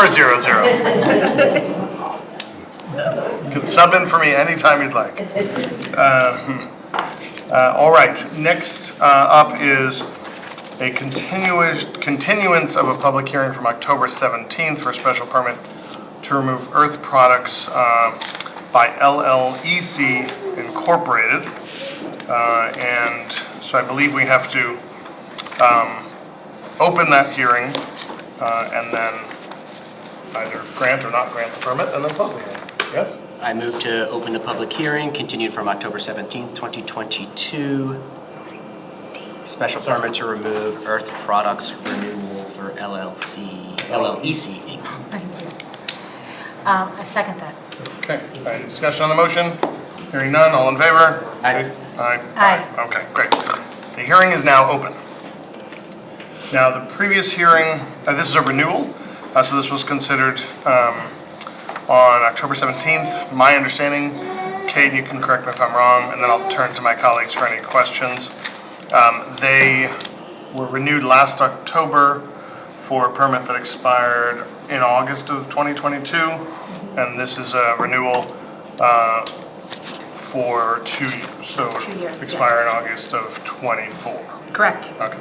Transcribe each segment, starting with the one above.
400. You can sub in for me anytime you'd like. All right, next up is a continuance of a public hearing from October 17th for a special permit to remove earth products by LLEC Incorporated. And so I believe we have to open that hearing and then either grant or not grant the permit and then close the hearing. Yes? I move to open the public hearing, continued from October 17th, 2022. Special permit to remove earth products renewal for LLEC Inc. Thank you. I second that. Okay, any discussion on the motion? Hearing none, all in favor? Aye. Aye. Aye. Okay, great. The hearing is now open. Now, the previous hearing, this is a renewal, so this was considered on October 17th. My understanding, Kate, you can correct me if I'm wrong, and then I'll turn to my colleagues for any questions. They were renewed last October for a permit that expired in August of 2022, and this is a renewal for 2 years, so 2 years, expire yes. in August of 24. Correct. Okay.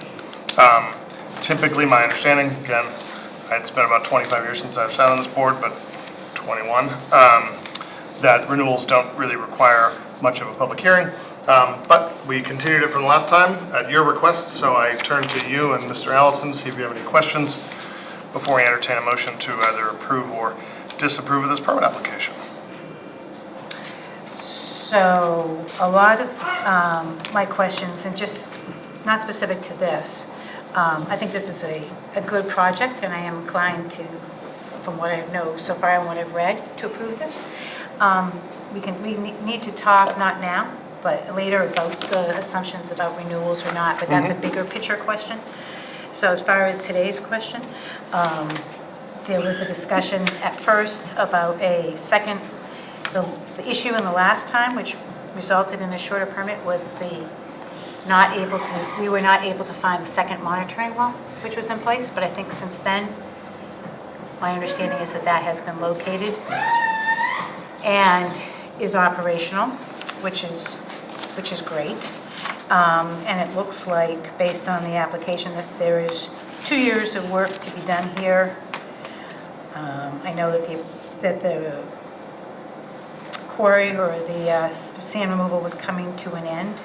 Typically, my understanding, again, it's been about 25 years since I've sat on this board, but 21, that renewals don't really require much of a public hearing. But we continued it from the last time at your request, so I turn to you and Mr. Allison to see if you have any questions before we entertain a motion to either approve or disapprove of this permit application. So a lot of my questions, and just not specific to this, I think this is a good project, and I am inclined to, from what I know so far and what I've read, to approve this. We need to talk, not now, but later, about the assumptions about renewals or not, but that's a bigger picture question. So as far as today's question, there was a discussion at first about the issue in the last time, which resulted in a shorter permit, was we were not able to find the second monitoring well, which was in place, but I think since then, my understanding is that has been located and is operational, which is great. And it looks like, based on the application, that there is 2 years of work to be done here. I know that the quarry or the sand removal was coming to an end,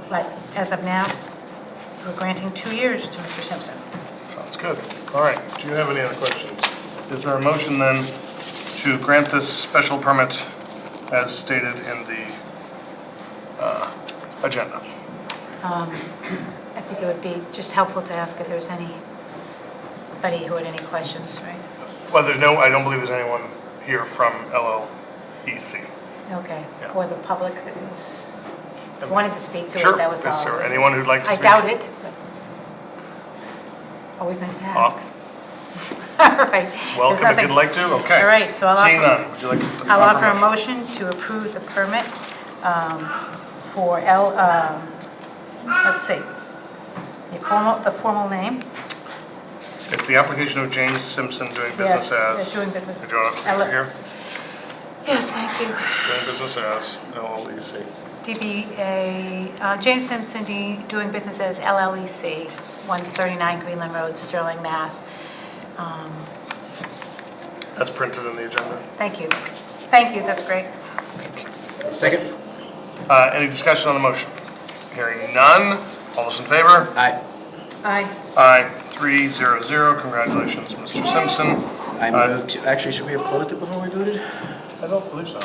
but as of now, we're granting 2 years to Mr. Simpson. Sounds good. All right, do you have any other questions? Is there a motion then to grant this special permit as stated in the agenda? I think it would be just helpful to ask if there's anybody who had any questions, right? Well, I don't believe there's anyone here from LLEC. Okay, Yeah. or the public that wanted to speak to Sure. it, that was all. Is there anyone who'd like to I speak? doubt it, but always nice to ask. All right. There's Welcome if nothing- you'd like to, okay. All right, so Seeing none, would you like to I'll offer offer a motion to approve the permit for let's see, the formal name. It's the application of James Simpson doing business Yes, as. doing business. Do you want to read it here? Yes, thank you. Doing business as LLEC. DBA, James Simpson doing business as LLEC, 139 Greenland Road, Sterling, Mass. That's printed in the agenda. Thank you. Thank you, that's great. Second? Any discussion on the motion? Hearing none. All those in favor? Aye. Aye. Aye, 300. Congratulations, Mr. Simpson. I move to, actually, should we have closed it before we voted? I don't believe so.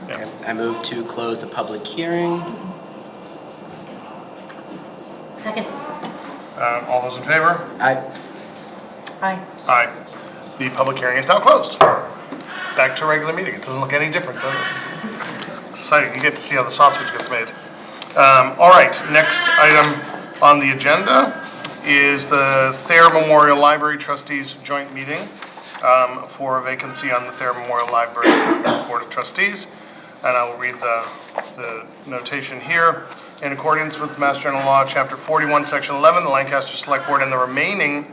Yeah. I move to close the public hearing. Second. All those in favor? Aye. Aye. Aye. The public hearing is now closed. Back to a regular meeting. It doesn't look any different, does it? It's exciting. You get to see how the sausage gets made. All right, next item on the agenda is the Thayer Memorial Library Trustees Joint Meeting for a vacancy on the Thayer Memorial Library Board of Trustees. And I will read the notation here. In accordance with Mass General Law, Chapter 41, Section 11, the Lancaster Select Board and the remaining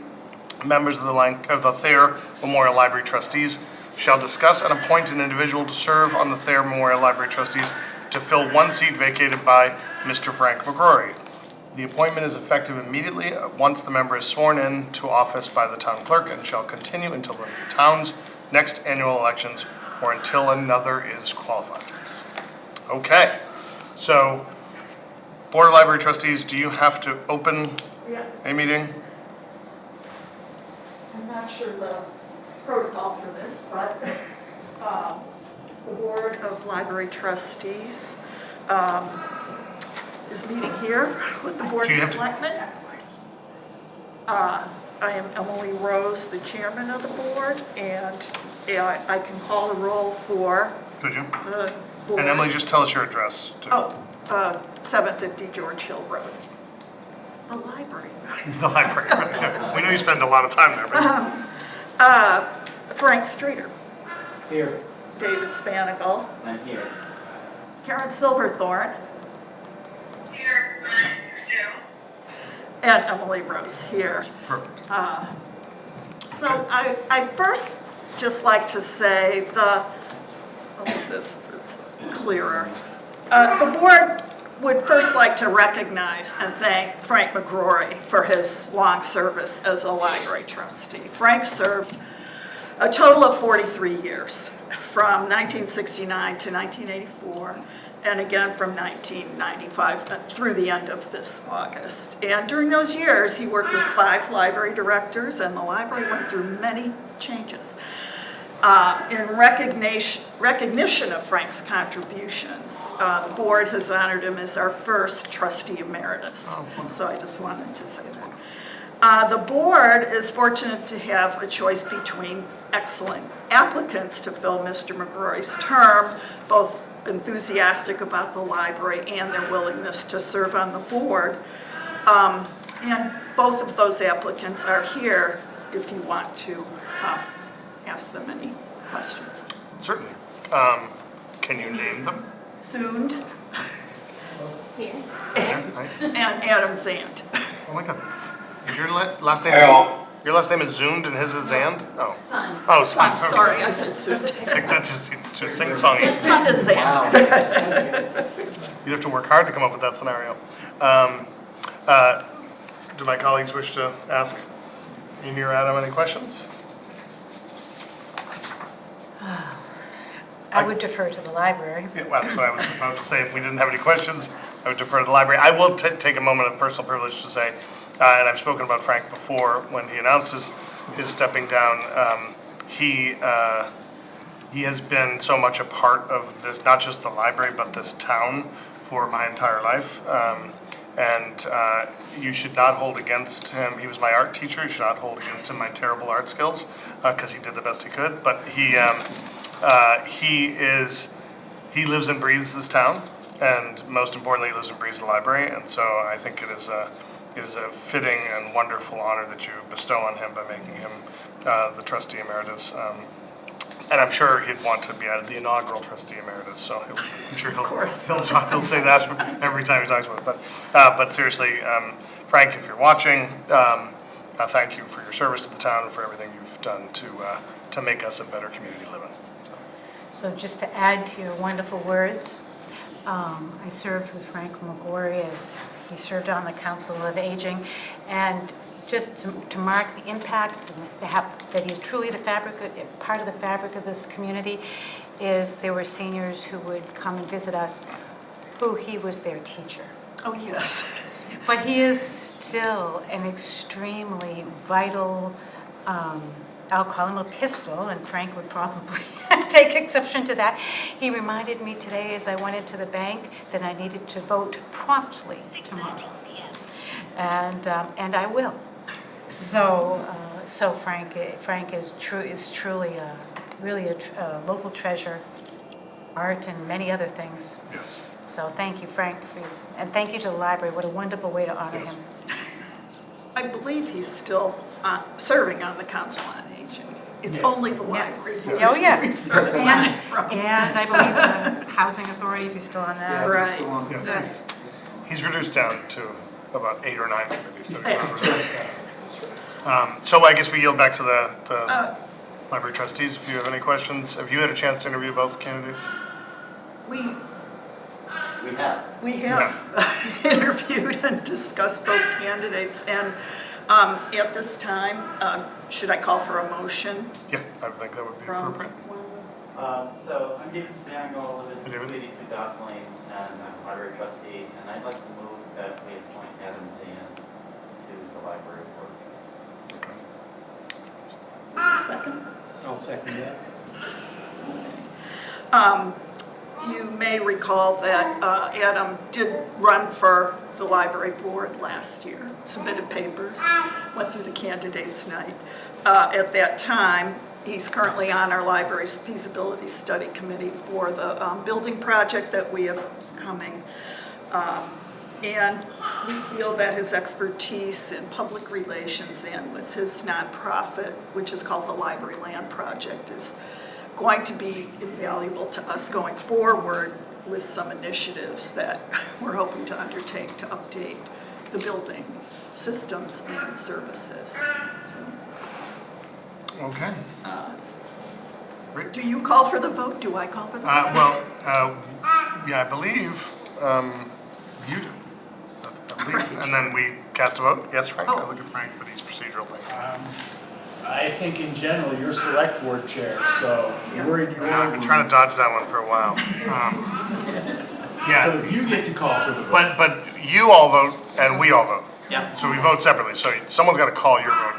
members of the Thayer Memorial Library trustees shall discuss and appoint an individual to serve on the Thayer Memorial Library trustees to fill one seat vacated by Mr. Frank McCrory. The appointment is effective immediately once the member is sworn in to office by the town clerk and shall continue until the town's next annual elections or until another is qualified. Okay, so Board of Library Trustees, do you have to open a meeting? I'm not sure the protocol for this, but the Board of Library Trustees is meeting here with the Board Do you of have to- Selectmen. I am Emily Rose, the chairman of the board, and I can call the roll for Could you? the board. And Emily, just tell us your address, too. 750 George Hill Road. The library. The library. We know you spend a lot of time there, but Frank Streeter, Here. David Spanigal, I'm here. Karen Silverthorne, Here, Sue. and Emily Rose here. perfect. So I'd first just like to say this is clearer. The board would first like to recognize and thank Frank McCrory for his long service as a library trustee. Frank served a total of 43 years, from 1969 to 1984, and again from 1995 through the end of this August. And during those years, he worked with 5 library directors, and the library went through many changes. In recognition of Frank's contributions, the board has honored him as our first trustee emeritus. So I just wanted to say that. The board is fortunate to have a choice between excellent applicants to fill Mr. McCrory's term, both enthusiastic about the library and their willingness to serve on the board. And both of those applicants are here if you want to ask them any questions. Certainly. Can you name them? Soond Here. Hi. and Adam Zand. Oh my God. Is your last name? Hello. Your last name is Zund and his is Zand? Oh. Son. Oh, Son. I'm sorry, I said Soond. That just seems too sing-songy. Soond and Zand. You'd have to work hard to come up with that scenario. Do my colleagues wish to ask Amy or Adam any questions? I would defer to the library. Yeah, well, that's what I was about to say. If we didn't have any questions, I would defer to the library. I will take a moment of personal privilege to say, and I've spoken about Frank before, when he announced his stepping down, he has been so much a part of this, not just the library, but this town for my entire life. And you should not hold against him. He was my art teacher. You should not hold against him my terrible art skills, because he did the best he could. But he lives and breathes this town, and most importantly, he lives and breathes the library. And so I think it is a fitting and wonderful honor that you bestow on him by making him the trustee emeritus. And I'm sure he'd want to be added the inaugural trustee emeritus, so I'm sure he'll say that every time he talks about it. But seriously, Frank, if you're watching, thank you for your service to the town and for everything you've done to make us a better community to live in. So just to add to your wonderful words, I served with Frank McCrory as he served on the Council of Aging, and just to mark the impact that he's truly part of the fabric of this community, is there were seniors who would come and visit us who he was their teacher. Oh, yes. But he is still an extremely vital, I'll call him a pistol, and Frank would probably take exception to that. He reminded me today as I went into the bank that I needed to vote promptly tomorrow. And I will. So Frank is truly really a local treasure, art and many other things. Yes. So thank you, Frank, and thank you to the library. What a wonderful way to honor Yes. him. I believe he's still serving on the Council on Aging. It's only the library. Yes. board Oh, yeah. he serves on it from. And I believe the Housing Authority, if he's still on that. Right. Yes. Yes. He's reduced down to about 8 or 9 committees. So he's not really- So I guess we yield back to the library trustees if you have any questions. Have you had a chance to interview both candidates? We We have. have interviewed and discussed both candidates, and at this time, should I call for a motion Yeah, I would think that would be from? appropriate. So I'm David Spanigal, live Hey, at David. 282 Gosling, and I'm a library trustee, and I'd like to move that we appoint Adam Zian to the library board. Okay. Second? I'll second that. You may recall that Adam did run for the library board last year, submitted papers, went through the candidates night. At that time, he's currently on our library's feasibility study committee for the building project that we have coming. And we feel that his expertise in public relations and with his nonprofit, which is called the Library Land Project, is going to be invaluable to us going forward with some initiatives that we're hoping to undertake to update the building systems and services. So, Okay. Great. do you call for the vote? Do I call for the vote? Yeah, I believe you do. I believe. Right. And then we cast a vote. Yes, Frank? Oh. I look at Frank for these procedural things. I think in general, you're select board chair, so you're in your I've been trying to dodge that one for a while. Yeah, So you get to call for the vote. but you all vote and we all vote. Yeah. So we vote separately, so someone's got to call your vote.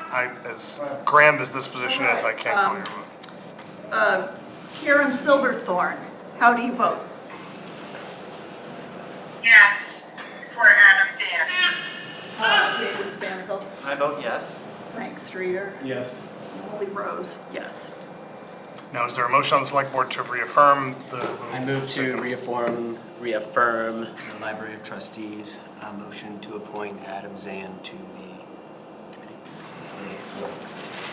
As grand as this position is, I can't call your vote. Karen Silverthorne, how do you vote? Yes, for Adam Zian. David Spanigal, I vote yes. Frank Streeter, Yes. Molly Rose, yes. Now, is there a motion on the select board to reaffirm the? I move to reaffirm the Library of Trustees, motion to appoint Adam Zan to the committee.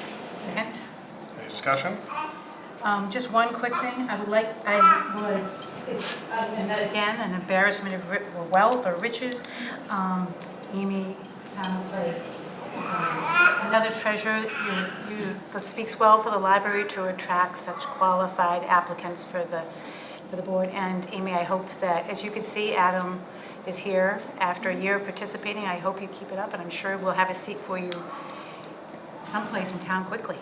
Second. Any discussion? Just one quick thing, and again, an embarrassment of wealth or riches. Amy sounds like another treasure. This speaks well for the library to attract such qualified applicants for the board. And Amy, I hope that, as you can see, Adam is here after a year of participating. I hope you keep it up, and I'm sure we'll have a seat for you someplace in town quickly.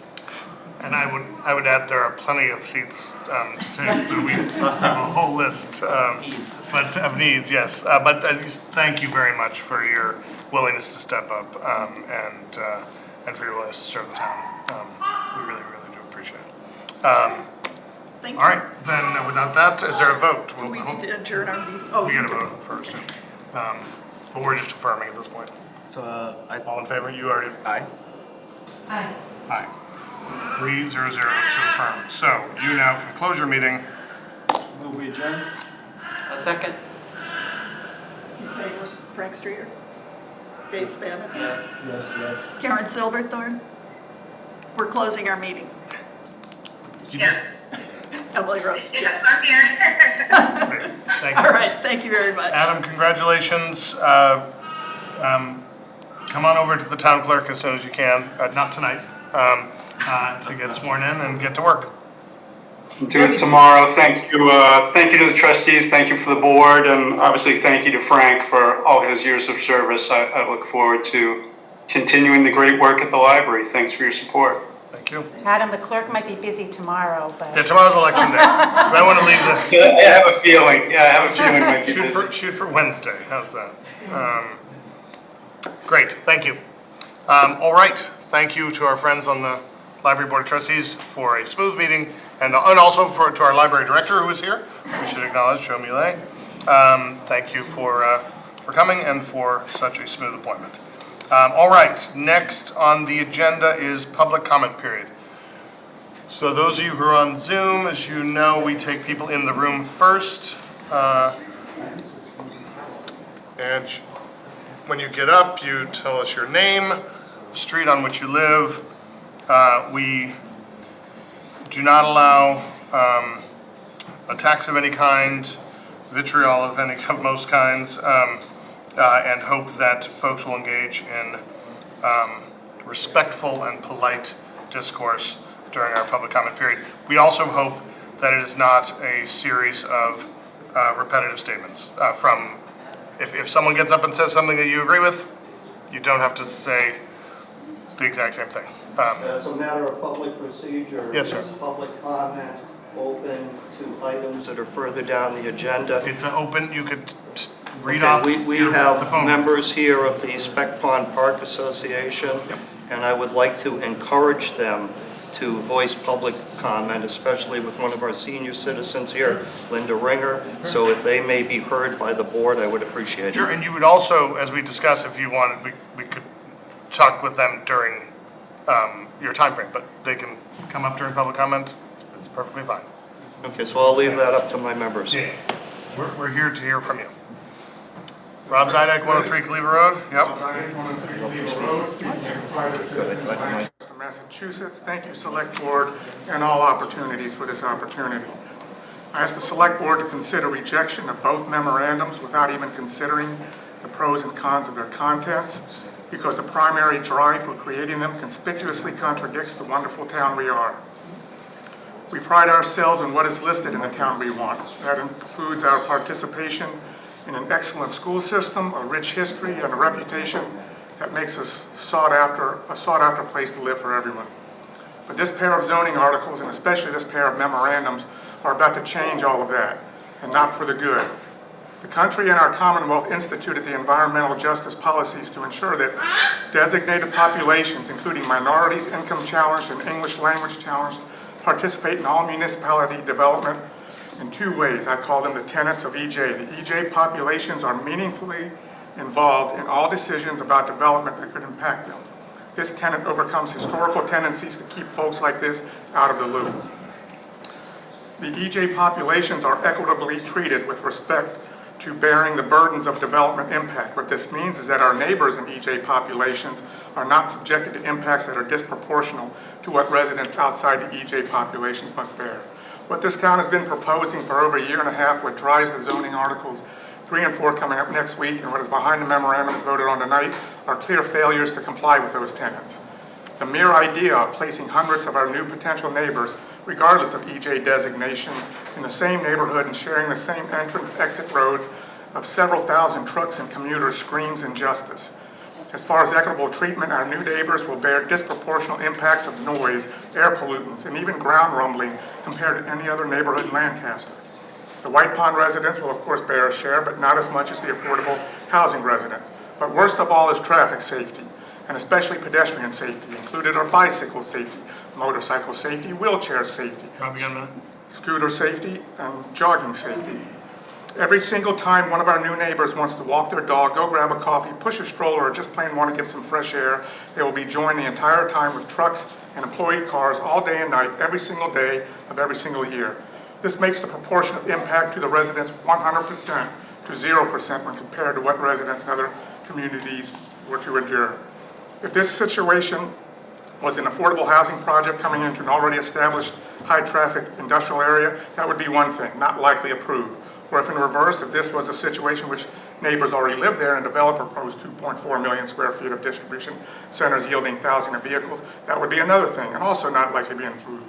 And I would add, there are plenty of seats to take, so we have a whole list. But of needs, yes. But just thank you very much for your willingness to step up and for your willingness to serve the town. We really, really do appreciate it. Thank you. All right, then without that, is there a vote? We need to adjourn our meeting. Oh, We you gotta do. vote first. But we're just affirming at this point. So, All in favor? You already? aye. Aye. Aye. 3-0-0 to affirm. So you now can close your meeting. Will we adjourn? A second? In favor, Frank Streeter, Dave Spanigal, Yes. Yes. Karen Silverthorne. We're closing our meeting. Yes. Emily Rose, Yes, yes. I'm here. Great. Thank All you. right, thank you very much. Adam, congratulations. Come on over to the town clerk as soon as you can, not tonight, to get sworn in and get to work. Do it tomorrow. Thank you to the trustees, thank you for the board, and obviously thank you to Frank for all his years of service. I look forward to continuing the great work at the library. Thanks for your support. Thank you. Adam, the clerk might be busy tomorrow, Yeah, but tomorrow's election day. You might want to leave I have a feeling, it might be busy. shoot for Wednesday. How's that? Great, thank you. All right, thank you to our friends on the Library Board of Trustees for a smooth meeting, and also to our library director who is here. We should acknowledge Joe Millet. Thank you for coming and for such a smooth appointment. All right, next on the agenda is public comment period. So those of you who are on Zoom, as you know, we take people in the room first. And when you get up, you tell us your name, the street on which you live. We do not allow attacks of any kind, vitriol of most kinds, and hope that folks will engage in respectful and polite discourse during our public comment period. We also hope that it is not a series of repetitive statements from, if someone gets up and says something that you agree with, you don't have to say the exact same thing. As a matter of public procedure. Yes, sir. Is public comment open to items that are further down the agenda? It's an open, you could read Okay, off we the have phone. members here of the Spec Pond Park Association, and I would like to encourage them to voice public comment, especially with one of our senior citizens here, Linda Ringer. So if they may be heard by the board, I would appreciate it. Sure, and you would also, as we discussed, if you wanted, we could talk with them during your time frame, but they can come up during public comment. It's perfectly fine. Okay, so I'll leave that up to my members. Yeah. We're here to hear from you. Rob Zidek, 103 Cleaver Road. Yep. Massachusetts. Thank you, Select Board, and all opportunities for this opportunity. I ask the Select Board to consider rejection of both memorandums without even considering the pros and cons of their contents, because the primary drive for creating them conspicuously contradicts the wonderful town we are. We pride ourselves on what is listed in the town we want. That includes our participation in an excellent school system, a rich history, and a reputation that makes us a sought-after place to live for everyone. But this pair of zoning articles, and especially this pair of memorandums, are about to change all of that, and not for the good. The country and our Commonwealth instituted the environmental justice policies to ensure that designated populations, including minorities, income challenged, and English language challenged, participate in all municipality development in two ways. I call them the tenets of EJ. The EJ populations are meaningfully involved in all decisions about development that could impact them. This tenet overcomes historical tendencies to keep folks like this out of the loop. The EJ populations are equitably treated with respect to bearing the burdens of development impact. What this means is that our neighbors in EJ populations are not subjected to impacts that are disproportional to what residents outside the EJ populations must bear. What this town has been proposing for over a year and a half, what drives the zoning articles 3 and 4 coming up next week, and what is behind the memorandums voted on tonight, are clear failures to comply with those tenets. The mere idea of placing hundreds of our new potential neighbors, regardless of EJ designation, in the same neighborhood and sharing the same entrance-exit roads of several thousand trucks and commuters screams injustice. As far as equitable treatment, our new neighbors will bear disproportionate impacts of noise, air pollutants, and even ground rumbling compared to any other neighborhood in Lancaster. The White Pond residents will of course bear a share, but not as much as the affordable housing residents. But worst of all is traffic safety, and especially pedestrian safety. Included are bicycle safety, motorcycle safety, wheelchair safety, scooter safety, and jogging safety. Every single time one of our new neighbors wants to walk their dog, go grab a coffee, push a stroller, or just plain want to get some fresh air, they will be joined the entire time with trucks and employee cars all day and night, every single day of every single year. This makes the proportionate impact to the residents 100% to 0% when compared to what residents in other communities were to endure. If this situation was an affordable housing project coming into an already established high-traffic industrial area, that would be one thing, not likely approved. Or if in reverse, if this was a situation which neighbors already live there and a developer proposed 2.4 million square feet of distribution centers yielding thousands of vehicles, that would be another thing and also not likely to be approved.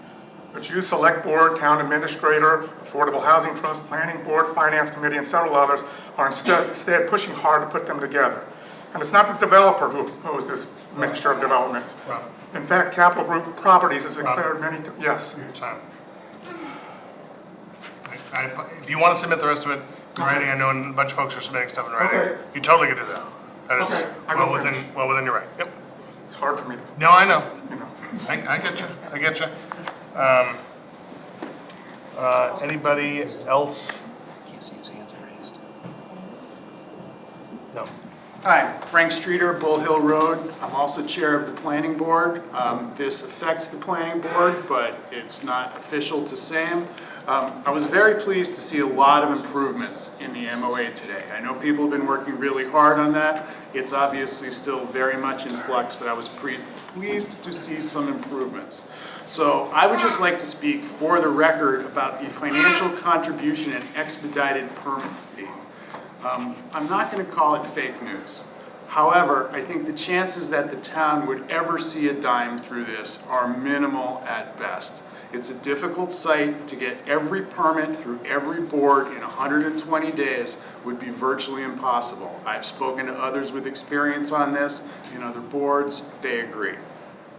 But you, Select Board, Town Administrator, Affordable Housing Trust, Planning Board, Finance Committee, and several others are instead pushing hard to put them together. And it's not the developer who proposed this mixture of developments. In fact, Capital Group Properties has declared many, yes. Your time. If you want to submit the rest of it in writing, I know a bunch of folks are submitting stuff in writing. Okay. You totally could do that. That is Okay, I will finish. well within your right. Yep. It's hard for me to, No, I know. you know. I get you. I get you. Anybody else? Can't see whose hands are raised. No. Hi, Frank Streeter, Bull Hill Road. I'm also chair of the planning board. This affects the planning board, but it's not official to SAM. I was very pleased to see a lot of improvements in the MOA today. I know people have been working really hard on that. It's obviously still very much in flux, but I was pleased to see some improvements. So I would just like to speak for the record about the financial contribution and expedited permit fee. I'm not going to call it fake news. However, I think the chances that the town would ever see a dime through this are minimal at best. It's a difficult site. To get every permit through every board in 120 days would be virtually impossible. I've spoken to others with experience on this in other boards, they agree.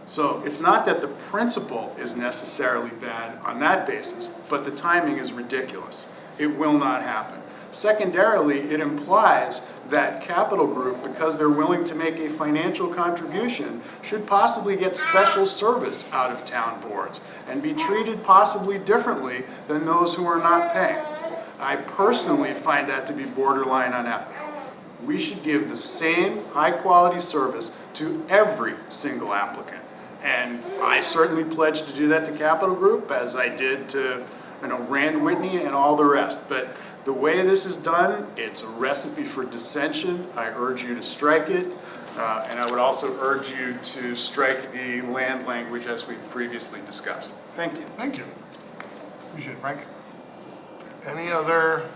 So it's not that the principle is necessarily bad on that basis, but the timing is ridiculous. It will not happen. Secondarily, it implies that Capital Group, because they're willing to make a financial contribution, should possibly get special service out of town boards and be treated possibly differently than those who are not paying. I personally find that to be borderline unethical. We should give the same high-quality service to every single applicant. And I certainly pledge to do that to Capital Group, as I did to, Rand Whitney and all the rest. But the way this is done, it's a recipe for dissension. I urge you to strike it. And I would also urge you to strike the land language as we've previously discussed. Thank you. Thank you. Appreciate it, Frank. Any other?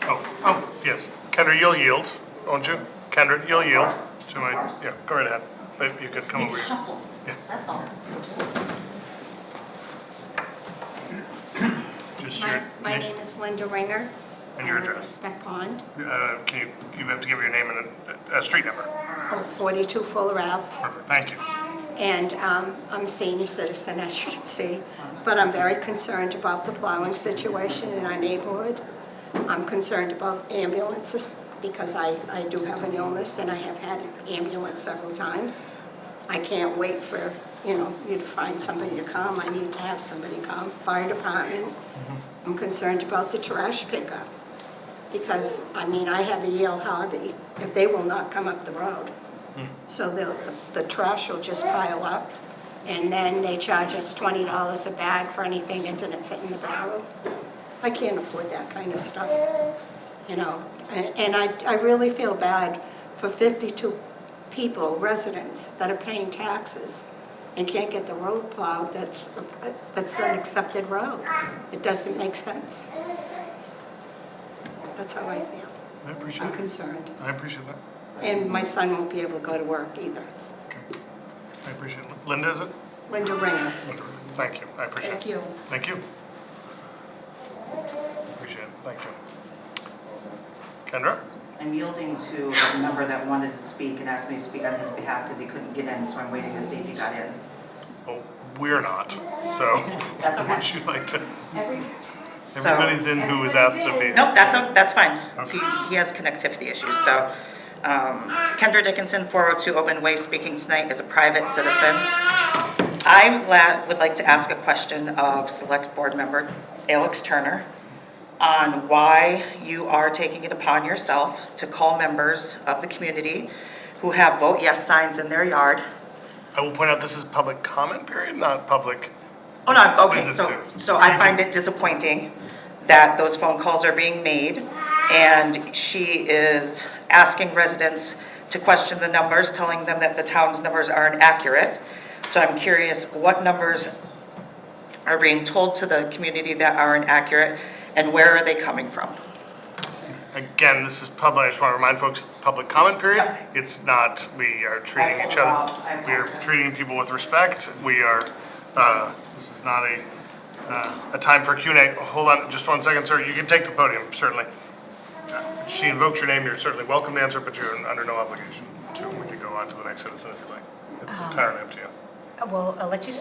Oh, yes. Kendra, you'll yield, won't you? Kendra, you'll yield to my, yeah, go right ahead. But you could come over here. Shuffle. Yeah. That's all. Just your My name is Linda Ringer. and your I live in address. Spec Pond, You have to give your name and a street number. 42 Fuller Ave. Perfect, thank you. And I'm a senior citizen, as you can see, but I'm very concerned about the plowing situation in our neighborhood. I'm concerned about ambulances because I do have an illness and I have had an ambulance several times. I can't wait for, you to find somebody to come. I need to have somebody come. Fire department. I'm concerned about the trash pickup because, I have a Yale Harvey, if they will not come up the road. So the trash will just pile up, and then they charge us $20 a bag for anything that didn't fit in the barrel. I can't afford that kind of stuff, and I really feel bad for 52 people, residents, that are paying taxes and can't get the road plowed. That's an accepted road. It doesn't make sense. That's how I feel. I appreciate I'm it. concerned. I appreciate that. And my son won't be able to go to work either. Okay. I appreciate it. Linda, is it? Linda Ringer. Linda. Thank you. I appreciate it. Thank you. Thank you. Appreciate it. Thank you. Kendra? I'm yielding to a member that wanted to speak and asked me to speak on his behalf because he couldn't get in, so I'm waiting to see if he got in. Well, we're not, so That's okay. would you like to? So- Everybody's in who was asked to be. Nope, that's fine. Okay. He has connectivity issues, so. Kendra Dickinson, 402 Open Way, speaking tonight as a private citizen. I would like to ask a question of Select Board Member Alex Turner on why you are taking it upon yourself to call members of the community who have vote yes signs in their yard. I will point out this is public comment period, not public. Oh, no, okay, Visit so I find it disappointing that those phone calls are being made, and she is asking residents to question the numbers, telling them that the town's numbers aren't accurate. So I'm curious what numbers are being told to the community that aren't accurate, and where are they coming from? Again, this is public, I just want to remind folks, it's public comment period. It's not, we are treating each other, we are treating people with respect. We are, this is not a time for Q&A. Hold on just 1 second, sir. You can take the podium, certainly. She invoked your name, you're certainly welcome to answer, but you're under no obligation to. We can go on to the next citizen if you like. It's entirely up to you. Well, I'll let you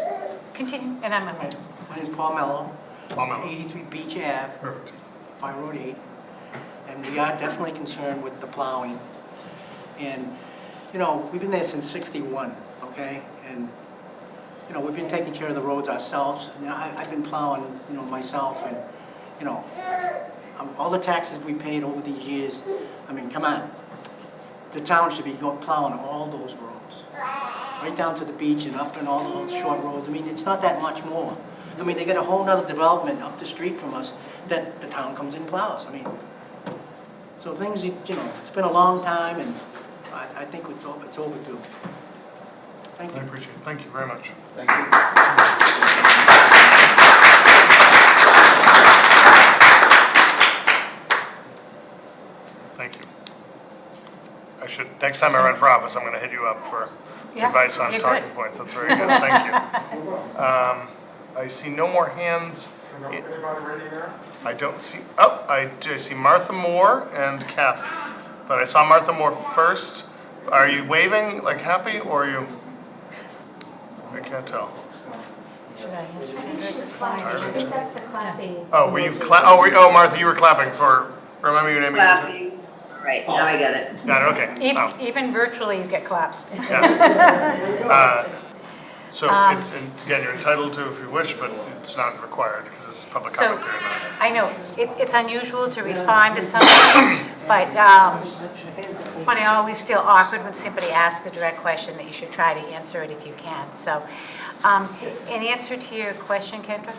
continue, and I'm, My name is Paul Mello. Paul Mello. 83 Beach Ave, Perfect. Fire Road 8. And we are definitely concerned with the plowing. And, we've been there since '61, okay? And, we've been taking care of the roads ourselves. And I've been plowing, myself and, all the taxes we paid over these years, come on. The town should be plowing all those roads. Right down to the beach and up and all those short roads. It's not that much more. They got a whole nother development up the street from us that the town comes in and plows. So things, it's been a long time, and I think it's overdue. Thank you. I appreciate it. Thank you very much. Thank you. Thank you. should, next time I run for office, I'm gonna hit you up for Yeah, advice on you're talking good. points. That's very good, thank you. I see no more hands. Anybody ready there? I don't see, oh, I see Martha Moore and Kathy. But I saw Martha Moore first. Are you waving, like happy, or are you? I can't tell. Should I answer? I think she was clapping. I think that's the clapping. Oh, were you oh, Martha, you were clapping for, remember your name again? Clapping. Right, now I get it. Got it, okay. Oh, Even virtually, you get claps. yeah. So it's, again, you're entitled to if you wish, but it's not required because this is public So, comment period. I know, it's unusual to respond to something, but but I always feel awkward when somebody asks a direct question that you should try to answer it if you can. So, in answer to your question, Kendra,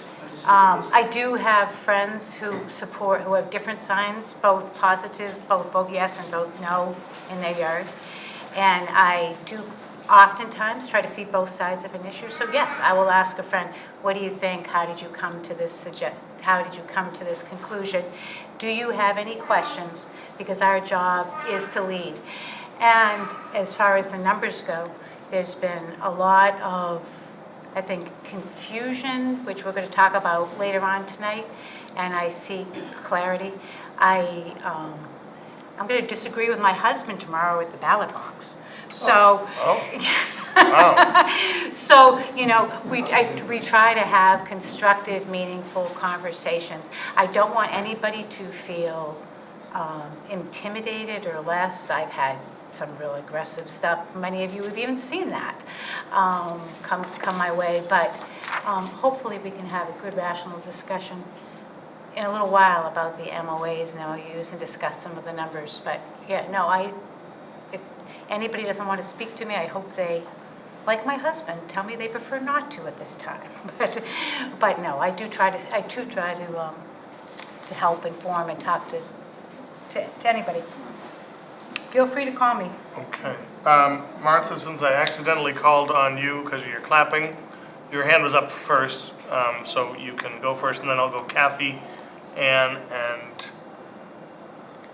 I do have friends who have different signs, both positive, both vote yes and vote no in their yard. And I do oftentimes try to see both sides of an issue. So yes, I will ask a friend, what do you think? How did you come to this conclusion? Do you have any questions? Because our job is to lead. And as far as the numbers go, there's been a lot of, I think, confusion, which we're going to talk about later on tonight, and I see clarity. I'm going to disagree with my husband tomorrow at the ballot box. So, so, you know, we try to have constructive, meaningful conversations. I don't want anybody to feel intimidated or less. I've had some real aggressive stuff. Many of you have even seen that come my way. But hopefully we can have a good, rational discussion in a little while about the MOAs and MOUs and discuss some of the numbers. But yeah, no, if anybody doesn't want to speak to me, I hope they, like my husband, tell me they prefer not to at this time. But no, I do try to help inform and talk to anybody. Feel free to call me. Okay. Martha, since I accidentally called on you because of your clapping, your hand was up first, so you can go first, and then I'll go Kathy, Ann, and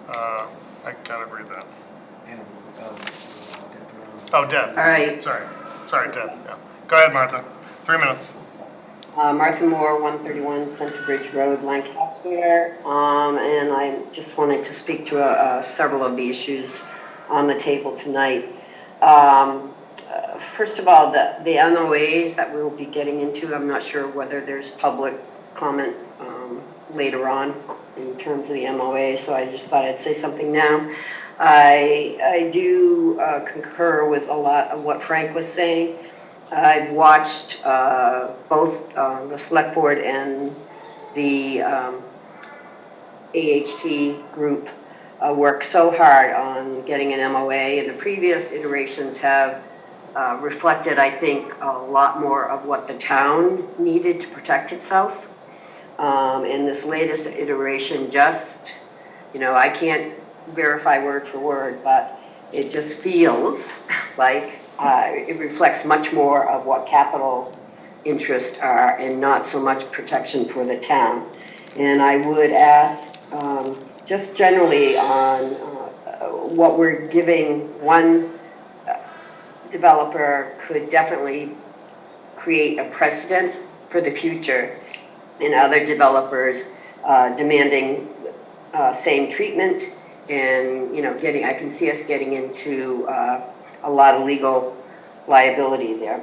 I gotta read that. Oh, Deb. All right. Sorry, Deb. Yeah. Go ahead, Martha. 3 minutes. Martha Moore, 131 Center Bridge Road, Lancaster. And I just wanted to speak to several of the issues on the table tonight. First of all, the MOAs that we'll be getting into, I'm not sure whether there's public comment later on in terms of the MOA, so I just thought I'd say something now. I do concur with a lot of what Frank was saying. I've watched both the Select Board and the AHT group work so hard on getting an MOA, and the previous iterations have reflected, I think, a lot more of what the town needed to protect itself. And this latest iteration just, I can't verify word for word, but it just feels like it reflects much more of what capital interests are and not so much protection for the town. And I would ask, just generally on what we're giving one developer could definitely create a precedent for the future in other developers demanding same treatment, and I can see us getting into a lot of legal liability there.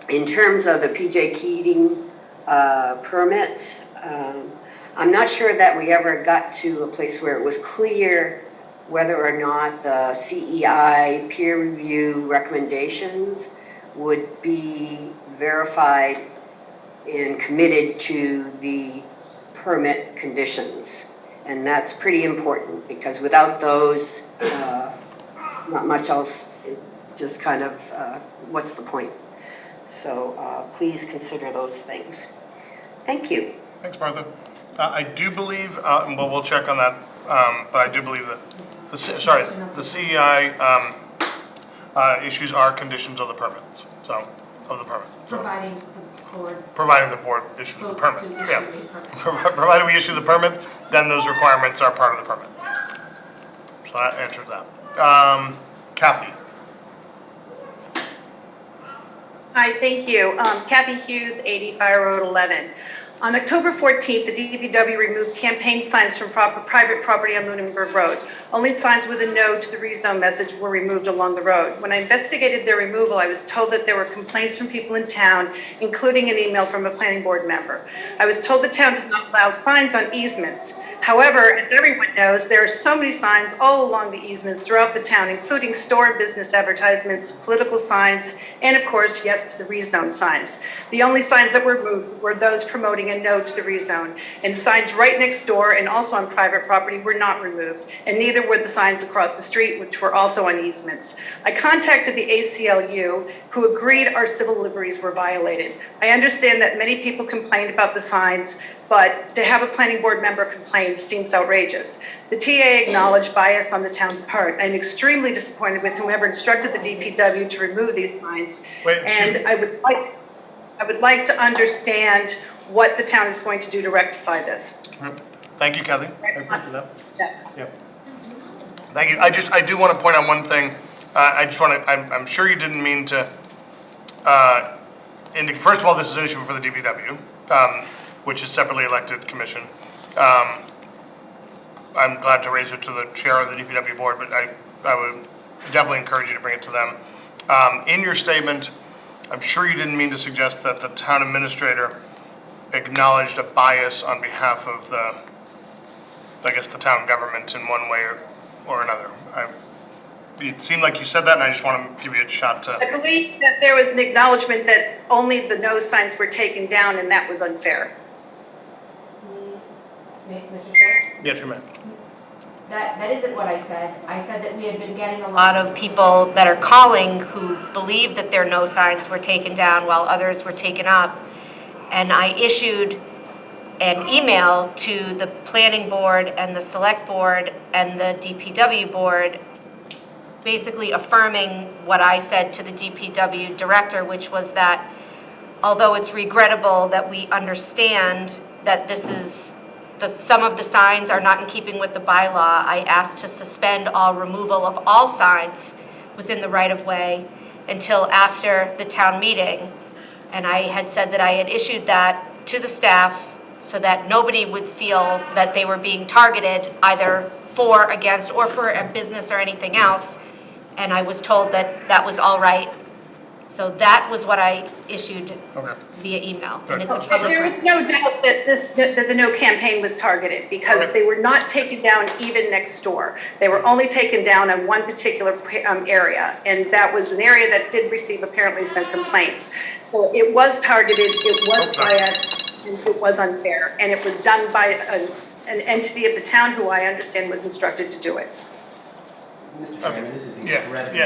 In terms of the PJ Keating permit, I'm not sure that we ever got to a place where it was clear whether or not the CEI peer review recommendations would be verified and committed to the permit conditions. And that's pretty important, because without those, not much else, it just kind of, what's the point? So please consider those things. Thank you. Thanks, Martha. I do believe, well, we'll check on that, but I do believe that the CEI issues are conditions of the permits, Providing the board issues the permit, yeah. Provided we issue the permit, then those requirements are part of the permit. So that answers that. Kathy? Hi, thank you. Kathy Hughes, 80 Fire Road 11. On October 14th, the DPW removed campaign signs from private property on Lunenburg Road. Only signs with a no to the rezone message were removed along the road. When I investigated their removal, I was told that there were complaints from people in town, including an email from a planning board member. I was told the town does not allow signs on easements. However, as everyone knows, there are so many signs all along the easements throughout the town, including store and business advertisements, political signs, and of course, yes to the rezone signs. The only signs that were removed were those promoting a no to the rezone, and signs right next door and also on private property were not removed, and neither were the signs across the street, which were also on easements. I contacted the ACLU, who agreed our civil liberties were violated. I understand that many people complained about the signs, but to have a planning board member complain seems outrageous. The TA acknowledged bias on the town's part. I'm extremely disappointed with whomever instructed the DPW to remove these signs. And I would like to understand what the town is going to do to rectify this. Thank you, Kathy. I appreciate that. Yes. Yep. Thank you. I do want to point out one thing. I'm sure you didn't mean to, first of all, this is an issue for the DPW, which is separately elected commission. I'm glad to raise it to the chair of the DPW board, but I would definitely encourage you to bring it to them. In your statement, I'm sure you didn't mean to suggest that the town administrator acknowledged a bias on behalf of the town government in one way or another. It seemed like you said that, and I just want to give you a shot to. I believe that there was an acknowledgement that only the no signs were taken down, and that was unfair. Mr. Chair? Yes, you may. That isn't what I said. I said that we had been getting a lot of people that are calling who believe that their no signs were taken down while others were taken up. And I issued an email to the planning board and the select board and the DPW board, basically affirming what I said to the DPW director, which was that although it's regrettable that we understand that this is some of the signs are not in keeping with the bylaw, I asked to suspend all removal of all signs within the right-of-way until after the town meeting. And I had said that I had issued that to the staff so that nobody would feel that they were being targeted either for, against, or for a business or anything else. And I was told that that was all right. So that was what I issued via email. And it's a public There is no doubt that the no campaign was targeted because they were not taken down even next door. They were only taken down in one particular area, and that was an area that did receive apparently some complaints. So it was targeted, it was biased, and it was unfair, and it was done by an entity of the town who I understand was instructed to do it. Mr. Chairman, this is Yeah, incredibly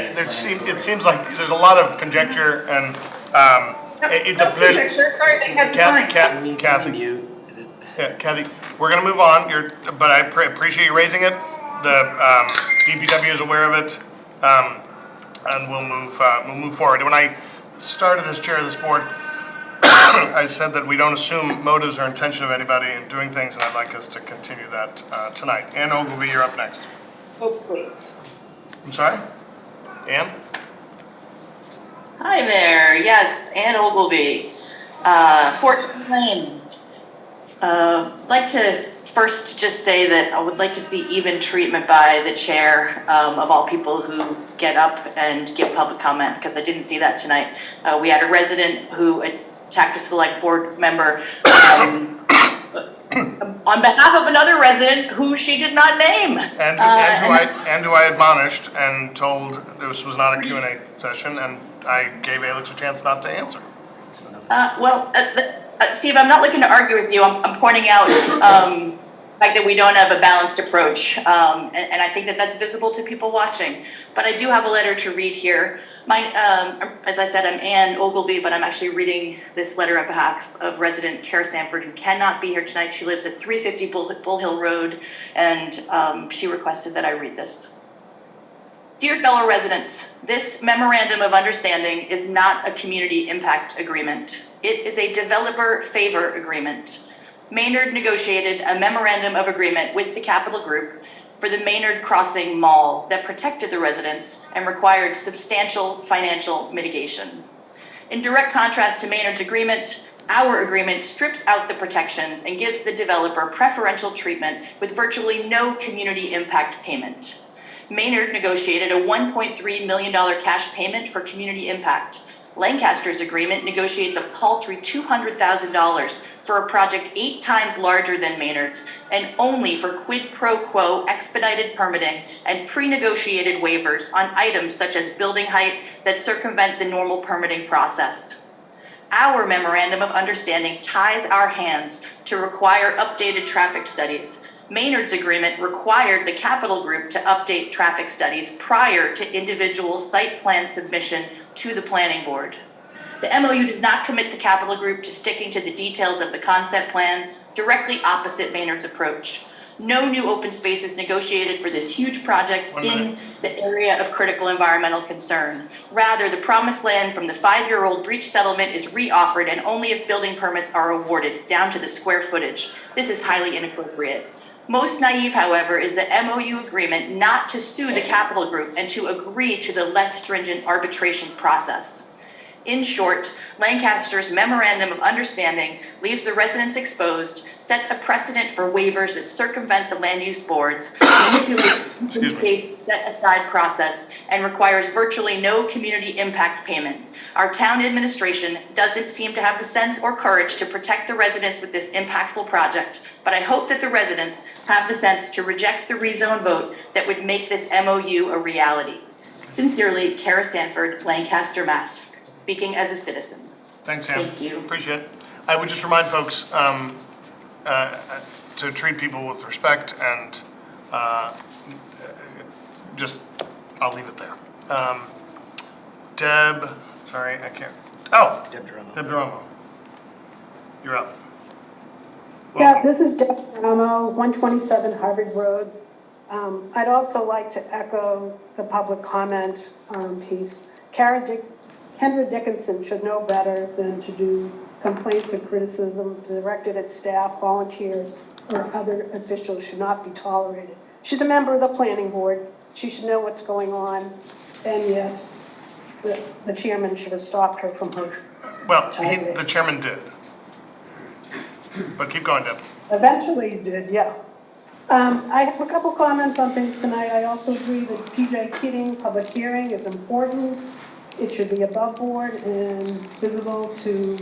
it seems like there's a lot of conjecture and Sorry, they had the sign. Kathy, Kathy, we're gonna move on. But I appreciate you raising it. The DPW is aware of it, and we'll move forward. When I started as chair of this board, I said that we don't assume motives or intention of anybody in doing things, and I'd like us to continue that tonight. Ann Ogilvy, you're up next. Oh, please. I'm sorry? Ann? Hi there, yes, Ann Ogilvy, Fortune Lane. Like to first just say that I would like to see even treatment by the chair of all people who get up and give public comment, because I didn't see that tonight. We had a resident who attacked a select board member on behalf of another resident who she did not name. And who I admonished and told this was not a Q&A session, and I gave Alex a chance not to answer. Steve, I'm not looking to argue with you. I'm pointing out the fact that we don't have a balanced approach, and I think that that's visible to people watching. But I do have a letter to read here. As I said, I'm Ann Ogilvy, but I'm actually reading this letter on behalf of resident Kara Sanford, who cannot be here tonight. She lives at 350 Bull Hill Road, and she requested that I read this. Dear fellow residents, this memorandum of understanding is not a community impact agreement. It is a developer favor agreement. Maynard negotiated a memorandum of agreement with the Capital Group for the Maynard Crossing Mall that protected the residents and required substantial financial mitigation. In direct contrast to Maynard's agreement, our agreement strips out the protections and gives the developer preferential treatment with virtually no community impact payment. Maynard negotiated a $1.3 million cash payment for community impact. Lancaster's agreement negotiates a paltry $200,000 for a project 8 times larger than Maynard's, and only for quid pro quo expedited permitting and pre-negotiated waivers on items such as building height that circumvent the normal permitting process. Our memorandum of understanding ties our hands to require updated traffic studies. Maynard's agreement required the Capital Group to update traffic studies prior to individual site plan submission to the planning board. The MOU does not commit the Capital Group to sticking to the details of the concept plan, directly opposite Maynard's approach. No new open space is negotiated for this huge project in the area of critical environmental concern. Rather, the promised land from the 5-year-old breach settlement is reoffered, and only if building permits are awarded, down to the square footage. This is highly inappropriate. Most naive, however, is the MOU agreement not to sue the Capital Group and to agree to the less stringent arbitration process. In short, Lancaster's memorandum of understanding leaves the residents exposed, sets a precedent for waivers that circumvent the land use boards, manipulates the open space set-aside process, and requires virtually no community impact payment. Our town administration doesn't seem to have the sense or courage to protect the residents with this impactful project, but I hope that the residents have the sense to reject the rezone vote that would make this MOU a reality. Sincerely, Kara Sanford, Lancaster, Mass. Speaking as a citizen. Thanks, Sam. Thank you. Appreciate it. I would just remind folks to treat people with respect and just, I'll leave it there. Deb, sorry, I can't. Oh, Deb Dromo. Deb Dromo. You're up. Yeah, this is Deb Dromo, 127 Harvard Road. I'd also like to echo the public comment piece. Kendra Dickinson should know better than to do complaints and criticism directed at staff, volunteers, or other officials should not be tolerated. She's a member of the planning board. She should know what's going on. And yes, the chairman should have stopped her from her. Well, the chairman did. But keep going, Deb. Eventually he did, yeah. I have a couple comments on things tonight. I also agree that PJ Keating public hearing is important. It should be above board and visible to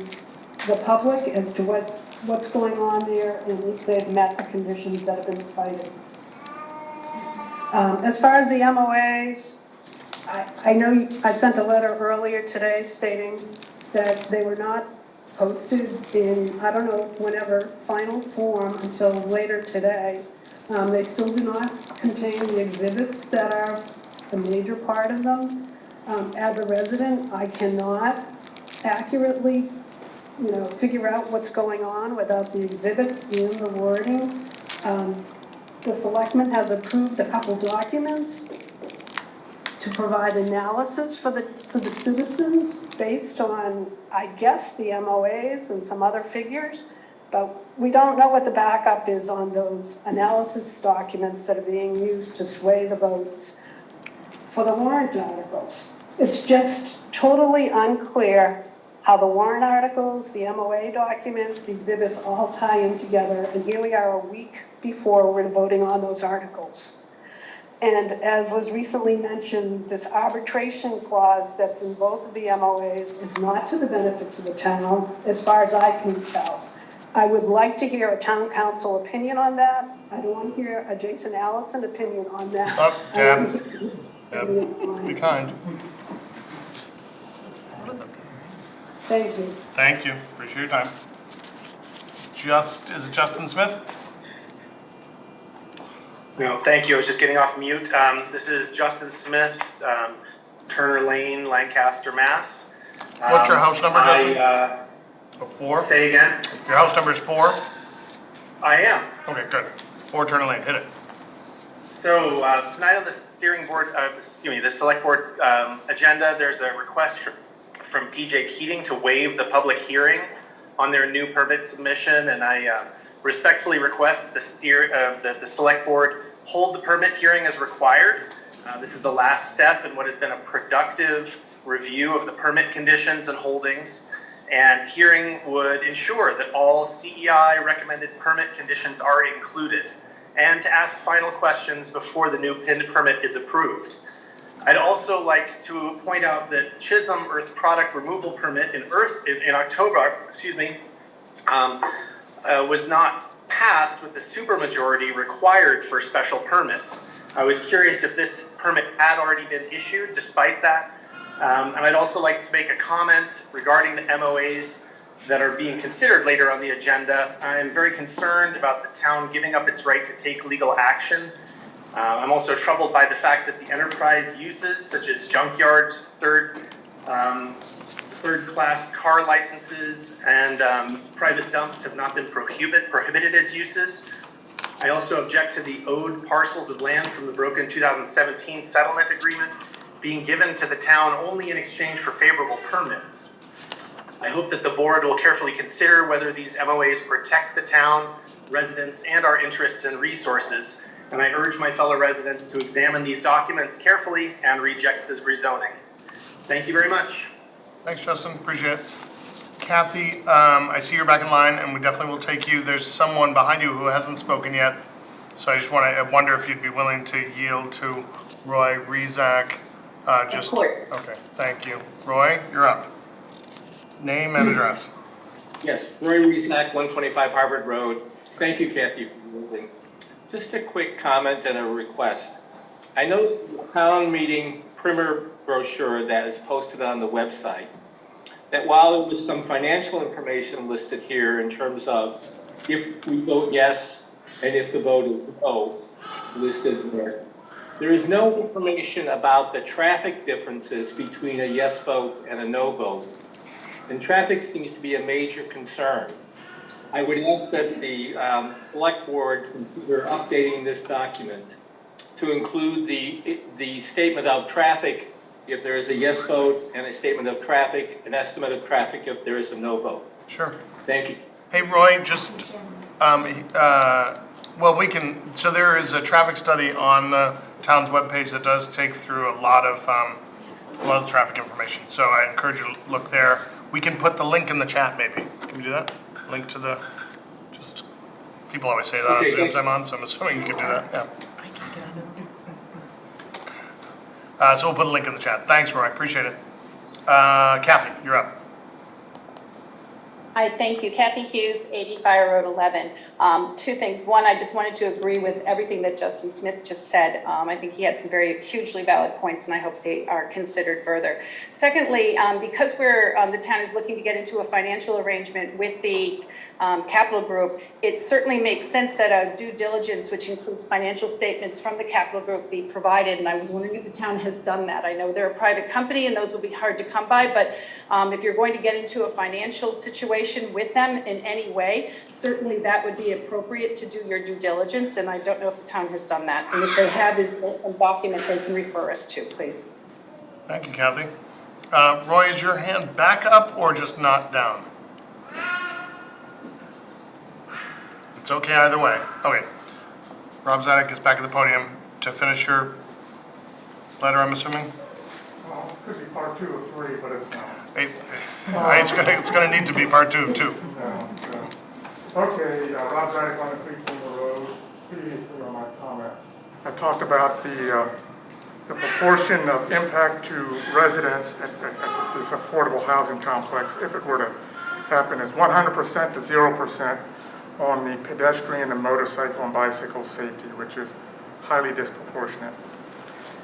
the public as to what's going on there and if they've met the conditions that have been cited. As far as the MOAs, I know I sent a letter earlier today stating that they were not posted in, I don't know, whenever, final form until later today. They still do not contain the exhibits that are a major part of them. As a resident, I cannot accurately, figure out what's going on without the exhibits and the wording. The selectman has approved a couple documents to provide analysis for the citizens based on, I guess, the MOAs and some other figures, but we don't know what the backup is on those analysis documents that are being used to sway the votes for the warrant articles. It's just totally unclear how the warrant articles, the MOA documents, the exhibits all tie in together, and here we are a week before we're voting on those articles. And as was recently mentioned, this arbitration clause that's in both of the MOAs is not to the benefit of the town, as far as I can tell. I would like to hear a town council opinion on that. I don't want to hear a Jason Allison opinion on that. Deb, be kind. Thank you. Thank you. Appreciate your time. Is it Justin Smith? No, thank you. I was just getting off mute. This is Justin Smith, Turner Lane, Lancaster, Mass. What's your house number, Justin? 4? Say again? Your house number is 4? I am. Okay, good. 4 Turner Lane, hit it. So tonight on the the select board agenda, there's a request from PJ Keating to waive the public hearing on their new permit submission, and I respectfully request the select board hold the permit hearing as required. This is the last step in what has been a productive review of the permit conditions and holdings. And hearing would ensure that all CEI recommended permit conditions are included, and to ask final questions before the new permit is approved. I'd also like to point out that Chisholm Earth Product Removal Permit in October, was not passed with the supermajority required for special permits. I was curious if this permit had already been issued despite that. And I'd also like to make a comment regarding the MOAs that are being considered later on the agenda. I am very concerned about the town giving up its right to take legal action. I'm also troubled by the fact that the enterprise uses, such as junkyards, third-class car licenses, and private dumps have not been prohibited as uses. I also object to the owed parcels of land from the broken 2017 settlement agreement being given to the town only in exchange for favorable permits. I hope that the board will carefully consider whether these MOAs protect the town, residents, and our interests and resources. And I urge my fellow residents to examine these documents carefully and reject this rezoning. Thank you very much. Thanks, Justin, appreciate it. Kathy, I see you're back in line, and we definitely will take you. There's someone behind you who hasn't spoken yet, so I wonder if you'd be willing to yield to Roy Rizak. Of course. Okay, thank you. Roy, you're up. Name and address. Yes, Roy Rizak, 125 Harvard Road. Thank you, Kathy, for moving. Just a quick comment and a request. I noticed the town meeting primer brochure that is posted on the website, that while there was some financial information listed here in terms of if we vote yes and if the vote is no, listed there is no information about the traffic differences between a yes vote and a no vote. And traffic seems to be a major concern. I would ask that the select board consider updating this document to include the statement of traffic if there is a yes vote, and a statement of traffic, an estimate of traffic if there is a no vote. Sure. Thank you. Hey, Roy, so there is a traffic study on the town's webpage that does take through a lot of traffic information. So I encourage you to look there. We can put the link in the chat, maybe. Can we do that? Link to the, people always say that on Zooms I'm on, so I'm assuming you can do that, yeah. So we'll put a link in the chat. Thanks, Roy, appreciate it. Kathy, you're up. Hi, thank you. Kathy Hughes, 80 Fire Road 11. Two things. One, I just wanted to agree with everything that Justin Smith just said. I think he had some hugely valid points, and I hope they are considered further. Secondly, because the town is looking to get into a financial arrangement with the Capital Group, it certainly makes sense that a due diligence, which includes financial statements from the Capital Group, be provided. And I was wondering if the town has done that. I know they're a private company, and those will be hard to come by. But if you're going to get into a financial situation with them in any way, certainly that would be appropriate to do your due diligence. And I don't know if the town has done that. And if they have, is there some document they can refer us to, please? Thank you, Kathy. Roy, is your hand back up or just not down? It's okay either way. Okay. Rob Zadek is back at the podium to finish your letter, I'm assuming? Well, it could be part 2 of 3, but it's not. It's gonna need to be part 2 of 2. Okay, Rob Zadek on the Creekmore Road, previously on my comment. I talked about the proportion of impact to residents at this affordable housing complex, if it were to happen, is 100% to 0% on the pedestrian and motorcycle and bicycle safety, which is highly disproportionate.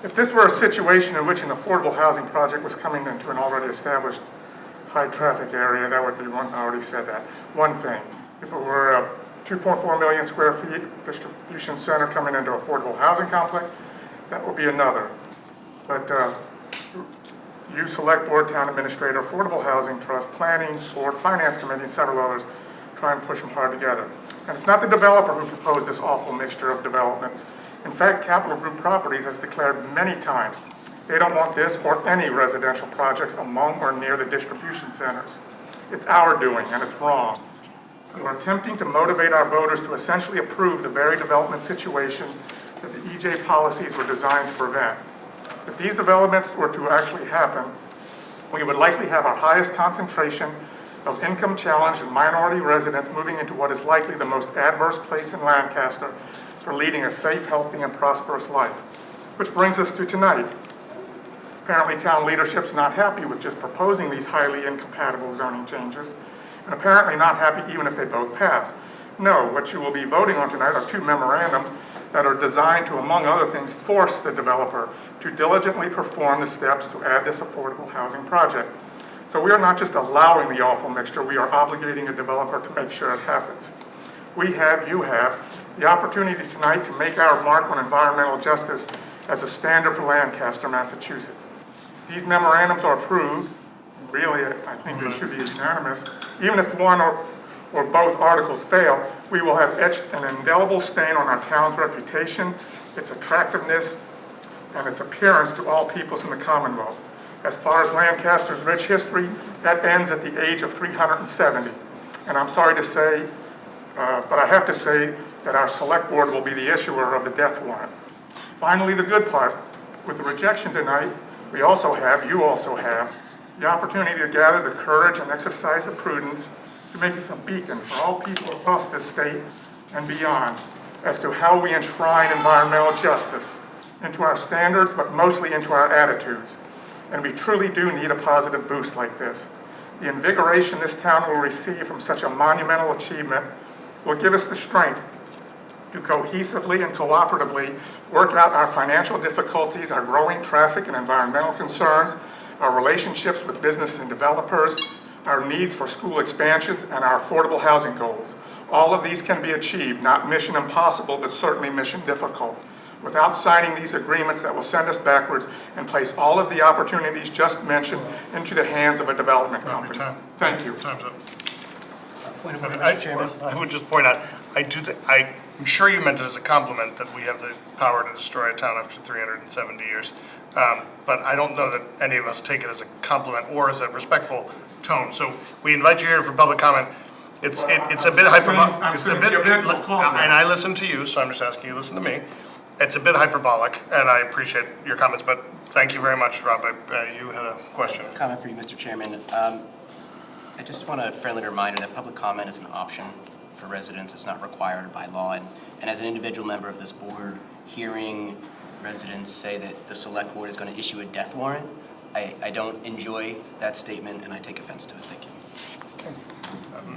If this were a situation in which an affordable housing project was coming into an already established high traffic area, that would be one, I already said that, one thing. If it were a 2.4 million square feet distribution center coming into affordable housing complex, that would be another. But you, Select Board, Town Administrator, Affordable Housing Trust, Planning Board, Finance Committee, and several others try and push them hard together. And it's not the developer who proposed this awful mixture of developments. In fact, Capital Group Properties has declared many times they don't want this or any residential projects among or near the distribution centers. It's our doing, and it's wrong. We're attempting to motivate our voters to essentially approve the very development situation that the EJ policies were designed to prevent. If these developments were to actually happen, we would likely have our highest concentration of income-challenged and minority residents moving into what is likely the most adverse place in Lancaster for leading a safe, healthy, and prosperous life. Which brings us to tonight. Apparently, town leadership's not happy with just proposing these highly incompatible zoning changes, and apparently not happy even if they both pass. No, what you will be voting on tonight are two memorandums that are designed to, among other things, force the developer to diligently perform the steps to add this affordable housing project. So we are not just allowing the awful mixture, we are obligating a developer to make sure it happens. We have, you have, the opportunity tonight to make our mark on environmental justice as a standard for Lancaster, Massachusetts. If these memorandums are approved, really, I think they should be unanimous, even if one or both articles fail, we will have etched an indelible stain on our town's reputation, its attractiveness, and its appearance to all peoples in the Commonwealth. As far as Lancaster's rich history, that ends at the age of 370. And I'm sorry to say, but I have to say that our select board will be the issuer of the death warrant. Finally, the good part. With the rejection tonight, you also have, the opportunity to gather the courage and exercise the prudence to make us a beacon for all people across this state and beyond as to how we enshrine environmental justice into our standards, but mostly into our attitudes. And we truly do need a positive boost like this. The invigoration this town will receive from such a monumental achievement will give us the strength to cohesively and cooperatively work out our financial difficulties, our growing traffic and environmental concerns, our relationships with businesses and developers, our needs for school expansions, and our affordable housing goals. All of these can be achieved, not mission impossible, but certainly mission difficult, without signing these agreements that will send us backwards and place all of the opportunities just mentioned into the hands of a development company. Thank you. Time's up. Point of order, Mr. Chairman. I would just point out, I'm sure you meant it as a compliment that we have the power to destroy a town after 370 years. But I don't know that any of us take it as a compliment or as a respectful tone. So we invite you here for public comment. It's a bit hyperbolic. And I listen to you, so I'm just asking you to listen to me. It's a bit hyperbolic, and I appreciate your comments, but thank you very much, Rob. You had a question. Comment for you, Mr. Chairman. I just want a friendly reminder that public comment is an option for residents. It's not required by law. And as an individual member of this board, hearing residents say that the select board is going to issue a death warrant, I don't enjoy that statement, and I take offense to it. Thank you.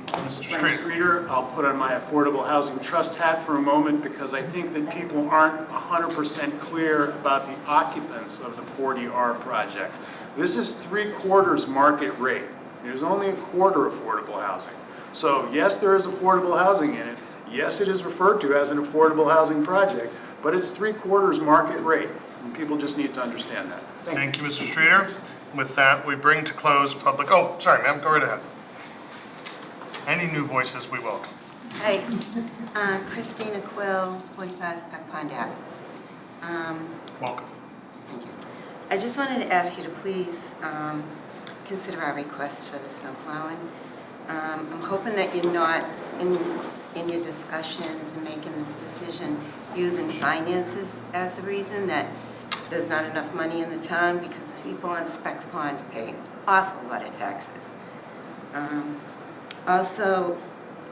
Mr. Frank Streeter, I'll put on my Affordable Housing Trust hat for a moment because I think that people aren't 100% clear about the occupants of the 40R project. This is 3/4 market rate. There's only a quarter affordable housing. So yes, there is affordable housing in it. Yes, it is referred to as an affordable housing project, but it's 3/4 market rate. And people just need to understand that. Thank you, Mr. Streeter. With that, we bring to close public, oh, sorry, ma'am, go right ahead. Any new voices we welcome. Hi, Christina Quill, 45 Spec Pond Ave. Welcome. Thank you. I just wanted to ask you to please consider our request for the snow plowing. I'm hoping that you're not, in your discussions and making this decision, using finances as the reason that there's not enough money in the town, because people on Spec Pond pay an awful lot of taxes. Also,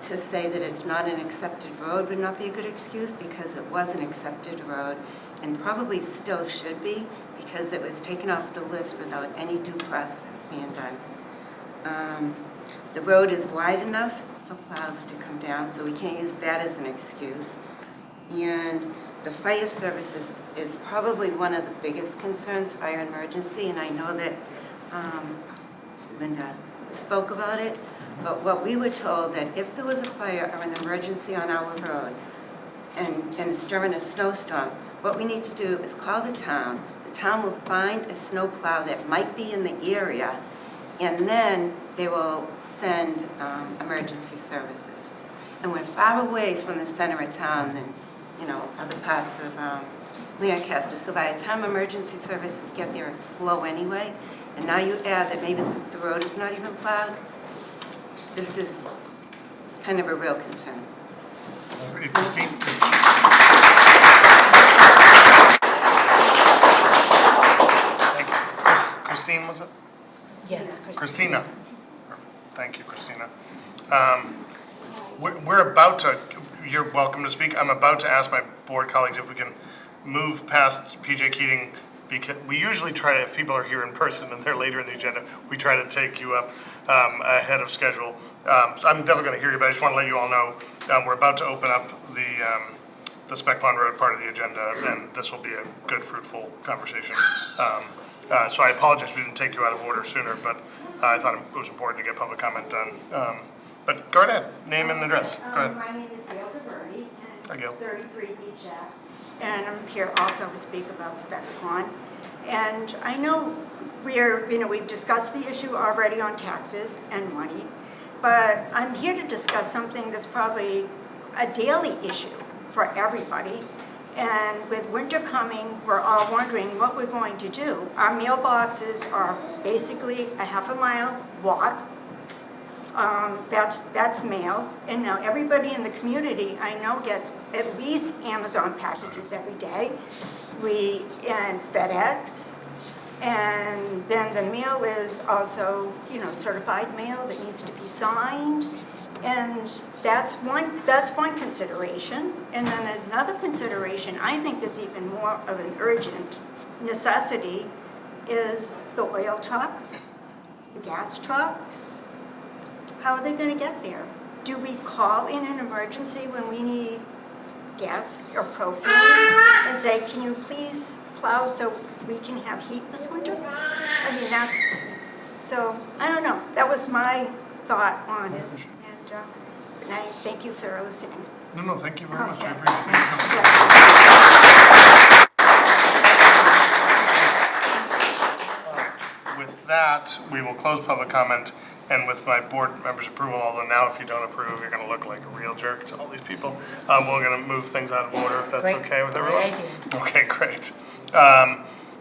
to say that it's not an accepted road would not be a good excuse, because it was an accepted road and probably still should be, because it was taken off the list without any due process being done. The road is wide enough for plows to come down, so we can't use that as an excuse. And the fire service is probably one of the biggest concerns, fire and emergency, and I know that Linda spoke about it. But what we were told, that if there was a fire or an emergency on our road and it's during a snowstorm, what we need to do is call the town. The town will find a snowplow that might be in the area, and then they will send emergency services. And we're far away from the center of town than, other parts of Lancaster. So by the time emergency services get there, it's slow anyway. And now you add that maybe the road is not even plowed. This is kind of a real concern. Christine. Christine, was it? Yes, Christina. Thank you, Christina. We're about to, you're welcome to speak. I'm about to ask my board colleagues if we can move past PJ Keating, because we usually try to, if people are here in person and they're later in the agenda, we try to take you up ahead of schedule. So I'm definitely going to hear you, but I just want to let you all know we're about to open up the Spec Pond Road part of the agenda, and this will be a good, fruitful conversation. So I apologize we didn't take you out of order sooner, but I thought it was important to get public comment done. But go ahead, name and address. Go ahead. My name is Gail DeVerde, Hi, and Gail. it's 33 Beach Ave. And I'm here also to speak about Spec Pond. And I know we've discussed the issue already on taxes and money, but I'm here to discuss something that's probably a daily issue for everybody. And with winter coming, we're all wondering what we're going to do. Our mailboxes are basically a half-a-mile walk. That's mail, and now everybody in the community I know gets at least Amazon packages every day. And FedEx, and then the mail is also, certified mail that needs to be signed, and that's one consideration. And then another consideration, I think that's even more of an urgent necessity, is the oil trucks, the gas trucks. How are they going to get there? Do we call in an emergency when we need gas or propane and say, can you please plow so we can have heat this winter? I mean, so I don't know. That was my thought on it. And I thank you for listening. No, thank you very much. I appreciate it. With that, we will close public comment. And with my board members' approval, although now if you don't approve, you're going to look like a real jerk to all these people, we're going to move things out of order if that's okay with everyone? Okay, great.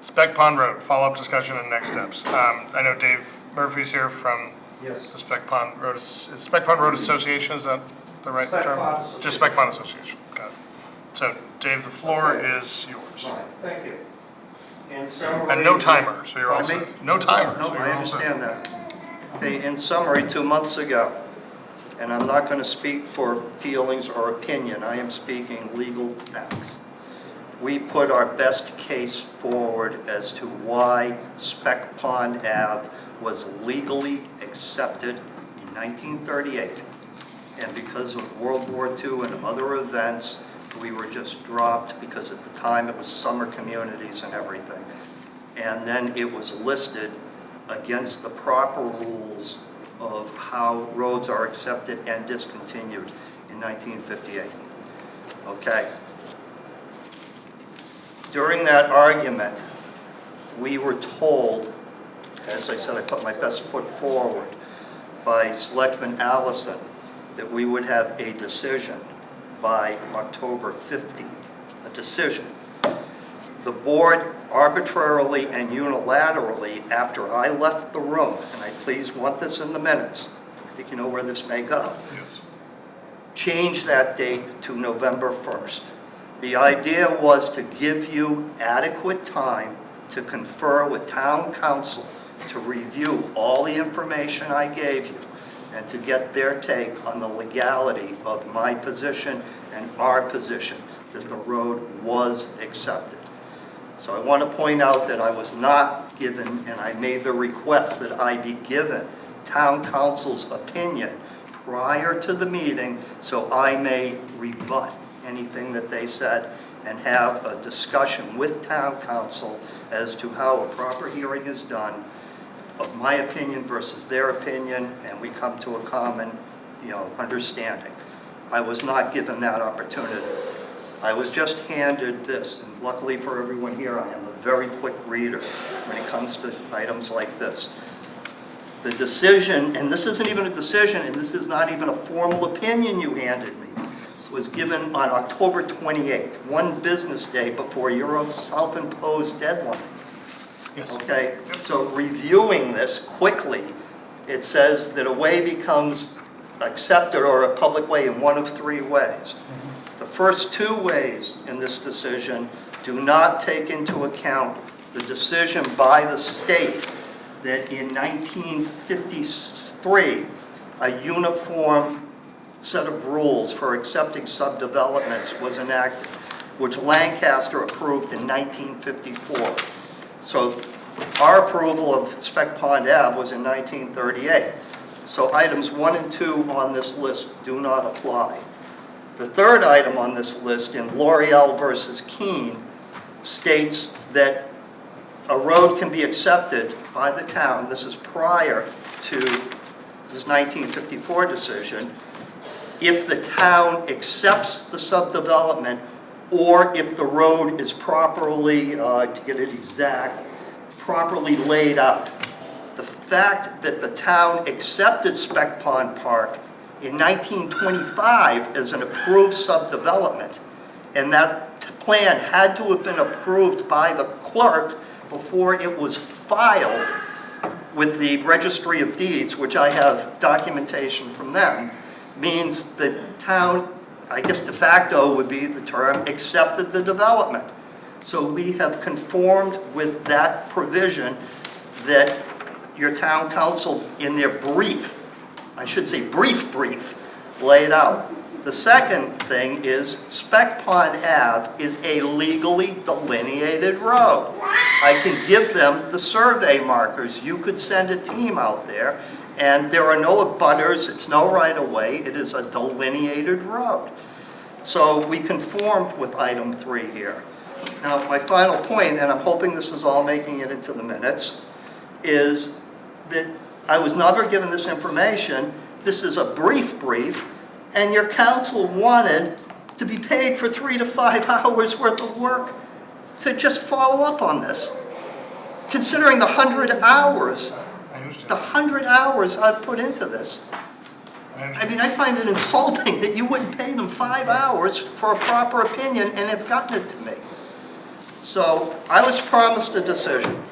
Spec Pond Road, follow-up discussion and next steps. I know Dave Murphy's here from the Spec Pond Road, is Spec Pond Road Association, is that the right term? Just Spec Pond Association, got it. So Dave, the floor is yours. Fine, thank you. And no timer, so you're all set. No timer, No, so you're I all set. understand that. Okay, in summary, 2 months ago, and I'm not going to speak for feelings or opinion, I am speaking legal facts. We put our best case forward as to why Spec Pond Ave was legally accepted in 1938. And because of World War II and other events, we were just dropped because at the time it was summer communities and everything. And then it was listed against the proper rules of how roads are accepted and discontinued in 1958. Okay. During that argument, we were told, as I said, I put my best foot forward, by Selectman Allison, that we would have a decision by October 15th, a decision. The board arbitrarily and unilaterally, after I left the room, and I please want this in the minutes, I think you know where this may go, changed that date to November 1st. The idea was to give you adequate time to confer with town council, to review all the information I gave you, and to get their take on the legality of my position and our position that the road was accepted. So I want to point out that I was not given, and I made the request that I be given town council's opinion prior to the meeting so I may rebut anything that they said and have a discussion with town council as to how a proper hearing is done of my opinion versus their opinion, and we come to a common, understanding. I was not given that opportunity. I was just handed this, and luckily for everyone here, I am a very quick reader when it comes to items like this. The decision, and this isn't even a decision, and this is not even a formal opinion you handed me, was given on October 28th, one business day before your self-imposed deadline. Yes. Okay, so reviewing this quickly, it says that a way becomes accepted or a public way in one of three ways. The first two ways in this decision do not take into account the decision by the state that in 1953, a uniform set of rules for accepting subdevelopments was enacted, which Lancaster approved in 1954. So our approval of Spec Pond Ave was in 1938. So items 1 and 2 on this list do not apply. The third item on this list in L'Oreal versus Keene states that a road can be accepted by the town, this is prior to this 1954 decision, if the town accepts the subdevelopment or if the road is properly, to get it exact, properly laid out. The fact that the town accepted Spec Pond Park in 1925 as an approved subdevelopment, and that plan had to have been approved by the clerk before it was filed with the Registry of Deeds, which I have documentation from them, means the town, I guess de facto would be the term, accepted the development. So we have conformed with that provision that your town council in their brief, I should say brief, laid out. The second thing is Spec Pond Ave is a legally delineated road. I can give them the survey markers. You could send a team out there, and there are no abutters, it's no right-of-way, it is a delineated road. So we conformed with item 3 here. Now, my final point, and I'm hoping this is all making it into the minutes, is that I was never given this information. This is a brief, and your council wanted to be paid for 3 to 5 hours worth of work to just follow up on this. Considering the 100 hours, I've put into this. I mean, I find it insulting that you wouldn't pay them 5 hours for a proper opinion and have gotten it to me. So I was promised a decision.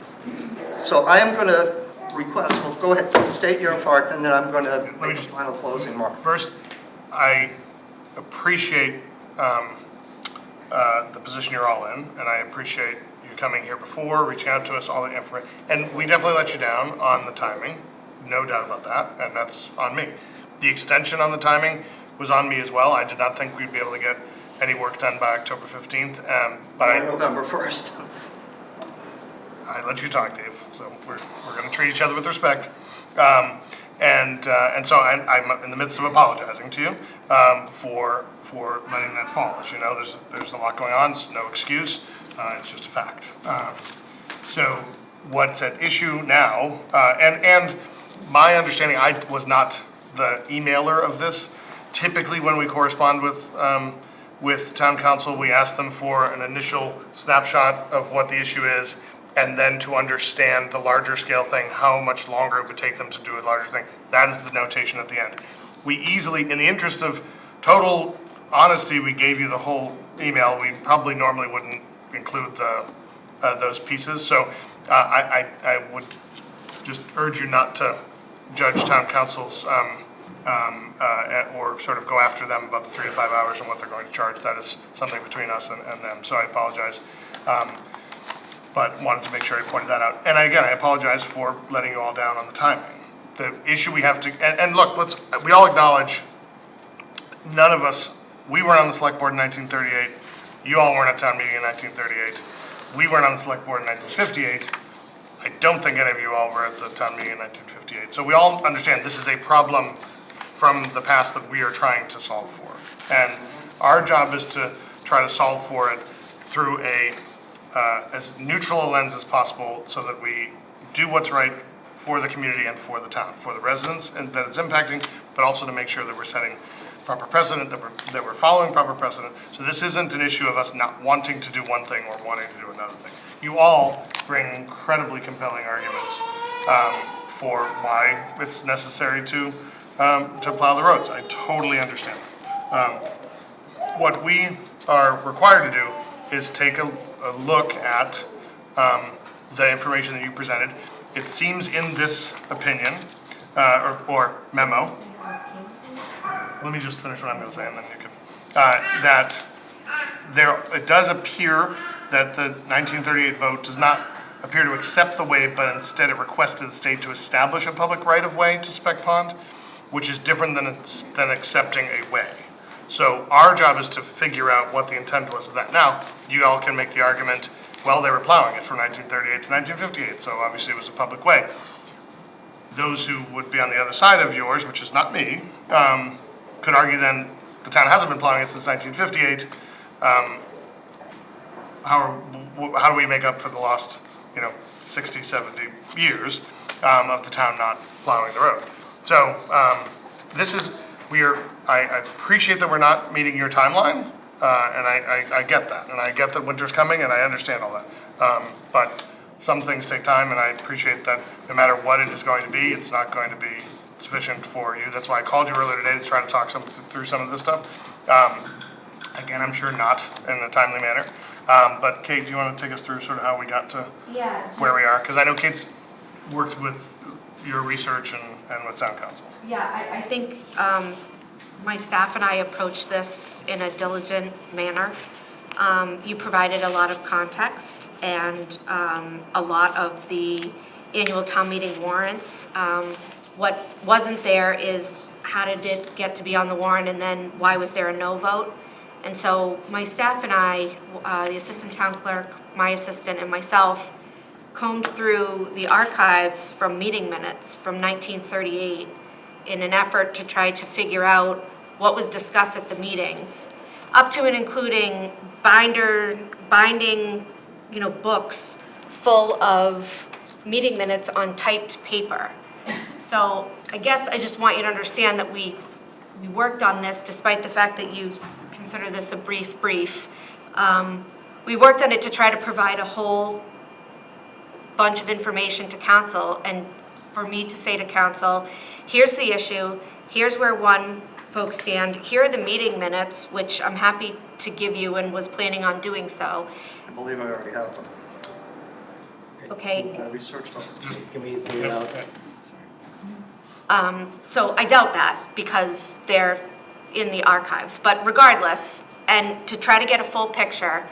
So I am going to request, well, go ahead, state your part, and then I'm going to make a final closing remark. First, I appreciate the position you're all in, and I appreciate you coming here before, reaching out to us, all the information. And we definitely let you down on the timing, no doubt about that, and that's on me. The extension on the timing was on me as well. I did not think we'd be able to get any work done by October 15th. November 1st. I let you talk, Dave, so we're going to treat each other with respect. And so I'm in the midst of apologizing to you for letting that fall. As you know, there's a lot going on. It's no excuse. It's just a fact. So what's at issue now, and my understanding, I was not the emailer of this. Typically, when we correspond with town council, we ask them for an initial snapshot of what the issue is, and then to understand the larger scale thing, how much longer it would take them to do a larger thing. That is the notation at the end. We easily, in the interest of total honesty, we gave you the whole email. We probably normally wouldn't include those pieces. So I would just urge you not to judge town councils or sort of go after them about the 3 to 5 hours and what they're going to charge. That is something between us and them. So I apologize. But wanted to make sure I pointed that out. And again, I apologize for letting you all down on the timing. The issue we have to, and look, we all acknowledge, none of us, we weren't on the select board in 1938, you all weren't at town meeting in 1938, we weren't on the select board in 1958, I don't think any of you all were at the town meeting in 1958. So we all understand this is a problem from the past that we are trying to solve for. And our job is to try to solve for it through as neutral a lens as possible so that we do what's right for the community and for the town, for the residents and that it's impacting, but also to make sure that we're setting proper precedent, that we're following proper precedent. So this isn't an issue of us not wanting to do one thing or wanting to do another thing. You all bring incredibly compelling arguments for why it's necessary to plow the roads. I totally understand. What we are required to do is take a look at the information that you presented. It seems in this opinion, or memo, let me just finish what I'm going to say and then you can, that it does appear that the 1938 vote does not appear to accept the waive, but instead it requested the state to establish a public right-of-way to Spec Pond, which is different than accepting a way. So our job is to figure out what the intent was of that. Now, you all can make the argument, well, they were plowing it from 1938 to 1958, so obviously it was a public way. Those who would be on the other side of yours, which is not me, could argue then the town hasn't been plowing it since 1958. How do we make up for the lost, 60, 70 years of the town not plowing the road? So I appreciate that we're not meeting your timeline, and I get that, and I get that winter's coming, and I understand all that. But some things take time, and I appreciate that no matter what it is going to be, it's not going to be sufficient for you. That's why I called you earlier today to try to talk through some of this stuff. Again, I'm sure not in a timely manner. But Kate, do you want to take us through sort of how we got to where we are? Because I know Kate's worked with your research and with town council. Yeah, I think my staff and I approached this in a diligent manner. You provided a lot of context and a lot of the annual town meeting warrants. What wasn't there is how did it get to be on the warrant, and then why was there a no vote? And so my staff and I, the assistant town clerk, my assistant, and myself, combed through the archives from meeting minutes from 1938 in an effort to try to figure out what was discussed at the meetings, up to and including binding, books full of meeting minutes on typed paper. So I guess I just want you to understand that we worked on this despite the fact that you consider this a brief. We worked on it to try to provide a whole bunch of information to council, and for me to say to council, here's the issue, here's where folks stand, here are the meeting minutes, which I'm happy to give you and was planning on doing so. I believe I already have them. Okay. I researched them. Can we clear it out? So I doubt that because they're in the archives. But regardless, and to try to get a full picture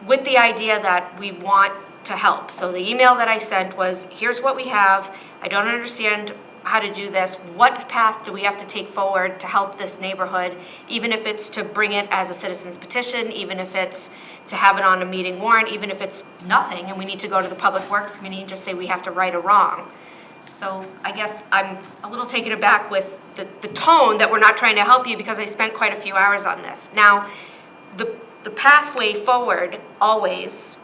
with the idea that we want to help. So the email that I sent was, here's what we have. I don't understand how to do this. What path do we have to take forward to help this neighborhood, even if it's to bring it as a citizen's petition, even if it's to have it on a meeting warrant, even if it's nothing and we need to go to the Public Works Committee and just say we have to right a wrong. So I guess I'm a little taken aback with the tone that we're not trying to help you because I spent quite a few hours on this. Now, the pathway forward always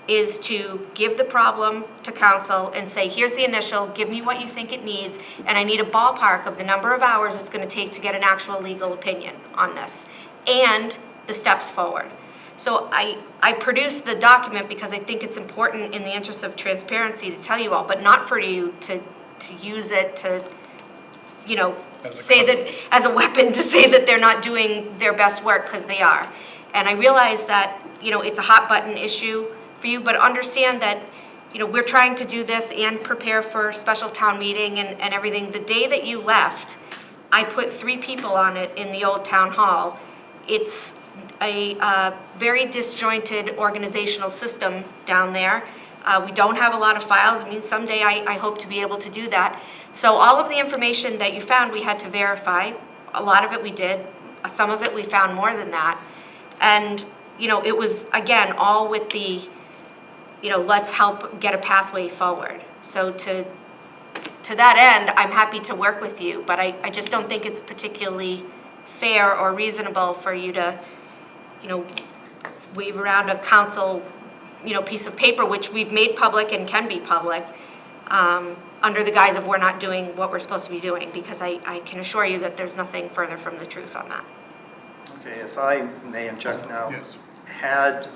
is to give the problem to council and say, here's the initial, give me what you think it needs, and I need a ballpark of the number of hours it's going to take to get an actual legal opinion on this, and the steps forward. So I produced the document because I think it's important in the interest of transparency to tell you all, but not for you to use it to, say that as a weapon to say that they're not doing their best work, because they are. And I realize that, it's a hot button issue for you, but understand that, we're trying to do this and prepare for special town meeting and everything. The day that you left, I put 3 people on it in the old town hall. It's a very disjointed organizational system down there. We don't have a lot of files. I mean, someday I hope to be able to do that. So all of the information that you found, we had to verify. A lot of it we did. Some of it we found more than that. And, it was, again, all with the, let's help get a pathway forward. So to that end, I'm happy to work with you, but I just don't think it's particularly fair or reasonable for you to, wave around a council, piece of paper, which we've made public and can be public, under the guise of we're not doing what we're supposed to be doing, because I can assure you that there's nothing further from the truth on that. Okay, if I may inject now. Yes. Had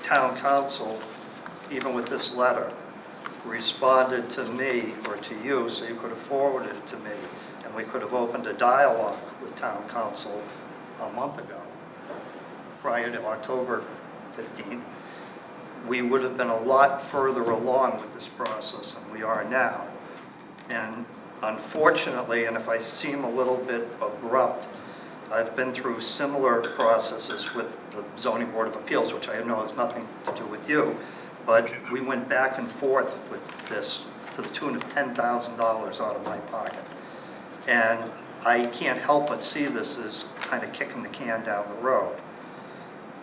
town council, even with this letter, responded to me or to you, so you could have forwarded it to me, and we could have opened a dialogue with town council a month ago, prior to October 15th, we would have been a lot further along with this process than we are now. And unfortunately, and if I seem a little bit abrupt, I've been through similar processes with the Zoning Board of Appeals, which I know has nothing to do with you, But we went back and forth with this to the tune of $10,000 out of my pocket. And I can't help but see this as kind of kicking the can down the road.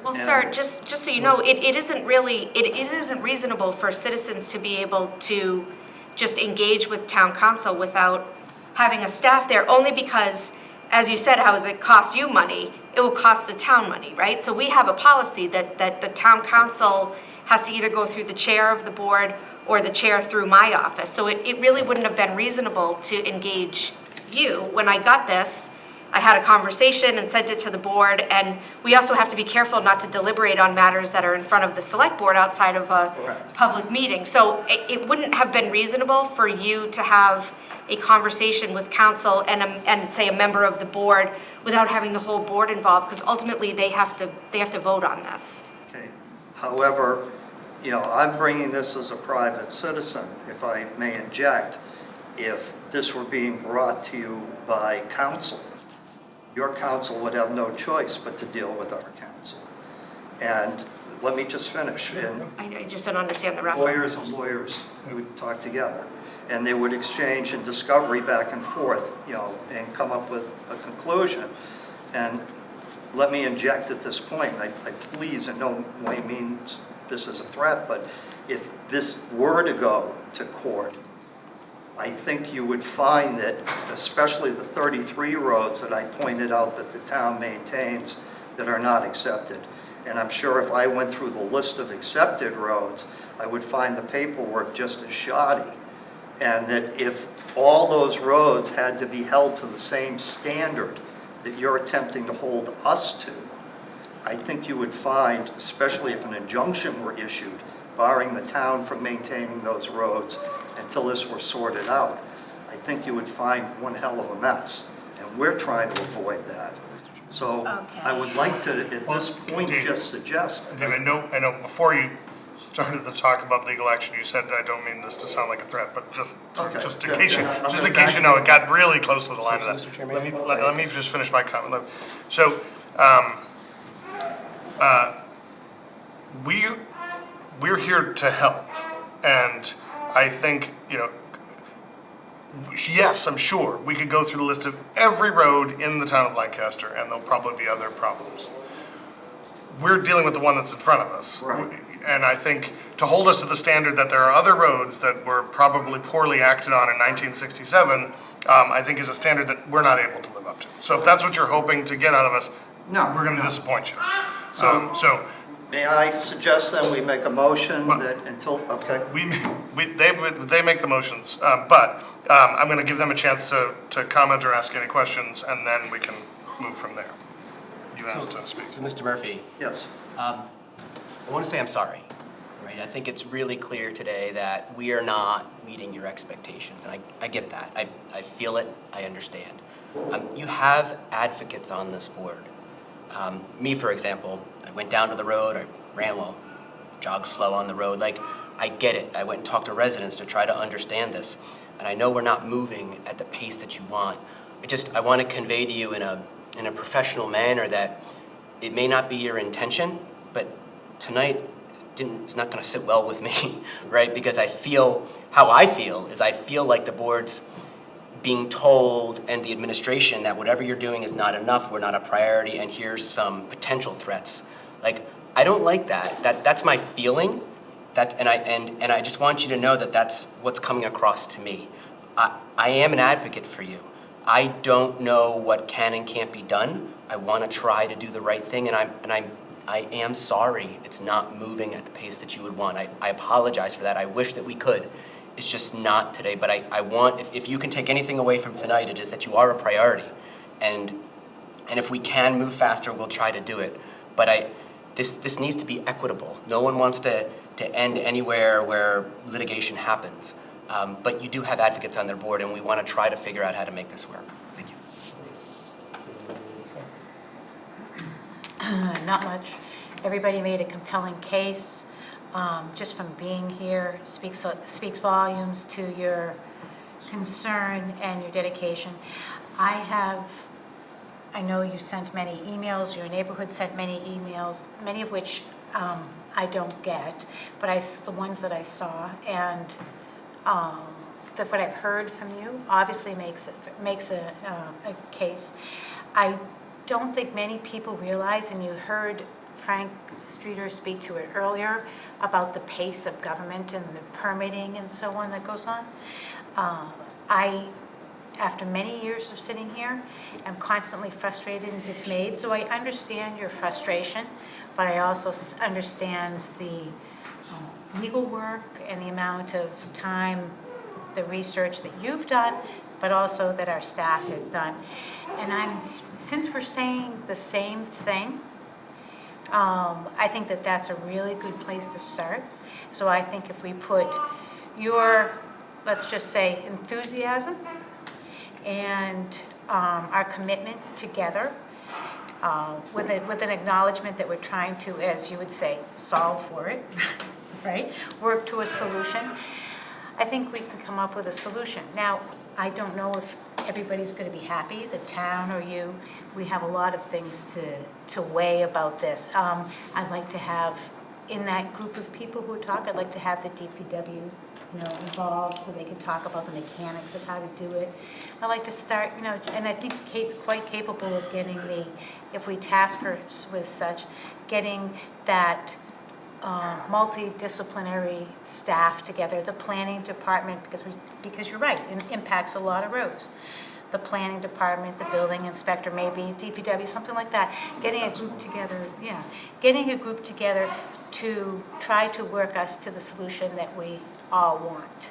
Well, And- sir, just so you know, it isn't reasonable for citizens to be able to just engage with town council without having a staff there, only because, as you said, how does it cost you money? It will cost the town money, right? So we have a policy that the town council has to either go through the chair of the board or the chair through my office. So it really wouldn't have been reasonable to engage you. When I got this, I had a conversation and sent it to the board, and we also have to be careful not to deliberate on matters that are in front of the select board outside of a public meeting. So it wouldn't have been reasonable for you to have a conversation with council and say a member of the board without having the whole board involved, because ultimately they have to vote on this. Okay. However, you know, I'm bringing this as a private citizen, if I may inject. If this were being brought to you by council, your council would have no choice but to deal with our council. And let me just finish. And I just don't understand the reference. lawyers and lawyers would talk together, and they would exchange and discovery back and forth, you know, and come up with a conclusion. And let me inject at this point, I please in no way means this is a threat, but if this were to go to court, I think you would find that, especially the 33 roads that I pointed out that the town maintains that are not accepted. And I'm sure if I went through the list of accepted roads, I would find the paperwork just as shoddy. And that if all those roads had to be held to the same standard that you're attempting to hold us to, I think you would find, especially if an injunction were issued, barring the town from maintaining those roads until this were sorted out, I think you would find one hell of a mess. And we're trying to avoid that. So I would like to, at this point, just suggest. Dave, I know before you started to talk about legal action, you said, I don't mean this to sound like a threat, but just in case you know, it got really close to the line of that. Mr. Chairman, Let me just finish my comment. So, we're here to help, and I think, you know, yes, I'm sure we could go through the list of every road in the town of Lancaster, and there'll probably be other problems. We're dealing with the one that's in front of us. Right. And I think to hold us to the standard that there are other roads that were probably poorly acted on in 1967, I think is a standard that we're not able to live up to. So if that's what you're hoping to get out of us, we're going to disappoint you. So May I suggest then we make a motion that until, okay? they make the motions, but I'm going to give them a chance to comment or ask any questions, and then we can move from there. You asked to speak. So, Mr. Murphy. Yes. I want to say I'm sorry, right? I think it's really clear today that we are not meeting your expectations, and I get that. I feel it, I understand. You have advocates on this board. Me, for example, I went down to the road, I ran low, jogged slow on the road. Like, I get it. I went and talked to residents to try to understand this. And I know we're not moving at the pace that you want. I want to convey to you in a professional manner that it may not be your intention, but tonight is not going to sit well with me, right? Because how I feel is I feel like the board's being told and the administration that whatever you're doing is not enough, we're not a priority, and here's some potential threats. Like, I don't like that. That's my feeling. And I just want you to know that that's what's coming across to me. I am an advocate for you. I don't know what can and can't be done. I want to try to do the right thing, and I am sorry it's not moving at the pace that you would want. I apologize for that. I wish that we could. It's just not today, but I want, if you can take anything away from tonight, it is that you are a priority. And if we can move faster, we'll try to do it. But this needs to be equitable. No one wants to end anywhere where litigation happens. But you do have advocates on their board, and we want to try to figure out how to make this work. Thank you. Not much. Everybody made a compelling case. Just from being here speaks volumes to your concern and your dedication. I know you sent many emails, your neighborhood sent many emails, many of which I don't get, but the ones that I saw, and what I've heard from you obviously makes a case. I don't think many people realize, and you heard Frank Streeter speak to it earlier, about the pace of government and the permitting and so on that goes on. After many years of sitting here, am constantly frustrated and dismayed, so I understand your frustration, but I also understand the legal work and the amount of time, the research that you've done, but also that our staff has done. And since we're saying the same thing, I think that that's a really good place to start. So I think if we put your, let's just say, enthusiasm and our commitment together, with an acknowledgement that we're trying to, as you would say, solve for it, right? Work to a solution. I think we can come up with a solution. Now, I don't know if everybody's going to be happy, the town or you. We have a lot of things to weigh about this. I'd like to have, in that group of people who talk, I'd like to have the DPW, involved so they can talk about the mechanics of how to do it. I'd like to start, and I think Kate's quite capable of getting if we task her with such, getting that multidisciplinary staff together, the planning department, because you're right, it impacts a lot of roads. The planning department, the building inspector, maybe DPW, something like that. Getting a group together to try to work us to the solution that we all want.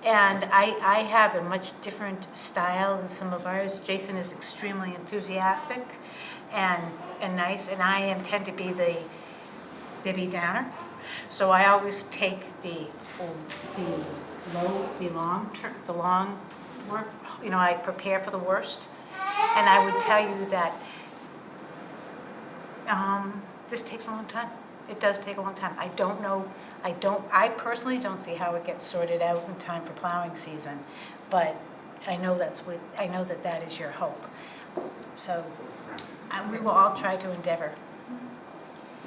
And I have a much different style than some of ours. Jason is extremely enthusiastic and nice, and I tend to be the Debbie Downer. So I always take the long work, I prepare for the worst. And I would tell you that this takes a long time. It does take a long time. I personally don't see how it gets sorted out in time for plowing season, but I know that is your hope. So we will all try to endeavor.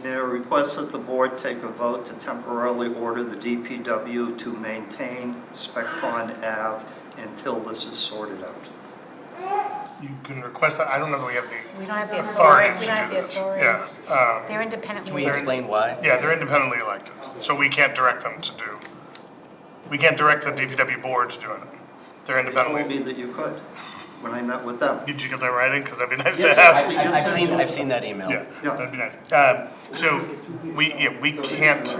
May I request that the board take a vote to temporarily order the DPW to maintain Spec Pond Ave until this is sorted out? You can request that. I don't know that we have We don't have the authority authority. to do this. Yeah. They're independently. Can we explain why? Yeah, they're independently elected, so we can't direct them to do. We can't direct the DPW board to do anything. They're They independently. told me that you could when I met with them. Did you get that writing? Because that'd be nice to have. I've seen that email. Yeah, that'd be nice. So we can't.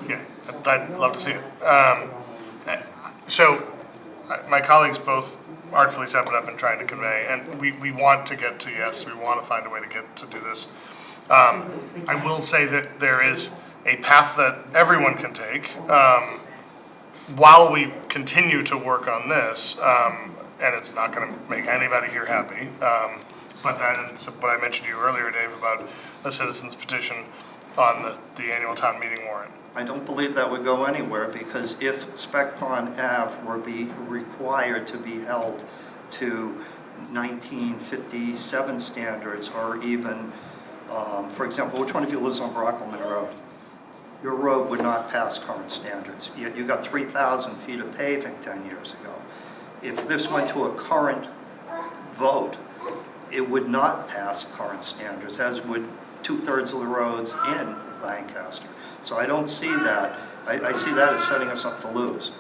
Yeah, I'd love to see it. So my colleagues both artfully set it up and trying to convey, and we want to get to yes. We want to find a way to get to do this. I will say that there is a path that everyone can take while we continue to work on this. And it's not going to make anybody here happy. But that's what I mentioned to you earlier, Dave, about the citizens petition on the annual town meeting warrant. I don't believe that would go anywhere, because if Spec Pond Ave were required to be held to 1957 standards, or even, for example, which one of you lives on Brockelman Road? Your road would not pass current standards. You got 3,000 feet of paving 10 years ago. If this went to a current vote, it would not pass current standards, as would 2/3 of the roads in Lancaster. So I don't see that. I see that as setting us up to lose.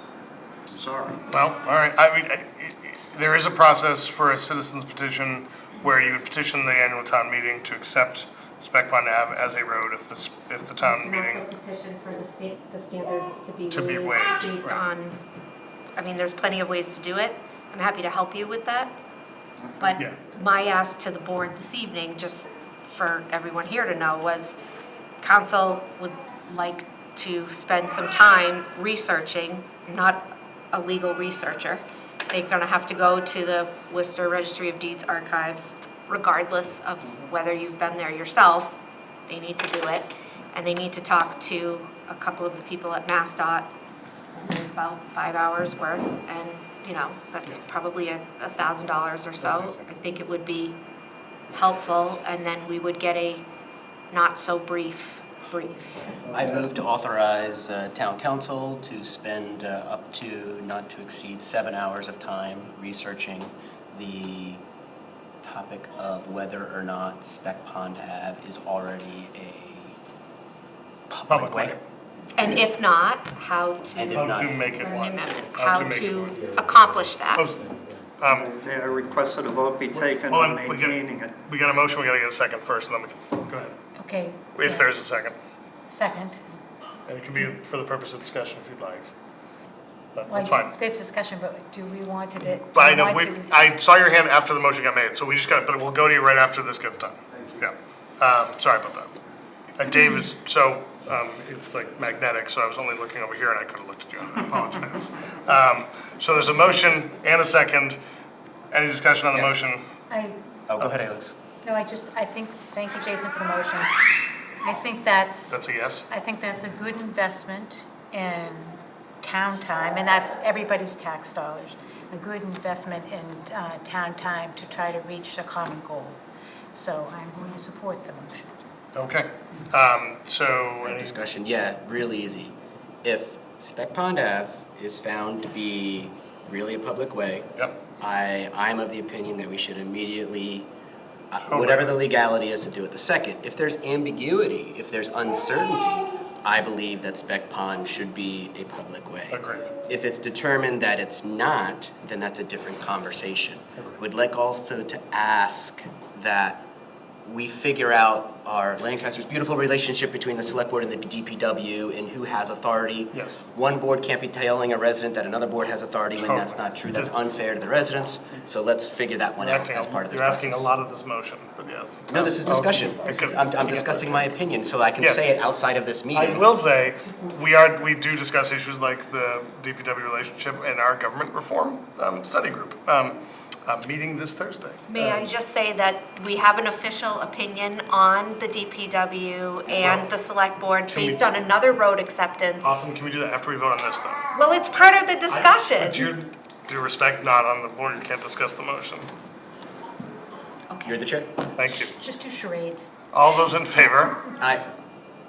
I'm sorry. Well, all right. I mean, there is a process for a citizens petition where you would petition the annual town meeting to accept Spec Pond Ave as a road if the town You can meeting. also petition for the standards to be To be waived waived, based right. on, there's plenty of ways to do it. I'm happy to help you with that. But Yeah. my ask to the board this evening, just for everyone here to know, was council would like to spend some time researching, not a legal researcher. They're gonna have to go to the Worcester Registry of Deeds archives, regardless of whether you've been there yourself. They need to do it, and they need to talk to a couple of the people at MassDOT. It's about 5 hours worth, and that's probably $1,000 or so. I think it would be helpful, and then we would get a not-so-brief. I move to authorize town council to spend up to not to exceed 7 hours of time researching the topic of whether or not Spec Pond Ave is already a public way. And if not, how to. And if not, to make it Friendly one. amendment, How how to make it to one. accomplish that. May I request that a vote be taken Hold on on, maintaining it? We got a motion, we gotta get a second first, and then we can, go ahead. Okay. If yeah. there's a second. Second. And it can be for the purpose of discussion if you'd like. But Well, that's fine. There's discussion, but do we want it? But I know, I saw your hand after the motion got made, so we just got, but we'll go to you right after this gets done. Yeah. Sorry about that. And Dave is, so, it's like magnetic, so I was only looking over here and I could have looked at you, I apologize. So there's a motion and a second. Any discussion on the motion? Oh, go ahead, Alex. No, I think, thank you, Jason, for the motion. I think that's. That's a yes? I think that's a good investment in town time, and that's everybody's tax dollars. A good investment in town time to try to reach a common goal. So I'm going to support the motion. Okay. So, any Discussion, yeah, really easy. If Spec Pond Ave is found to be really a public way, Yep. I'm of the opinion that we should immediately, whatever the legality is, to do it. The second, if there's ambiguity, if there's uncertainty, I believe that Spec Pond should be a public way. Agreed. If it's determined that it's not, then that's a different conversation. Would like also to ask that we figure out our Lancaster's beautiful relationship between the select board and the DPW and who has authority. Yes. One board can't be telling a resident that another board has authority when that's not true. That's unfair to the residents. So let's figure that one out as part of this You're process. asking a lot of this motion, but yes. No, this is discussion. I'm discussing my opinion, so I can say it outside of this meeting. I will say, we do discuss issues like the DPW relationship in our government reform study group, meeting this Thursday. May I just say that we have an official opinion on the DPW and the select board Can we- based on another road acceptance. Awesome, can we do that after we vote on this though? Well, it's part of the discussion. But you do respect not on the board, you can't discuss the motion. You're the chair. Thank you. Just do charades. All those in favor? Aye.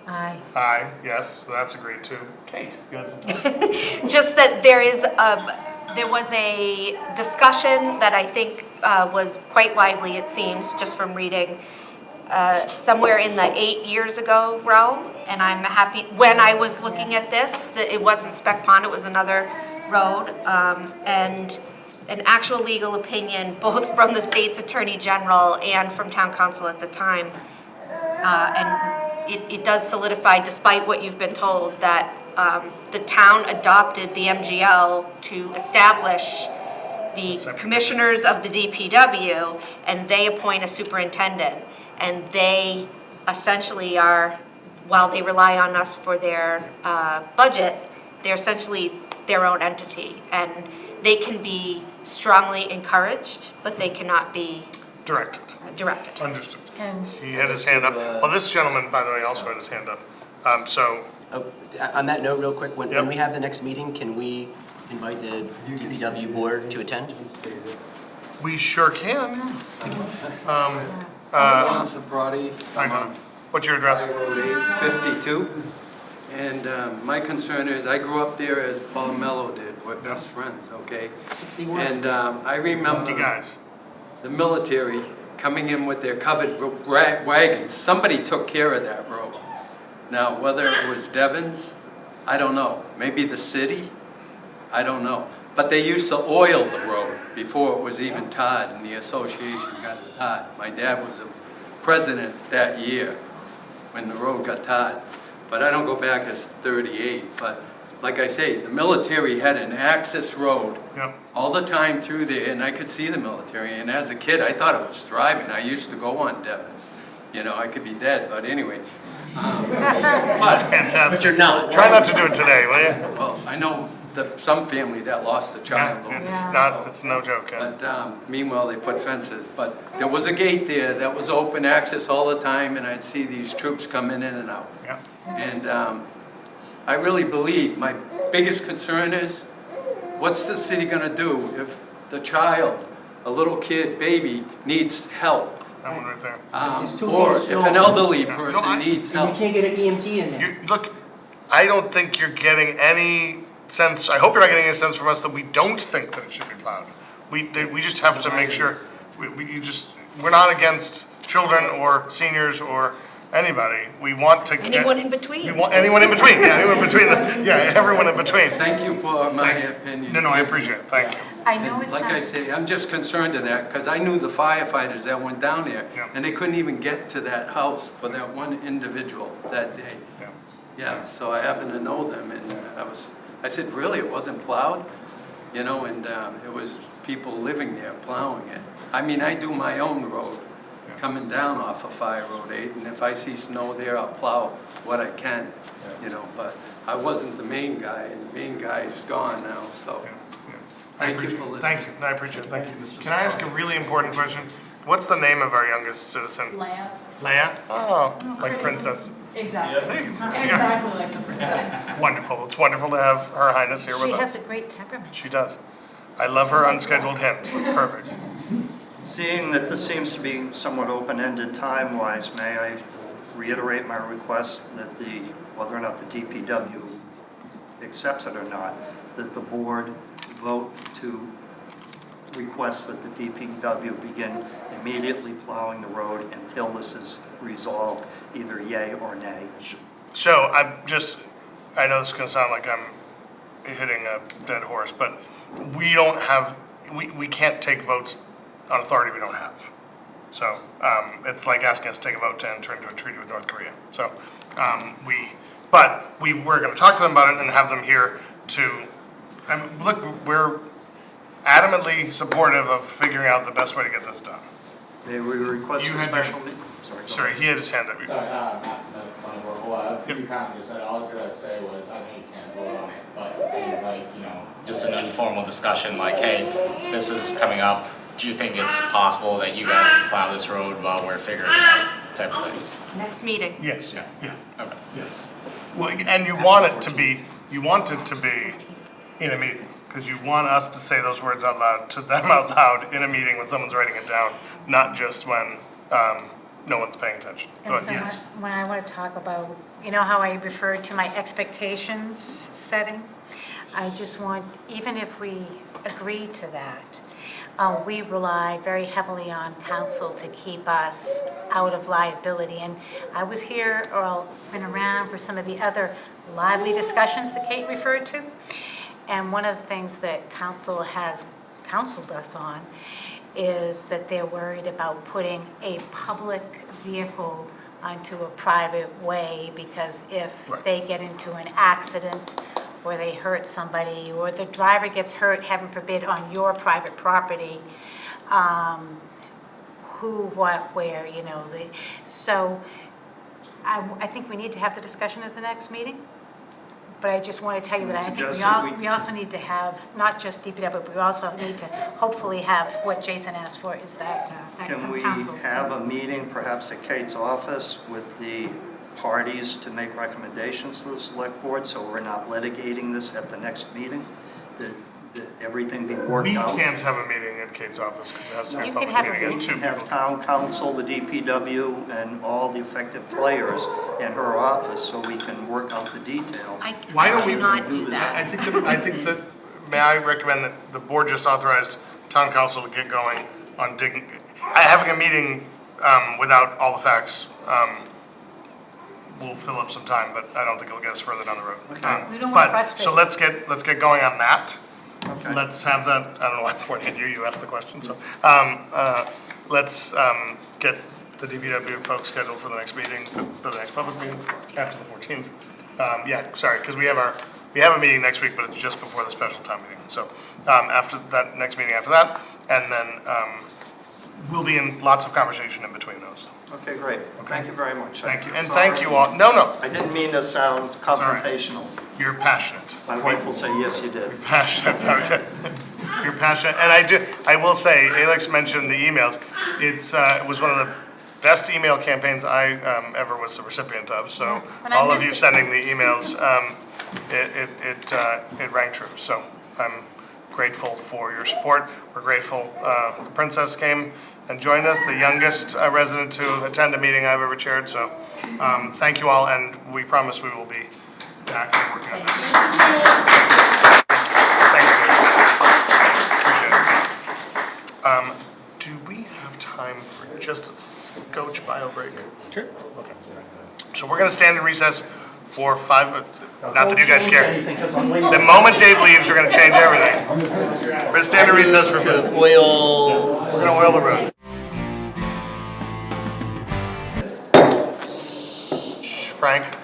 Aye. Aye, yes, so that's agreed to. Kate, you had some thoughts? Just that there was a discussion that I think was quite lively, it seems, just from reading, somewhere in the 8 years ago realm. And I'm happy, when I was looking at this, that it wasn't Spec Pond, it was another road. And an actual legal opinion, both from the state's attorney general and from town council at the time. And it does solidify, despite what you've been told, that the town adopted the MGL to establish the commissioners of the DPW, and they appoint a superintendent. And they essentially are, while they rely on us for their budget, they're essentially their own entity. And they can be strongly encouraged, but they cannot be directed. Understood. And He had his hand up. Well, this gentleman, by the way, also had his hand up. On that note, real quick, when we have the next meeting, can we invite the DPW board to attend? We sure can. Ron Sabrati. What's your address? Road 852. And my concern is, I grew up there as Paul Mello did, we're best friends, okay? And I remember the military coming in with their covered wagons. Somebody took care of that road. Now, whether it was Devon's, I don't know. Maybe the city, I don't know. But they used to oil the road before it was even tarred, and the association got it tarred. My dad was the president that year when the road got tarred. But I don't go back as 38. But like I say, the military had an access road all the time through there, and I could see the military. And as a kid, I thought it was thriving. I used to go on Devon's. You know, I could be dead, but anyway. Fantastic. But you're not. Try not to do it today, will you? Well, I know some family that lost a child. It's no joke. But meanwhile, they put fences. But there was a gate there that was open access all the time, and I'd see these troops coming in and out. Yeah. And I really believe my biggest concern is, what's the city gonna do if the child, a little kid, baby, needs help that one right there. There's 2 Or feet if of an snow. elderly No, person needs And we help. can't get an EMT in there. Look, I don't think you're getting any sense, I hope you're not getting any sense from us that we don't think that it should be plowed. We just have to make sure, we're not against children or seniors or anybody. We want to get. Anyone in between. We want anyone in between, yeah, anyone in between, everyone in between. Thank you for my opinion. No, I appreciate it, thank you. I know And like I say, I'm just concerned of that, because I knew the firefighters that went down there, and they couldn't even get to that house for that one individual that day. Yeah, so I happened to know them, and I said, really, it wasn't plowed? You know, and it was people living there plowing it. I mean, I do my own road, coming down off of Fire Road 8, and if I see snow there, I'll plow what I can, you know, but I wasn't the main guy, and the main guy is gone now, so. Thank you for listening. Thank you, I appreciate it, thank you. Can I ask a really important question? What's the name of our youngest citizen? Leia. Leia? Oh, like princess. Exactly. Yeah. Exactly like the princess. Wonderful, it's wonderful to have Her Highness here with She us. has a great temperament. She does. I love her unscheduled hymns, that's perfect. Seeing that this seems to be somewhat open-ended time-wise, may I reiterate my request that whether or not the DPW accepts it or not, that the board vote to request that the DPW begin immediately plowing the road until this is resolved, either yay or nay. So I know this is gonna sound like I'm hitting a dead horse, but we don't have, we can't take votes on authority we don't have. So, it's like asking us to take a vote to enter into a treaty with North Korea. So, we're gonna talk to them about it and have them here to, look, we're adamantly supportive of figuring out the best way to get this done. May we request You a had special your- meeting? Sorry, he had his hand up. Sorry, Matt Smith, Planning Board. Well, you kind of just said, all I was gonna say was, I know you can't vote on it, but it seems like, just an informal discussion, like, hey, this is coming up. Do you think it's possible that you guys can plow this road while we're figuring it out, type of thing? Next meeting. Yes, yeah. Okay. Yes. Well, and you want it to be in a meeting, because you want us to say those words out loud, to them out loud, in a meeting when someone's writing it down, not just when, no one's paying attention. And But so yes. when I want to talk about, you know how I referred to my expectations setting? I just want, even if we agree to that, we rely very heavily on council to keep us out of liability. And I was here, or been around for some of the other lively discussions that Kate referred to. And one of the things that council has counseled us on is that they're worried about putting a public vehicle onto a private way, because if they get into an accident or they hurt somebody, or the driver gets hurt, heaven forbid, on your private property, who, what, where, so I think we need to have the discussion at the next meeting. But I just want to tell you that I think we also need to have, not just DPW, but we also need to hopefully have what Jason asked for, is that Can some we council. have a meeting, perhaps at Kate's office, with the parties to make recommendations to the select board, so we're not litigating this at the next meeting? That everything be worked We out? can't have a meeting at Kate's office, because it has to be a You public can have a meeting, and meeting. two Have people. town council, the DPW, and all the affected players in her office, so we can work out the details. Why don't we cannot do that. I think that, may I recommend that the board just authorized town council to get going on having a meeting, without all the facts, will fill up some time, but I don't think it'll get us further down the road. We don't want to frustrate. So let's get going on that. Okay. Let's have that, I don't know why I'm pointing at you, you asked the question, so, let's, get the DPW folks scheduled for the next meeting, the next public meeting, after the 14th. Sorry, because we have a meeting next week, but it's just before the special town meeting, so, after that, next meeting after that, and then, we'll be in lots of conversation in between those. Okay, great. Thank you very much. Thank you, and Sorry. thank you all, no, I didn't mean to sound confrontational. you're passionate. My wife will say, yes, you did. Passionate, okay. You're passionate, and I will say, Alex mentioned the emails. It was one of the best email campaigns I ever was the recipient of, so And I all of missed you it. sending the emails, it rang true, so I'm grateful for your support. We're grateful the princess came and joined us, the youngest resident to attend a meeting I've ever chaired. So thank you all, and we promise we will be back and working on this. Thanks, Dave. Appreciate it. Do we have time for just a scotch bio break? Sure. Okay. So we're going to stand in recess for 5 minutes. Not that you guys care. The moment Dave leaves, we're going to change everything. We're going to stand in recess for a bit. We're going to oil the road. Shh, Frank.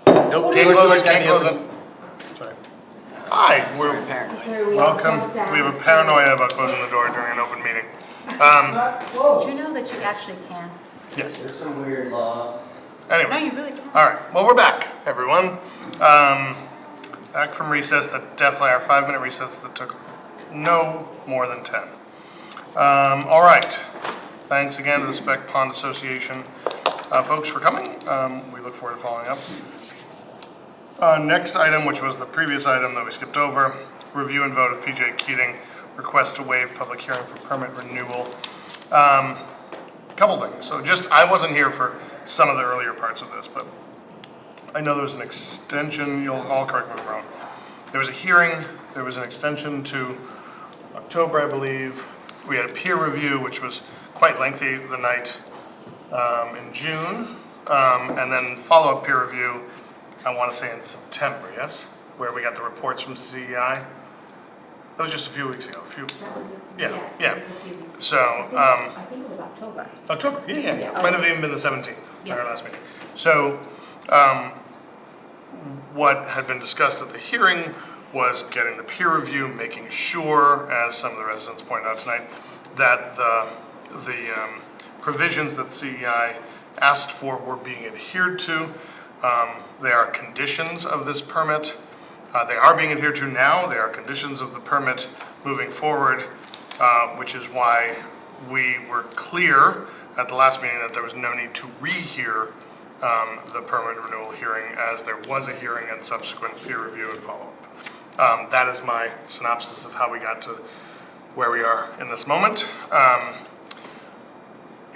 Nope, door's gotta be open. Sorry. Hi, welcome. We have a paranoia about closing the door during an open meeting. Do you know that you actually can? Yes. There's some weird law. Anyway. No, you really can. All right. Well, we're back, everyone. Back from recess. That definitely our 5-minute recess that took no more than 10. All right. Thanks again to the Spec Pond Association folks for coming. We look forward to following up. Next item, which was the previous item that we skipped over, review and vote of PJ Keating, request to waive public hearing for permit renewal. Couple things. So I wasn't here for some of the earlier parts of this, but I know there was an extension. You'll all correct me if I'm wrong. There was a hearing. There was an extension to October, I believe. We had a peer review, which was quite lengthy the night in June, and then follow-up peer review, I want to say in September, yes? Where we got the reports from CEI. That was just a few weeks ago. Yes, Yeah. it was a few weeks. So, I think it was October. October, yeah. Might have even been the 17th, Yeah. our last meeting. So, what had been discussed at the hearing was getting the peer review, making sure, as some of the residents pointed out tonight, that the provisions that CEI asked for were being adhered to. They are conditions of this permit. They are being adhered to now. They are conditions of the permit moving forward, which is why we were clear at the last meeting that there was no need to rehear the permit renewal hearing, as there was a hearing and subsequent peer review and follow-up. That is my synopsis of how we got to where we are in this moment.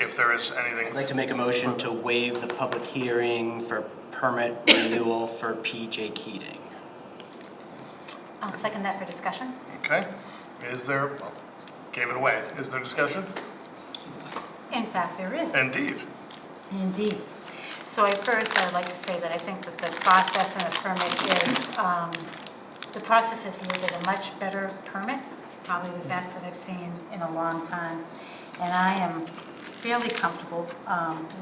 If there is anything... I'd like to make a motion to waive the public hearing for permit renewal for PJ Keating. I'll second that for discussion. Okay. Is there... Well, gave it away. Is there discussion? In fact, there is. Indeed. Indeed. So first, I'd like to say that I think that the process and the permit is, the process has yielded a much better permit, probably the best that I've seen in a long time. And I am fairly comfortable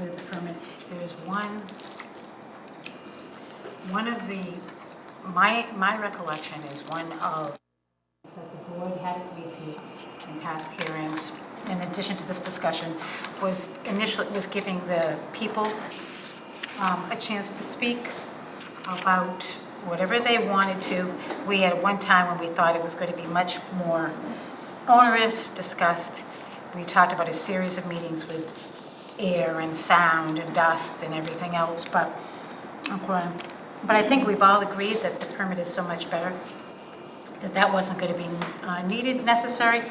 with the permit. There's one of the, my recollection is one of that the board had agreed to in past hearings, in addition to this discussion, was giving the people a chance to speak about whatever they wanted to. We at one time when we thought it was going to be much more onerous, discussed. We talked about a series of meetings with air and sound and dust and everything else, but I think we've all agreed that the permit is so much better that wasn't going to be needed, necessary,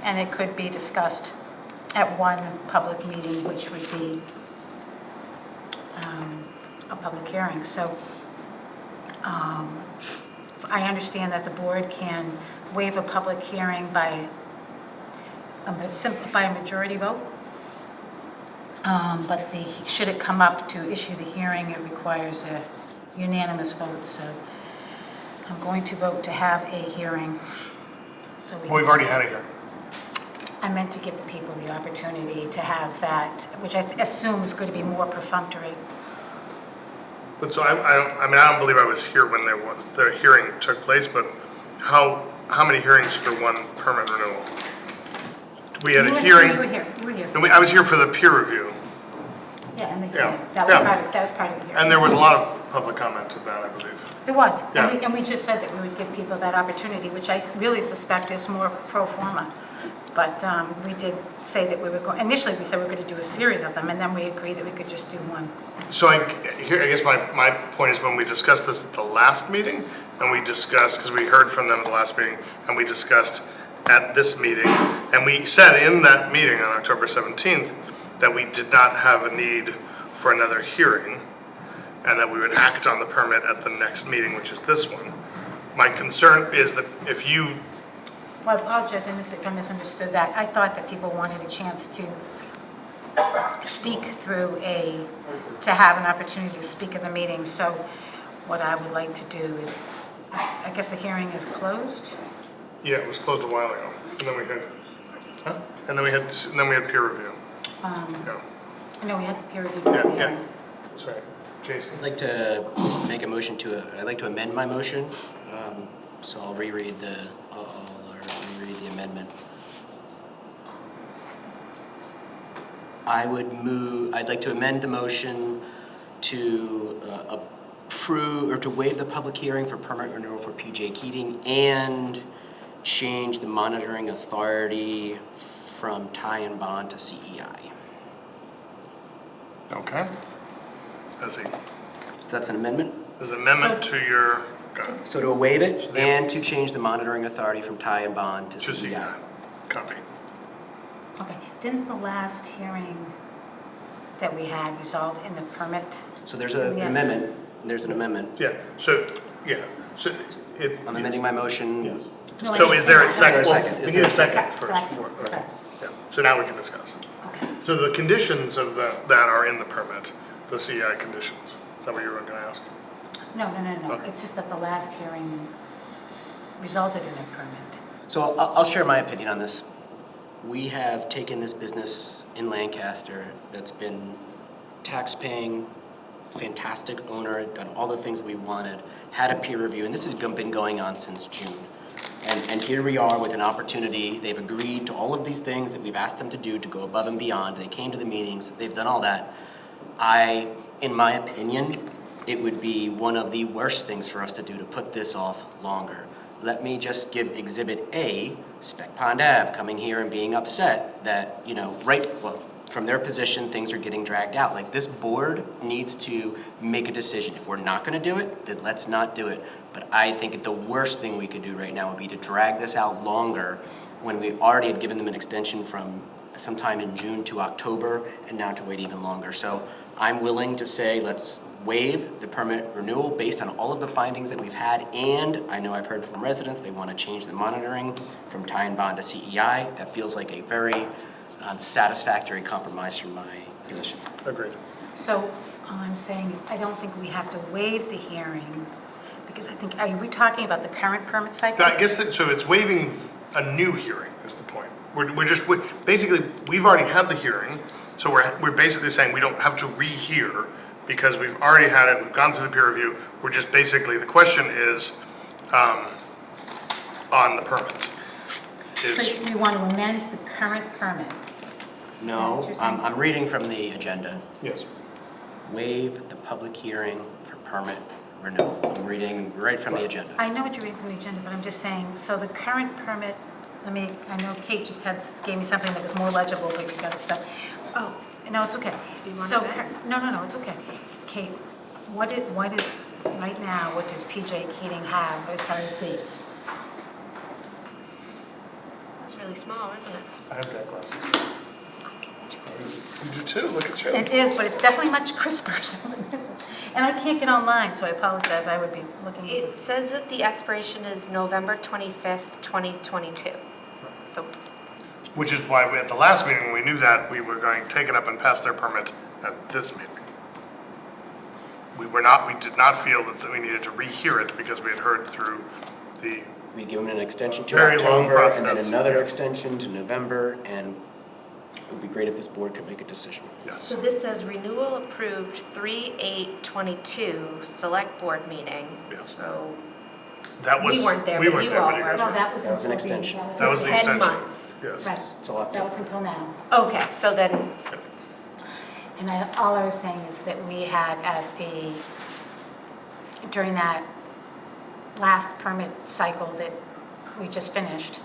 and it could be discussed at one public meeting, which would be a public hearing. So I understand that the board can waive a public hearing by a majority vote, but should it come up to issue the hearing, it requires a unanimous vote. So I'm going to vote to have a hearing. So We've already had a hearing. I meant to give the people the opportunity to have that, which I assume is going to be more perfunctory. But so I don't believe I was here when the hearing took place, but how many hearings for one permit renewal? We had a hearing. You were here. No, I was here for the peer review. Yeah, and Yeah. that was part of the hearing. And there was a lot of public comment to that, I believe. It was. Yeah. And we just said that we would give people that opportunity, which I really suspect is more pro forma. But we did say that we were going, initially we said we were going to do a series of them, and then we agreed that we could just do one. So I guess my point is when we discussed this at the last meeting, and we discussed, because we heard from them at the last meeting, and we discussed at this meeting, and we said in that meeting on October 17th that we did not have a need for another hearing, and that we would act on the permit at the next meeting, which is this one. My concern is that if you... Well, I apologize if I misunderstood that. I thought that people wanted a chance to speak to have an opportunity to speak at the meeting. So what I would like to do is, I guess the hearing is closed? Yeah, it was closed a while ago, and then we had, and then we had peer review. Yeah. No, we had the peer review. Yeah. Sorry, Jason. I'd like to make a motion I'd like to amend my motion, so I'll reread the amendment. I'd like to amend the motion to approve, or to waive the public hearing for permit renewal for PJ Keating and change the monitoring authority from tie and bond to CEI. Okay. So that's an amendment? There's an amendment to your... So to waive it and to change the monitoring authority from tie and bond to CEI. Copy. Okay. Didn't the last hearing that we had result in the permit? So there's an amendment. There's an amendment. Yeah. So I'm amending my motion. Yes. So is there a second? We need a second first. Second. Okay. Yeah. So now we can discuss. Okay. So the conditions of that are in the permit, the CI conditions. Is that what you were going to ask? No. Okay. It's just that the last hearing resulted in a permit. So I'll share my opinion on this. We have taken this business in Lancaster that's been tax-paying, fantastic owner, done all the things we wanted, had a peer review, and this has been going on since June. And here we are with an opportunity. They've agreed to all of these things that we've asked them to do, to go above and beyond. They came to the meetings. They've done all that. In my opinion, it would be one of the worst things for us to do to put this off longer. Let me just give Exhibit A, Spec Pond Ave, coming here and being upset that, from their position, things are getting dragged out. Like, this board needs to make a decision. If we're not gonna do it, then let's not do it. But I think the worst thing we could do right now would be to drag this out longer when we already had given them an extension from sometime in June to October, and now to wait even longer. So I'm willing to say, let's waive the permit renewal based on all of the findings that we've had, and I know I've heard from residents, they want to change the monitoring from tie and bond to CEI. That feels like a very satisfactory compromise from my position. Agreed. So all I'm saying is I don't think we have to waive the hearing, because I think, are we talking about the current permit cycle? I guess so. It's waiving a new hearing is the point. Basically we've already had the hearing, so we're basically saying we don't have to rehear because we've already had it. We've gone through the peer review. We're just basically, the question is on the permit. So you want to amend the current permit? No, I'm reading from the agenda. Yes. Waive the public hearing for permit renewal. I'm reading right from the agenda. I know what you're reading from the agenda, but I'm just saying, so the current permit, I know Kate just gave me something that was more legible, but you got it, so, no, it's okay. Do you want So, it back? no, it's okay. Kate, what is, right now, what does PJ Keating have as far as dates? It's really small, isn't it? I have got glasses. You do too, look at you. It is, but it's definitely much crisper than this is. And I can't get online, so I apologize, I would be looking. It says that the expiration is November 25th, 2022. So, Which is why at the last meeting, when we knew that, we were going to take it up and pass their permit at this meeting. We did not feel that we needed to rehear it because we had heard through the We give them an extension to very long October, and then process. another extension to November, and it would be great if this board could make a decision. Yes. so this says renewal approved 3/8/22 select board meeting. Yes. So That was, we weren't there, we but weren't you there, all but you were. guys No, were. that was That was an until the. extension. That was the 10 extension. months. Yes. Right, Till October. that was until now. Okay, so then, And all I was saying is that we had during that last permit cycle that we just finished,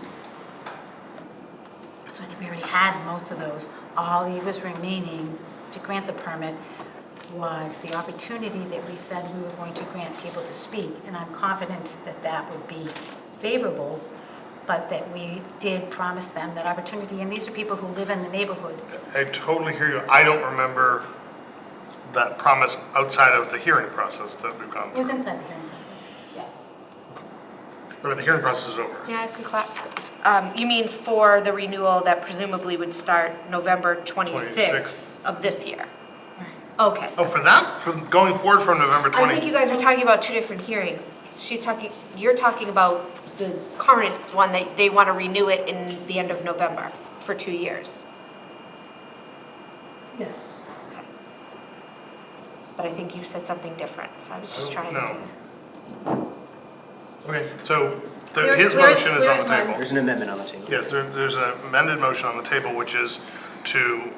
So I think we already had most of those. All he was remaining to grant the permit was the opportunity that we said we were going to grant people to speak. And I'm confident that that would be favorable, but that we did promise them that opportunity. And these are people who live in the neighborhood. I totally hear you. I don't remember that promise outside of the hearing process that we've gone It was through. inside the hearing process, yeah. But the hearing process is over. May I ask you mean for the renewal that presumably would start November 26th of this year? Okay. Oh, for that? For going forward from November 20? I think you guys are talking about two different hearings. You're talking about the current one that they want to renew it in the end of November for 2 years. Yes. Okay. But I think you said something different, so I was just trying No. to. Okay, so Where- his where's- motion is on the where's my- table. There's an amendment on the table. Yes, there's an amended motion on the table, which is to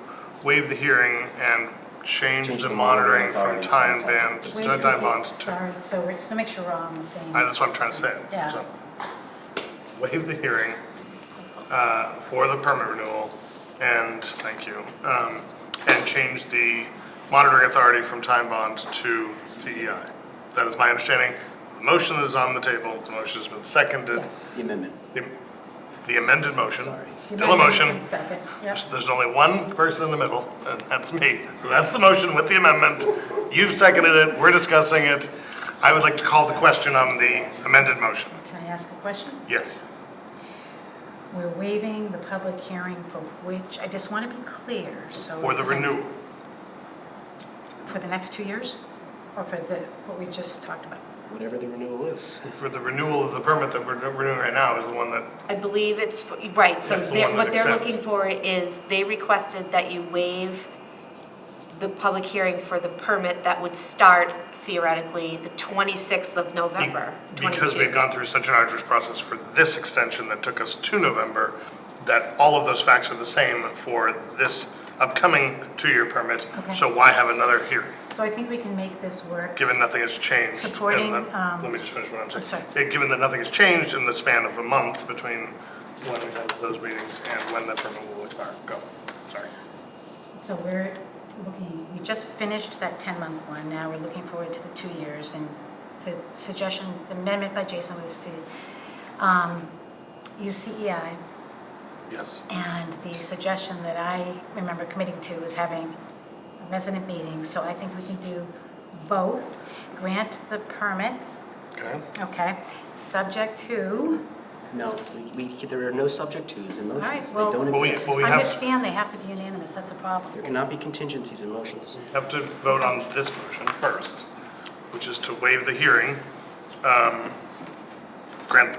waive the hearing and change the monitoring from time band, time bond to. Sorry, so we're just to make sure we're all on the same. That's what I'm trying to say. Yeah. So, waive the hearing for the permit renewal, and, thank you, and change the monitoring authority from time bond to CEI. That is my understanding. The motion is on the table, the motion has been seconded. The amendment. The amended motion, still a motion. Second, yep. There's only one person in the middle, and that's me. So that's the motion with the amendment. You've seconded it, we're discussing it. I would like to call the question on the amended motion. Can I ask a question? Yes. We're waiving the public hearing for which, I just want to be clear, so. For the renewal. For the next 2 years? Or for what we just talked about? Whatever the renewal is. For the renewal of the permit that we're renewing right now is the one that, I believe it's, right, so That's the one that what they're accepts. looking for is, they requested that you waive the public hearing for the permit that would start theoretically the 26th of November, 22. because we've gone through such an arduous process for this extension that took us to November, that all of those facts are the same for this upcoming 2-year permit. Okay. So why have another hearing, So I think we can make this work. given nothing has changed? Supporting, And let me just finish what I'm saying. sorry. Given that nothing has changed in the span of a month between when we had those meetings and when that permit will expire. Go, sorry. So we're looking, we just finished that 10-month one, now we're looking forward to the 2 years, and the suggestion, the amendment by Jason was to use CEI, Yes. and the suggestion that I remember committing to was having a resident meeting, so I think we can do both, grant the permit, Okay. okay, subject to, No, there are no subject twos in all right, motions. They well, don't exist. we have- understand they have to be unanimous, that's the problem. There cannot be contingencies in motions. Have to vote on this motion first, which is to waive the hearing,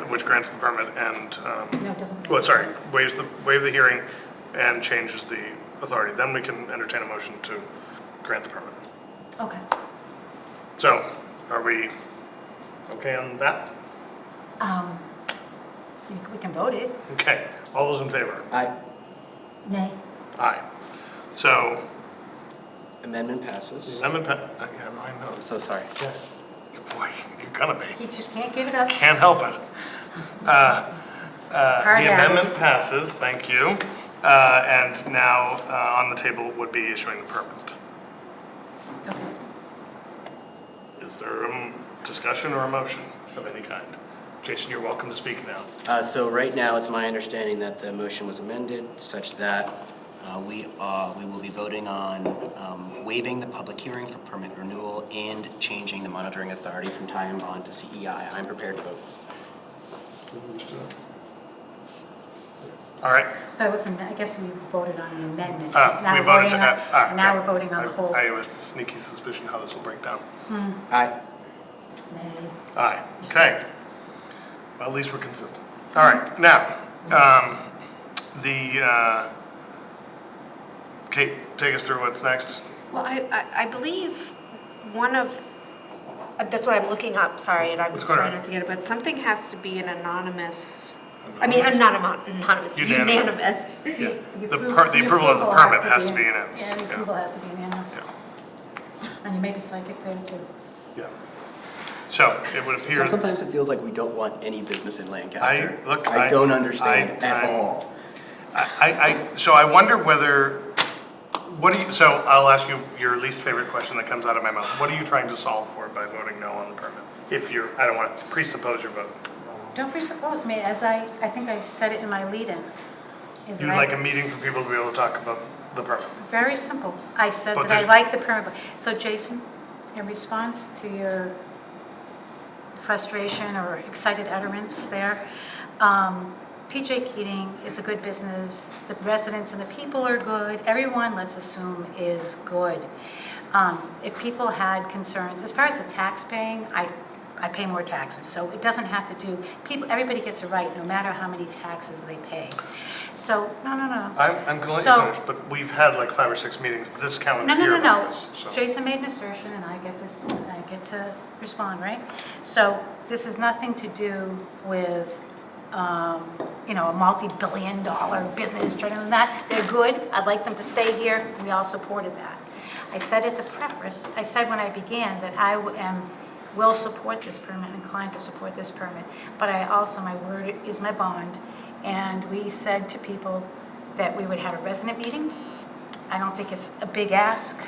which grants the permit and, No, it doesn't. well, sorry, waive the hearing and changes the authority. Then we can entertain a motion to grant the permit. Okay. So, are we okay on that? We can vote it. Okay, all those in favor? Aye. Nay. Aye. So, Amendment passes. yeah, I know. I'm so sorry. Boy, you're gonna be. He just can't give it up. Can't help it. Hard The amendment habits. passes, thank you. And now on the table would be issuing the permit. Okay. Is there a discussion or a motion of any kind? Jason, you're welcome to speak now. So right now, it's my understanding that the motion was amended such that We will be voting on waiving the public hearing for permit renewal and changing the monitoring authority from time bond to CEI. I'm prepared to vote. All right. So I guess we voted on the amendment. We voted to add. Now we're voting on the whole. I have a sneaky suspicion how this will break down. Aye. Nay. Aye, okay. Well, at least we're consistent. All right, now, Kate, take us through what's next. Well, I believe one of, that's what I'm looking up, sorry, and I was What's going trying on? not to get it, but something has to be an anonymous, not anonymous, Unanimous. unanimous. Yeah. The approval of the permit has to be unanimous. Yeah, the approval has to be unanimous. And you may be psychic there too. Yeah. So, it would appear. Sometimes it feels like we don't want any business in Lancaster. Look, I don't understand at I'm- all. So I wonder whether, so I'll ask you your least favorite question that comes out of my mouth. What are you trying to solve for by voting no on the permit? If you're, I don't want to presuppose your vote. Don't presuppose me, as I think I said it in my lead-in. is You'd that I- like a meeting for people to be able to talk about the permit? Very simple. I said But that I there's- like the permit. So Jason, in response to your frustration or excited utterance there, PJ Keating is a good business. The residents and the people are good. Everyone, let's assume, is good. If people had concerns, as far as the tax paying, I pay more taxes, so it doesn't have to do, everybody gets a right, no matter how many taxes they pay. So, no. I'm going to let So- you finish, but we've had like 5 or 6 meetings this calendar year No. about this. So. Jason made an assertion and I get to respond, right? So this has nothing to do with, a multi-billion-dollar business, than that. They're good. I'd like them to stay here. We all supported that. I said at the preface, I said when I began that I will support this permit, inclined to support this permit. But I also, my word is my bond. And we said to people that we would have a resident meeting. I don't think it's a big ask.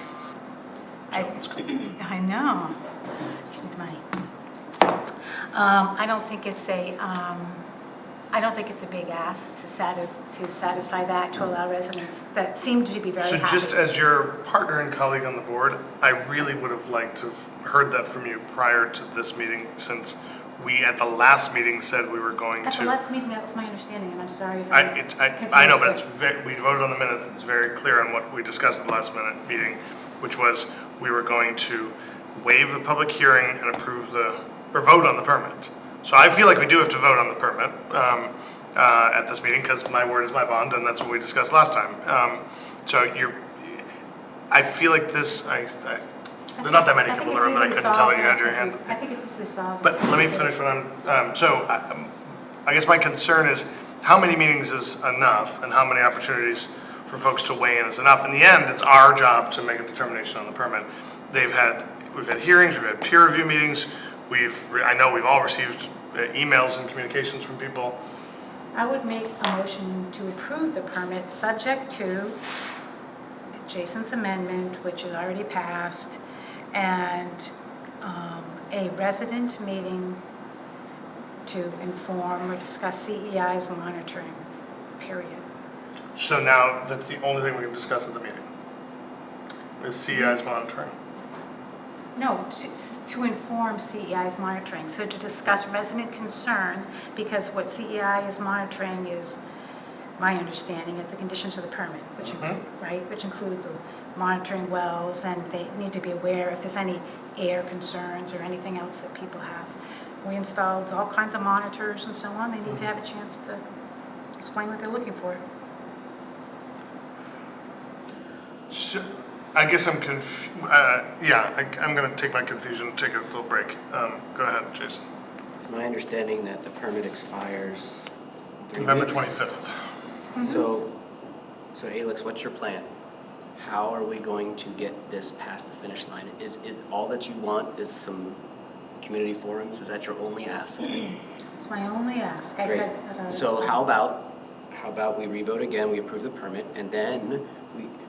I know. It's money. I don't think it's a big ask to satisfy that, to allow residents that seem to be very So happy. just as your partner and colleague on the board, I really would have liked to have heard that from you prior to this meeting, since we at the last meeting said we were going At the to. last meeting, that was my understanding, and I'm sorry if I know, but it's we voted on the minutes, it's very clear on what we discussed at the last minute meeting, which was we were going to waive the public hearing and or vote on the permit. So I feel like we do have to vote on the permit at this meeting, because my word is my bond, and that's what we discussed last time. I feel like this, there are not that many people in the room, but I couldn't tell that you had your hand. I think it's easily solved. But let me finish what I guess my concern is how many meetings is enough and how many opportunities for folks to weigh in is enough. In the end, it's our job to make a determination on the permit. We've had hearings, we've had peer review meetings, I know we've all received emails and communications from people. I would make a motion to approve the permit, subject to Jason's amendment, which is already passed, and a resident meeting to inform or discuss CEI's monitoring, period. So now, that's the only thing we can discuss at the meeting, is CEI's monitoring. No, to inform CEI's monitoring, so to discuss resident concerns, because what CEI is monitoring is, my understanding, of the conditions of the permit, which include the monitoring wells, and they need to be aware if there's any air concerns or anything else that people have. We installed all kinds of monitors and so on. They need to have a chance to explain what they're looking for. So, I guess I'm I'm going to take my confusion, take a little break. Go ahead, Jason. It's my understanding that the permit expires 3 November weeks. 25th. So Alex, what's your plan? How are we going to get this past the finish line? Is all that you want is some community forums? Is that your only ask? It's my only ask. I Great. said. So how about we revote again, we approve the permit, and then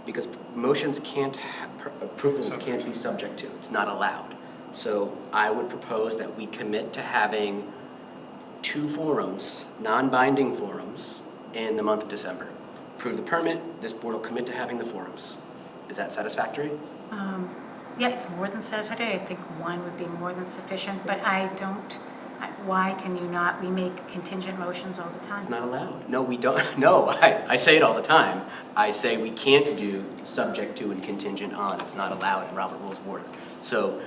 because approvals can't be subject to, it's not allowed. So I would propose that we commit to having 2 forums, non-binding forums, in the month of December. Approve the permit, this board will commit to having the forums. Is that satisfactory? Yeah, it's more than satisfactory. I think 1 would be more than sufficient, but why can you not? We make contingent motions all the time. It's not allowed. No, we don't. No, I say it all the time. I say we can't do subject to and contingent on. It's not allowed in Robert Rules of Order. So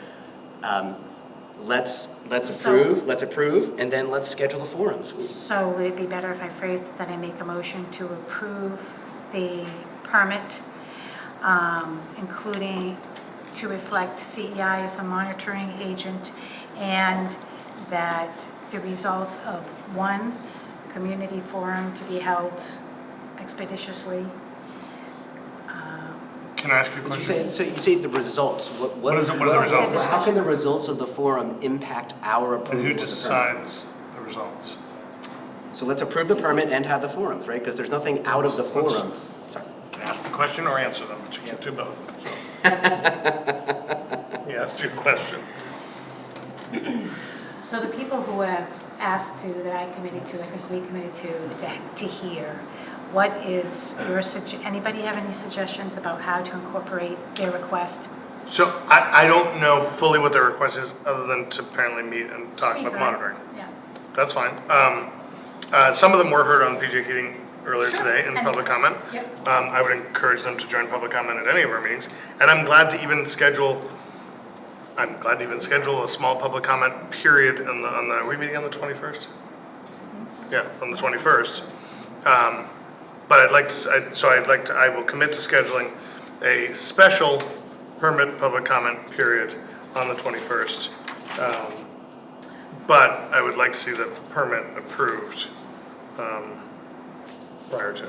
let's approve, and then let's schedule the forums. So would it be better if I phrased it that I make a motion to approve the permit, including to reflect CEI as a monitoring agent, and that the results of 1 community forum to be held expeditiously. Can I ask you a question? So you say the results. What are the results? How can the results of the forum impact our approval And who of the permit? decides the results? So let's approve the permit and have the forums, right? Because there's nothing out of the forums. Sorry. You can ask the question or answer them, but you can't do both. Yeah, that's your question. So the people who have asked to, that I committed to, I think we committed to hear, what is your, anybody have any suggestions about how to incorporate their request? So I don't know fully what their request is, other than to apparently meet and talk about Speaker. monitoring. Yeah. That's fine. Some of them were heard on PJ Keating earlier today in public comment. Yep. I would encourage them to join public comment at any of our meetings. And I'm glad to even schedule a small public comment period are we meeting on the 21st? Yeah, on the 21st. But I will commit to scheduling a special permit public comment period on the 21st. But I would like to see the permit approved prior to,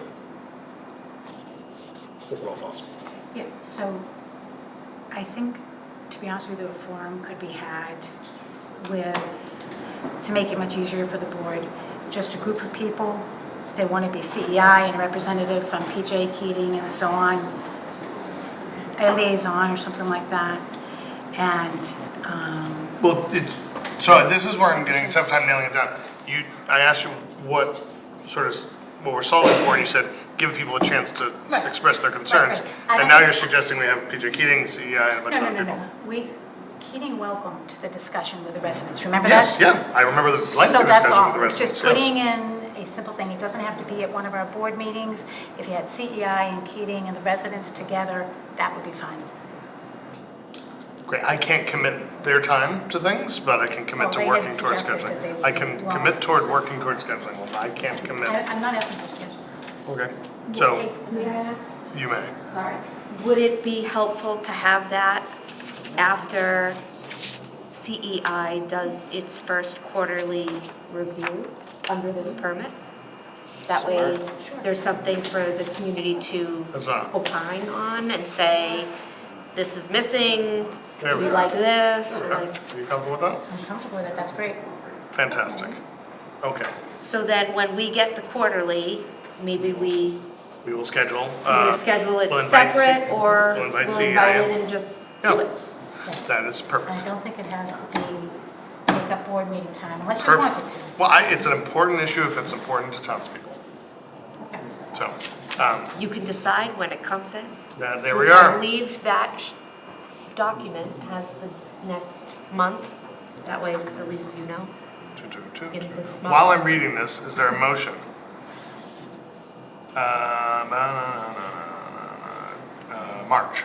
if at all possible. Yeah, so I think, to be honest with you, a forum could be had with, to make it much easier for the board, just a group of people. They want to be CEI and a representative from PJ Keating and so on, a liaison or something like that. And, So this is where I'm getting a tough time nailing it down. I asked you what we're solving for, and you said give people a chance to express their concerns. Right. And now you're suggesting we have PJ Keating, CEI, and a bunch of other people. No. Keating welcomed the discussion with the residents, remember that? Yes, yeah, I remember the lengthy So that's discussion with the all, it's residents. just putting in a simple thing, it doesn't have to be at one of our board meetings. If you had CEI and Keating and the residents together, that would be fine. Great, I can't commit their time to things, but I can commit to Well, they working had towards suggested scheduling. that they I can want- commit toward working towards scheduling, well, I can't commit. I'm not asking for schedule. Okay, so May I ask? you may. Sorry. Would it be helpful to have that after CEI does its first quarterly review under this permit? That way, there's something for the community to Huzzah. opine on and say, this is missing, There we we go. like this, we Okay. like. Are you comfortable with that? I'm comfortable with it, that's great. Fantastic. Okay, So then when we get the quarterly, maybe we we will schedule. schedule it we'll invite separate or we'll invite we'll CEI invite in. it and just Yeah. do it. That is perfect. I don't think it has to be, take up board meeting time, unless you want Perfect. it to. Well, it's an important issue if it's important to townspeople. Okay. So, You can decide when it comes in. there we are. I believe that document has the next month. That way, at least you know. In this month. While I'm reading this, is there a motion? March.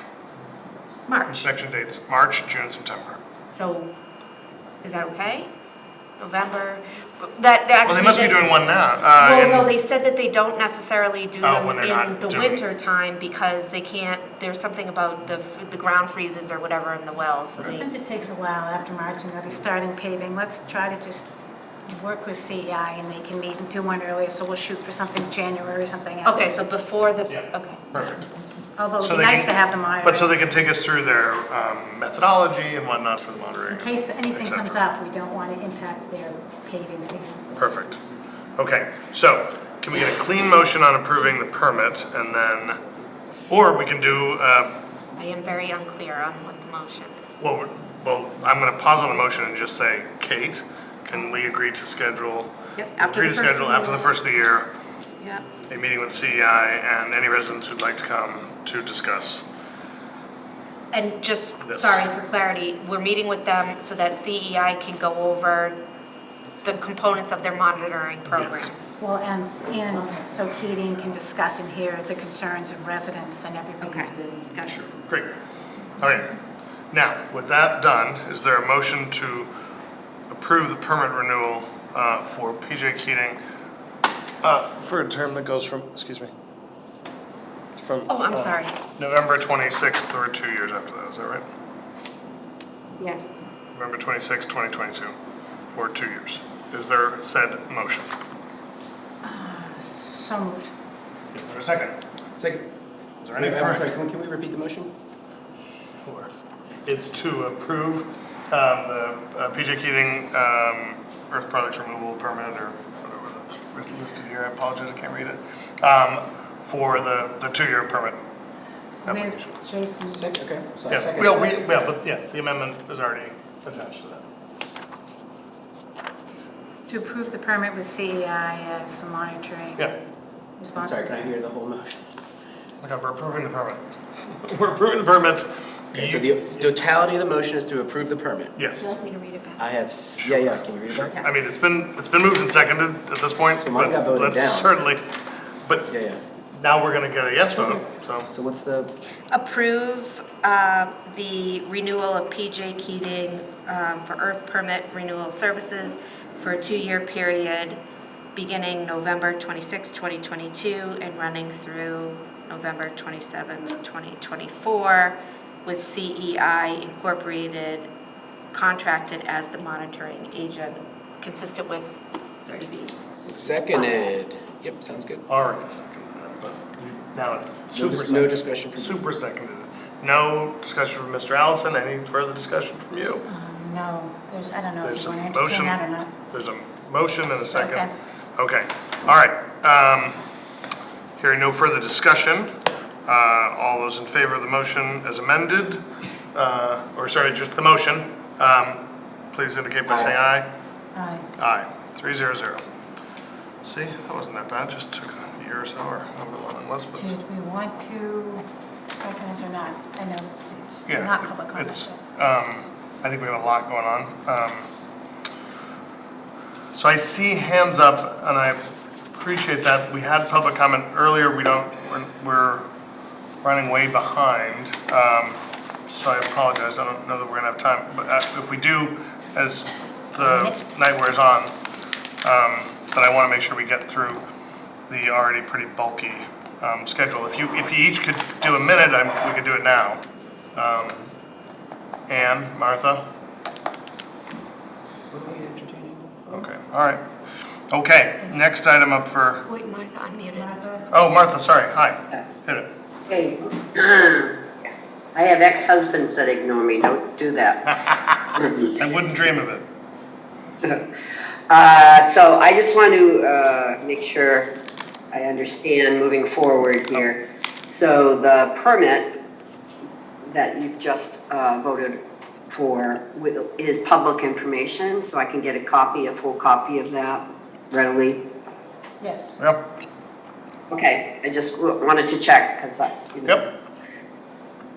March. Inspection dates, March, June, September. So, is that okay? November? That actually. Well, they must be did- doing one now. Well, in- no, they said that they don't necessarily do Oh, them when they're in not the doing- winter time because they can't, there's something about the ground freezes or whatever in the wells, so So they. since it takes a while after March and they'll be starting paving, let's try to just work with CEI and they can meet and do one earlier, so we'll shoot for something January or something. Okay, so before the, okay. Perfect. Although it'd So be they nice can- to have them monitoring. But so they can take us through their methodology and whatnot for the monitoring. In case anything et cetera. comes up, we don't want to impact their paving season. Perfect. Okay, so can we get a clean motion on approving the permit and then, or we can do, I am very unclear on what the motion is. well, I'm gonna pause on the motion and just say, Kate, can we agree to schedule? Yep, after Agree the to first schedule of the after the year. first of the year, Yep. a meeting with CEI and any residents who'd like to come to discuss. And just, This. sorry for clarity, we're meeting with them so that CEI can go over the components of their monitoring program. Well, and so Keating can discuss and hear the concerns of residents and everybody. Okay, got it. Great. All right. Now, with that done, is there a motion to approve the permit renewal for PJ Keating for a term that goes from, excuse me, from Oh, I'm sorry. November 26th or 2 years after that, is that right? Yes. November 26th, 2022, for 2 years. Is there said motion? So moved. Is there a second? Second. Is there any I'm further? sorry, can we repeat the motion? Sure. It's to approve the PJ Keating earth products removal permit or whatever that's it's listed here, I apologize, I can't read it, for the 2-year permit. application. With Jason's. Okay. So Yeah, second. the amendment is already attached to that. To approve the permit with CEI as the monitoring. Yeah. I'm sorry, can I hear the whole motion? Okay, we're approving the permit. We're approving the permit. Okay, so the totality of the motion is to approve the permit. Yes. Would you like me to read it back? I have, yeah, can you read it back? I mean, it's been moved and seconded at this point, So mine but got voted let's down. certainly, but Yeah. now we're gonna get a yes vote, so. So what's the, Approve the renewal of PJ Keating for earth permit renewal services for a 2-year period beginning November 26, 2022 and running through November 27th, 2024 with CEI Incorporated contracted as the monitoring agent, consistent with 30B. seconded? Yep, sounds good. Already seconded, but now it's super No discussion from. super seconded. No discussion from Mr. Allison, any further discussion from you? No, I don't know if There's you a want to motion. entertain that or not. There's a motion and a second. Okay. Okay, all right. Hearing no further discussion, all those in favor of the motion as amended, just the motion, please indicate by saying aye. Aye. Aye, 300. See, that wasn't that bad, just took a year or so, or however long it was, but. Did we want to recognize or not? I know it's Yeah, not public comment. it's, I think we have a lot going on. So I see hands up, and I appreciate that. We had public comment earlier, we're running way behind. So I apologize, I don't know that we're gonna have time, but if we do, as the night wears on, then I wanna make sure we get through the already pretty bulky schedule. If you each could do a minute, we could do it now. Ann, Martha? Okay, all right. Okay, next item up for, Wait, Martha unmuted. oh, Martha, sorry, hi, hit it. Hey, I have ex-husbands that ignore me, don't do that. I wouldn't dream of it. So I just want to make sure I understand moving forward here. So the permit that you've just voted for is public information, so I can get a full copy of that readily? Yes. Yep. Okay, I just wanted to check, because I, Yep.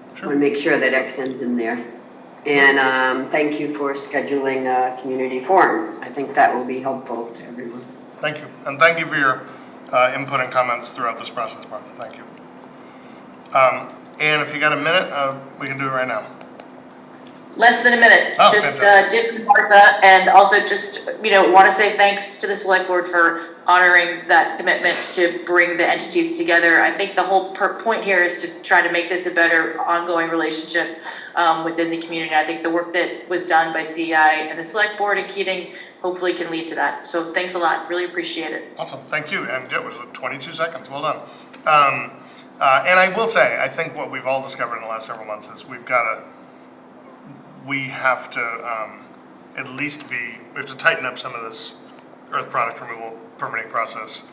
want to make sure that everything's in there. And thank you for scheduling a community forum. I think that will be helpful to everyone. Thank you, and thank you for your input and comments throughout this process, Martha, thank you. And if you got a minute, we can do it right now. Less than a minute. Oh, Just fantastic. Dick and Martha, and also just, want to say thanks to the select board for honoring that commitment to bring the entities together. I think the whole point here is to try to make this a better ongoing relationship within the community. I think the work that was done by CEI and the select board and Keating hopefully can lead to that. So thanks a lot, really appreciate it. Awesome, thank you, and it was 22 seconds, well done. And I will say, I think what we've all discovered in the last several months is we have to at least we have to tighten up some of this earth product removal permitting process,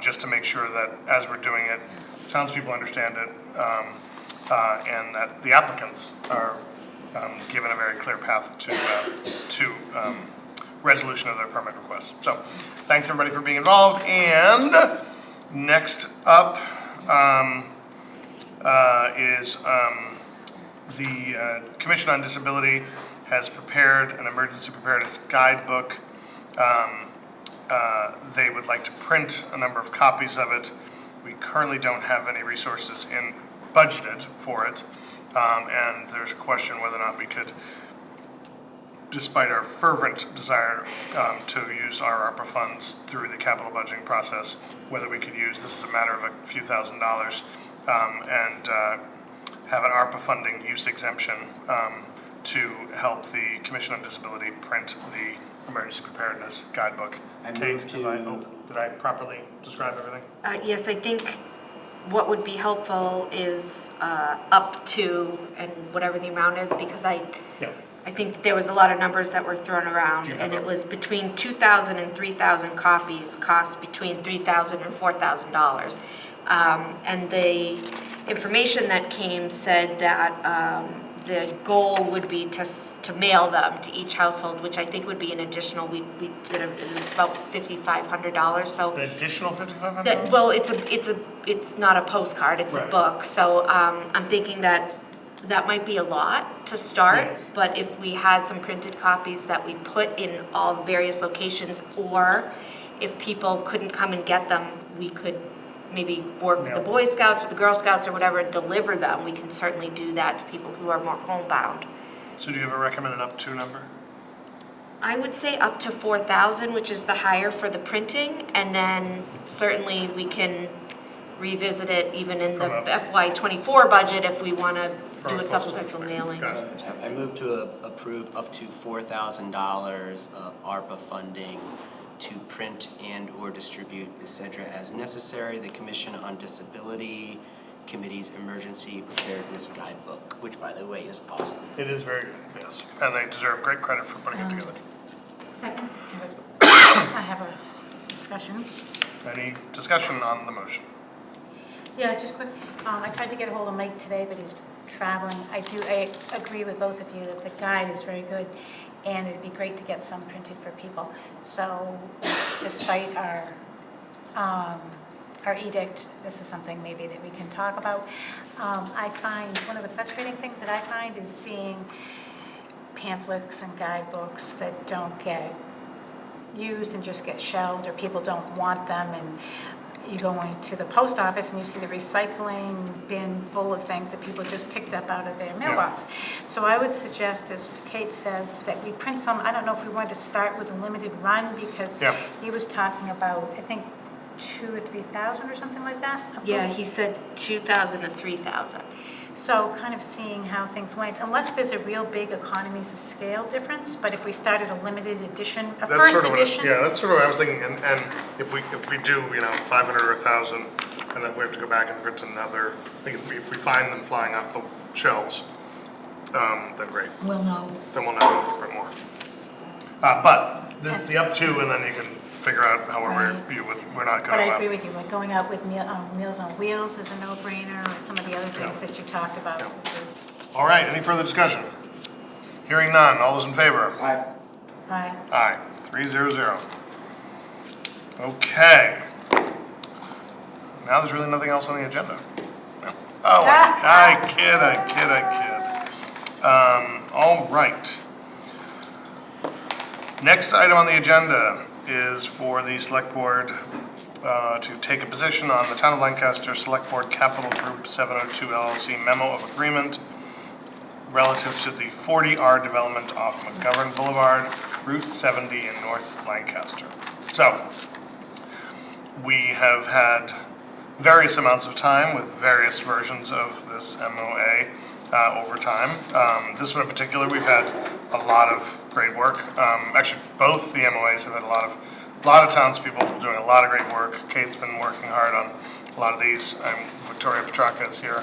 just to make sure that as we're doing it, townspeople understand it, and that the applicants are given a very clear path to resolution of their permit requests. So, thanks everybody for being involved, and next up is the Commission on Disability has prepared an emergency preparedness guidebook. They would like to print a number of copies of it. We currently don't have any resources budgeted for it, and there's a question whether or not we could, despite our fervent desire to use our ARPA funds through the capital budgeting process, whether we could use, this is a matter of a few $1,000s, and have an ARPA funding use exemption to help the Commission on Disability print the emergency preparedness guidebook. Kate, did I properly describe everything? Yes, I think what would be helpful is up to, and whatever the amount is, because I I think there was a lot of numbers that were thrown around, and it was between 2,000 and 3,000 copies cost between $3,000 and $4,000. And the information that came said that the goal would be to mail them to each household, which I think would be an additional, we did, it's about $5,500, so. An additional $5,500? Well, it's not a postcard, it's a Right. book, so I'm thinking that might be a lot to start, Yes. but if we had some printed copies that we put in all various locations, or if people couldn't come and get them, we could maybe work with the Boy Scouts or the Girl Scouts or whatever and deliver them. We can certainly do that to people who are more homebound. So do you have a recommended up to number? I would say up to 4,000, which is the higher for the printing, and then certainly we can revisit it even in the FY '24 budget if we want to do a supplemental mailing or something. I move to approve up to $4,000 of ARPA funding to print and/or distribute, etc. as necessary, the Commission on Disability Committee's Emergency Preparedness Guidebook, which, by the way, is awesome. It is very good, yes. And they deserve great credit for putting it together. Second, I have a discussion. Any discussion on the motion? Yeah, just quick. I tried to get a hold of Mike today, but he's traveling. I agree with both of you that the guide is very good, and it'd be great to get some printed for people. So despite our edict, this is something maybe that we can talk about. I find, one of the frustrating things that I find is seeing pamphlets and guidebooks that don't get used and just get shelved, or people don't want them, and you go into the post office and you see the recycling bin full of things that people just picked up out of their mailbox. So I would suggest, as Kate says, that we print some. I don't know if we want to start with a limited run, because he was talking about, I think, 2,000 or 3,000 or something like that. Yeah, he said 2,000 to 3,000. So kind of seeing how things went, unless there's a real big economies of scale difference, but if we started a limited edition, a first edition. That's sort of what I was thinking, and if we do, 500 or 1,000, and if we have to go back and print another, I think if we find them flying off the shelves, then great. We'll know. Then we'll know to print more. But it's the up to, and then you can figure out however you would, we're not But gonna. I agree with you, like going out with Meals on Wheels is a no-brainer, or some of the other things that you talked about. All right, any further discussion? Hearing none, all those in favor? Aye. Aye, 3-0-0. Okay. Now there's really nothing else on the agenda. No. Oh, I kid. All right. Next item on the agenda is for the Select Board to take a position on the Town of Lancaster Select Board Capital Group 702 LLC memo of agreement relative to the 40R development off McGovern Boulevard, Route 70 in North Lancaster. So, we have had various amounts of time with various versions of this MOA over time. This one in particular, we've had a lot of great work. Actually, both the MOAs have had a lot of townspeople doing a lot of great work. Kate's been working hard on a lot of these. Victoria Petrarca is here.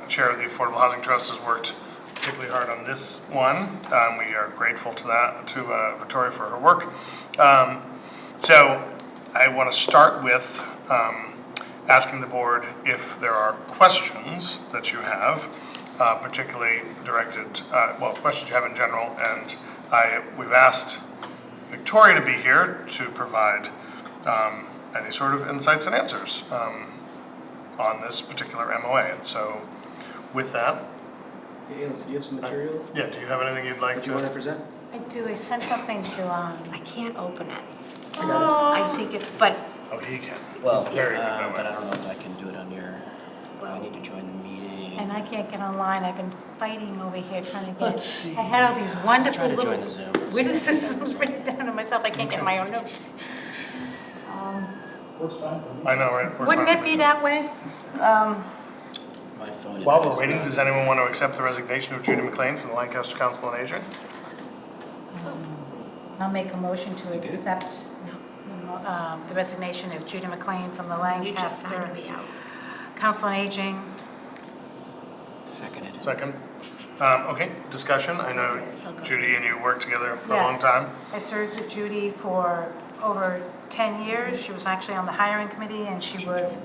Chair of the Affordable Housing Trust, has worked particularly hard on this one. We are grateful to Victoria for her work. So I want to start with asking the board if there are questions that you have, particularly directed, questions you have in general, and we've asked Victoria to be here to provide any sort of insights and answers on this particular MOA. And so with that. Hey, Alice, do you have some material? Yeah, do you have anything you'd like to? want to present? I do, I sent something to, I can't open it. I think it's, but. Oh, he can. Well, Very good that way. but I don't know if I can do it on your, I need to join the meeting. and I can't get online. I've been fighting over here trying to get. Let's see. I had all these wonderful Try to little join the Zoom. witticisms written down to myself. I can't get my own notes. I know, right? We're Wouldn't fine. it be that way? My phone. While we're waiting, does anyone want to accept the resignation of Judy McLean from the Lancaster Council on Aging? I'll make a motion to accept the resignation of Judy McLean from the You just signed Lancaster me out. Council on Aging Seconded. Second. Okay, discussion. I know Judy and you worked together for a long Yes. time. I served with Judy for over 10 years. She was actually on the hiring committee, and she was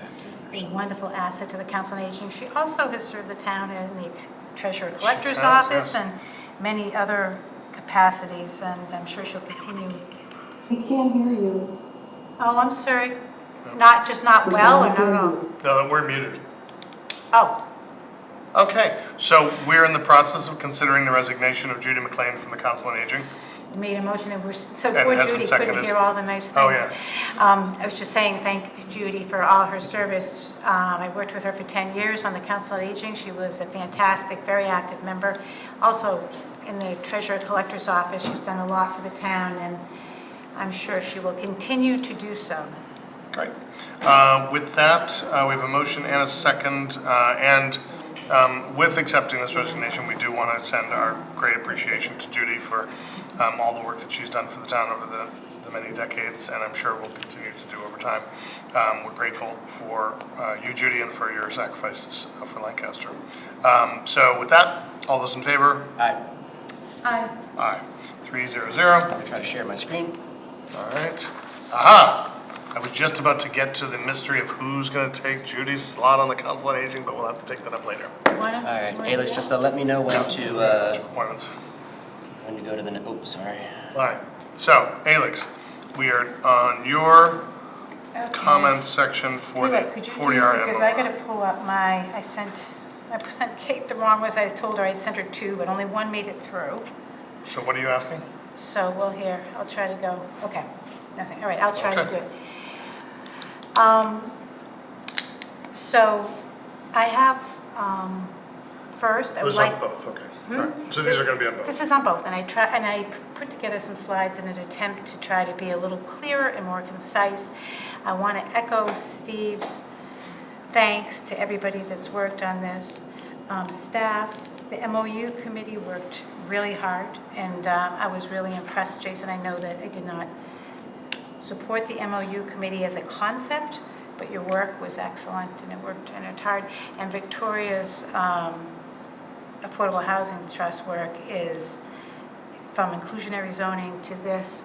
a wonderful asset to the Council on Aging. She also has served the town in the Treasurer Collector's has, Office yes. and many other capacities, and I'm sure she'll continue. We can't hear you. Oh, I'm sorry. Not well, or no? No, we're muted. Oh, Okay, so we're in the process of considering the resignation of Judy McLean from the Council on Aging. made a motion, and so And poor it has been Judy couldn't seconded. hear all the nice Oh, things. I was just saying thanks to Judy for all her service. I worked with her for 10 years on the Council on Aging. She was a fantastic, very active member. Also, in the Treasurer Collector's Office, she's done a lot for the town, and I'm sure she will continue to do so. Great. With that, we have a motion and a second, and with accepting this resignation, we do want to send our great appreciation to Judy for all the work that she's done for the town over the many decades, and I'm sure will continue to do over time. We're grateful for you, Judy, and for your sacrifices for Lancaster. So with that, all those in favor? Aye. Aye. Aye. 3-0-0. I'm gonna try to share my screen. All right. Aha! I was just about to get to the mystery of who's going to take Judy's slot on the Council on Aging, but we'll have to take that up later. All right, Alex, just let me know when Appointments. when to go to the, oh, sorry. All right. So, Alex, we are on your comments section for the Could you 40R because I got to pull up I sent Kate the wrong ones. I told her I'd sent her 2, but only 1 made it through. So what are you asking? So, well, here, I'll try to go, okay, nothing, all right, I'll try to Okay. do it. So, I have, first, I would Those like. are both, okay. All right. So these are going to be on both. This is on both, and I put together some slides in an attempt to try to be a little clearer and more concise. I want to echo Steve's thanks to everybody that's worked on this. Staff, the MOU committee worked really hard, and I was really impressed. Jason, I know that I did not support the MOU committee as a concept, but your work was excellent, and it worked hard. And Victoria's Affordable Housing Trust work is, from inclusionary zoning to this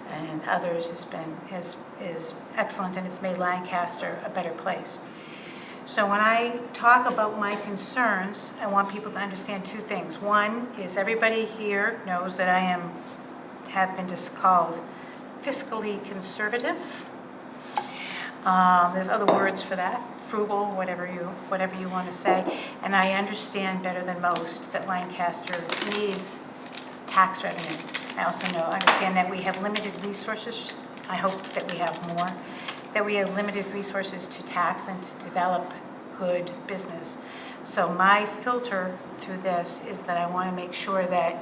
and others, is excellent, and it's made Lancaster a better place. So when I talk about my concerns, I want people to understand 2 things. One is everybody here knows that I have been just called fiscally conservative. There's other words for that, frugal, whatever you want to say. And I understand better than most that Lancaster needs tax revenue. I also understand that we have limited resources. I hope that we have more. That we have limited resources to tax and to develop good business. So my filter through this is that I want to make sure that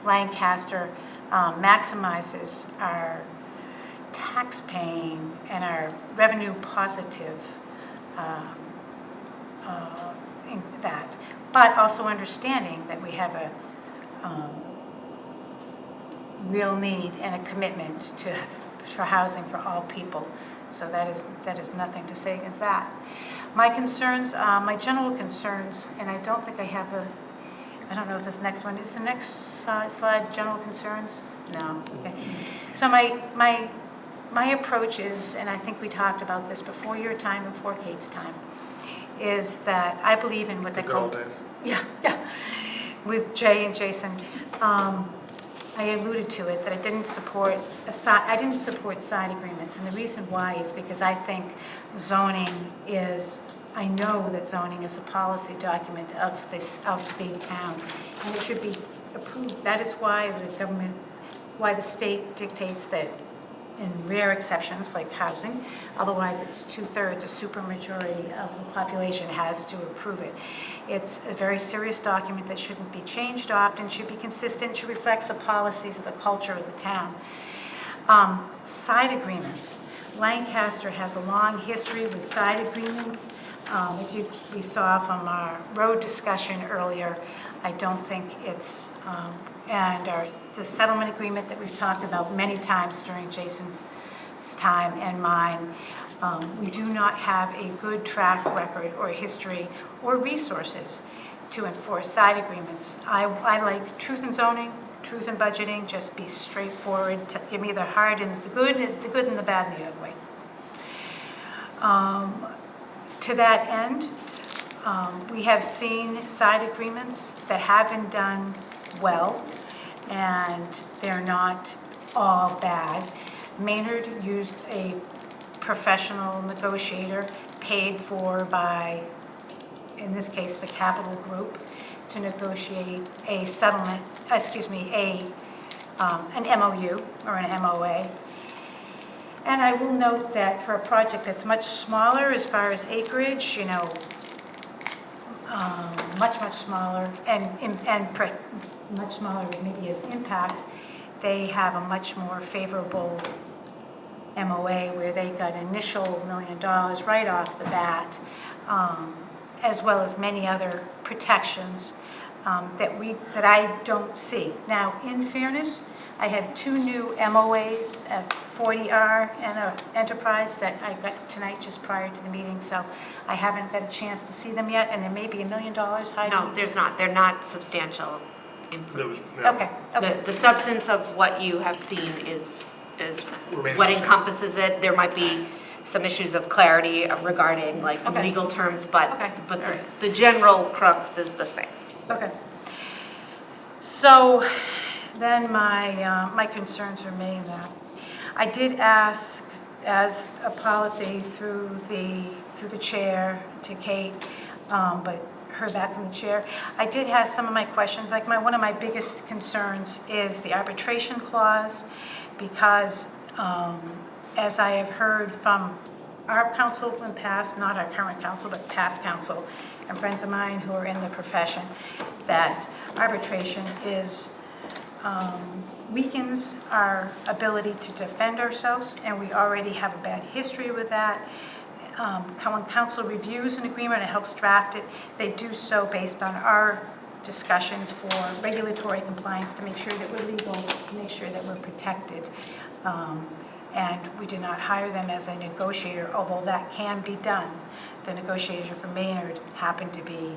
Lancaster maximizes our tax paying and our revenue positive in that, but also understanding that we have a real need and a commitment for housing for all people. So that is nothing to say against that. My concerns, my general concerns, and I don't think I have I don't know if this next one, is the next slide general concerns? No, okay. So my approach is, and I think we talked about this before your time, before Kate's time, is that I believe in what they call... The good old days. Yeah, with Jay and Jason. I alluded to it, that I didn't support side agreements, and the reason why is because I think I know that zoning is a policy document of the town, and it should be approved. That is why the state dictates that in rare exceptions like housing, otherwise it's 2/3, a supermajority of the population has to approve it. It's a very serious document that shouldn't be changed often, should be consistent, should reflect the policies of the culture of the town. Side agreements. Lancaster has a long history with side agreements. As we saw from our road discussion earlier, I don't think it's, the settlement agreement that we've talked about many times during Jason's time and mine, we do not have a good track record or history or resources to enforce side agreements. I like truth in zoning, truth in budgeting, just be straightforward, give me the hard and the good and the bad and the ugly. To that end, we have seen side agreements that have been done well, and they're not all bad. Maynard used a professional negotiator paid for by, in this case, the Capital Group, to negotiate a settlement, an MOU or an MOA. And I will note that for a project that's much smaller as far as acreage, much smaller, and much smaller maybe as impact, they have a much more favorable MOA where they got initial $1 million right off the bat, as well as many other protections that I don't see. Now, in fairness, I have 2 new MOAs, a 40R and an Enterprise that I got tonight just prior to the meeting, so I haven't got a chance to see them yet, and there may be $1 million hiding. No, there's not. They're not substantial improvements. Okay. The substance of what you have seen is what encompasses it. There might be some issues of clarity regarding like some legal terms, but the general crux is the same. Okay. So then my concerns remain that I did ask as a policy through the chair to Kate, but heard back from the chair. I did have some of my questions, like one of my biggest concerns is the arbitration clause, because as I have heard from our counsel in the past, not our current counsel, but past counsel, and friends of mine who are in the profession, that arbitration weakens our ability to defend ourselves, and we already have a bad history with that. When council reviews an agreement and helps draft it, they do so based on our discussions for regulatory compliance, to make sure that we're legal, to make sure that we're protected. And we did not hire them as a negotiator, although that can be done. The negotiator for Maynard happened to be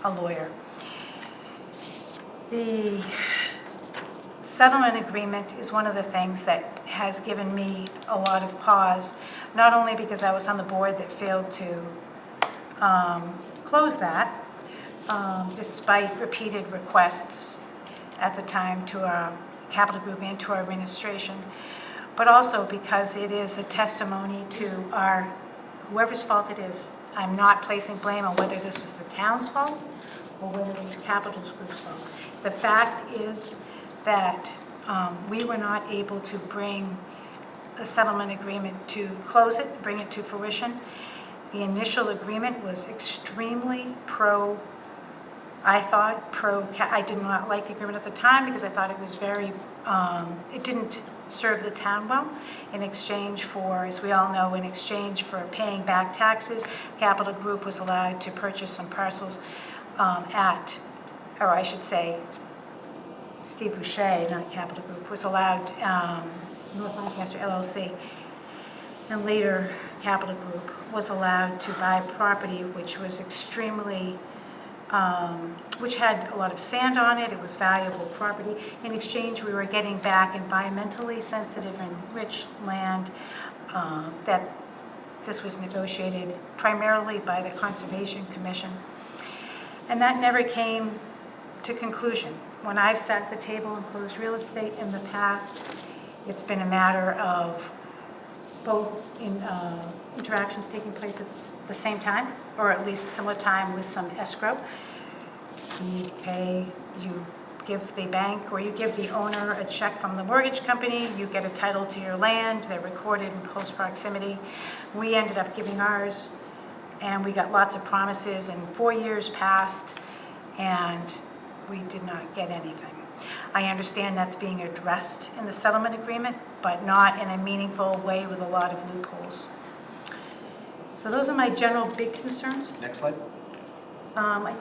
a lawyer. The settlement agreement is one of the things that has given me a lot of pause, not only because I was on the board that failed to close that, despite repeated requests at the time to our Capital Group and to our administration, but also because it is a testimony to whoever's fault it is. I'm not placing blame on whether this was the town's fault or whether it was Capital Group's fault. The fact is that we were not able to bring the settlement agreement to close it, bring it to fruition. The initial agreement was extremely I did not like the agreement at the time because I thought it was it didn't serve the town well. In exchange for, as we all know, in exchange for paying back taxes, Capital Group was allowed to purchase some parcels or I should say, Steve Boucher, not Capital Group, was allowed, Sterling-Lancaster LLC, and later Capital Group was allowed to buy property which was which had a lot of sand on it. It was valuable property. In exchange, we were getting back environmentally sensitive and rich land that this was negotiated primarily by the Conservation Commission. And that never came to conclusion. When I've sat at the table and closed real estate in the past, it's been a matter of both interactions taking place at the same time, or at least similar time with some escrow. You give the bank or you give the owner a check from the mortgage company, you get a title to your land, they're recorded in close proximity. We ended up giving ours, and we got lots of promises, and 4 years passed, and we did not get anything. I understand that's being addressed in the settlement agreement, but not in a meaningful way with a lot of loopholes. So those are my general big concerns. Next slide.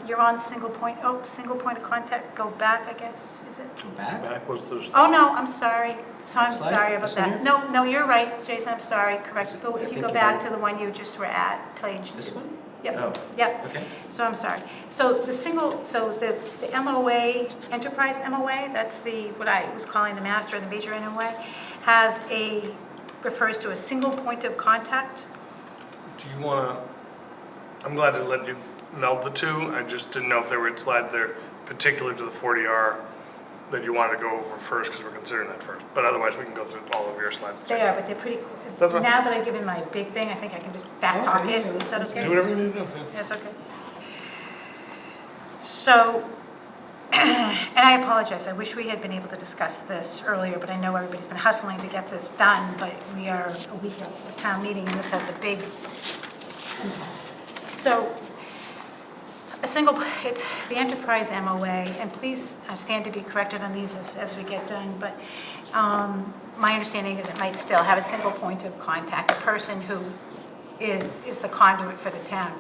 You're on single point of contact, go back, I guess, is it? Go back? Back was the. Oh, no, I'm sorry. So I'm Slide? sorry about This one that. here? No, you're right, Jason, I'm sorry, correct. Go, if you go think back you- to the one you just were at, page 2. This one? Yep, Oh, yep. okay. So I'm sorry. So the MOA, enterprise MOA, that's what I was calling the master and the major MOA, refers to a single point of contact. Do you want to, I'm glad to let you meld the two. I just didn't know if there were slides there particular to the 40R that you wanted to go over first because we're considering that first. But otherwise, we can go through all of your slides. They are, but they're pretty, That's fine. now that I've given my big thing, I think I can just fast talk it. Is that okay? Do whatever you need to do. Yes, okay. So, and I apologize, I wish we had been able to discuss this earlier, but I know everybody's been hustling to get this done, but we are a week out from the town meeting, and this has a big impact. So, it's the enterprise MOA, and please stand to be corrected on these as we get done, but my understanding is it might still have a single point of contact, a person who is the conduit for the town.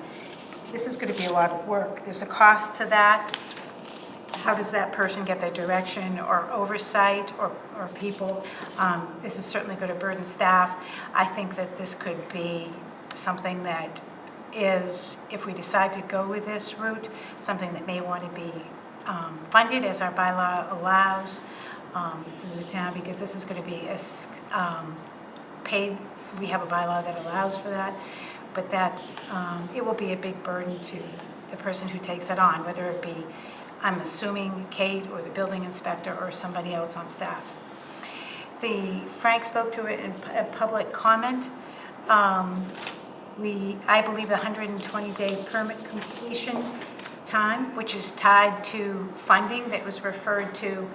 This is going to be a lot of work. There's a cost to that. How does that person get their direction or oversight or people? This is certainly going to burden staff. I think that this could be something that is, if we decide to go with this route, something that may want to be funded as our bylaw allows through the town, because this is going to be paid. We have a bylaw that allows for that, but that's it will be a big burden to the person who takes it on, whether it be, I'm assuming, Kate or the building inspector or somebody else on staff. Frank spoke to it in a public comment. I believe the 120-day permit completion time, which is tied to funding that was referred to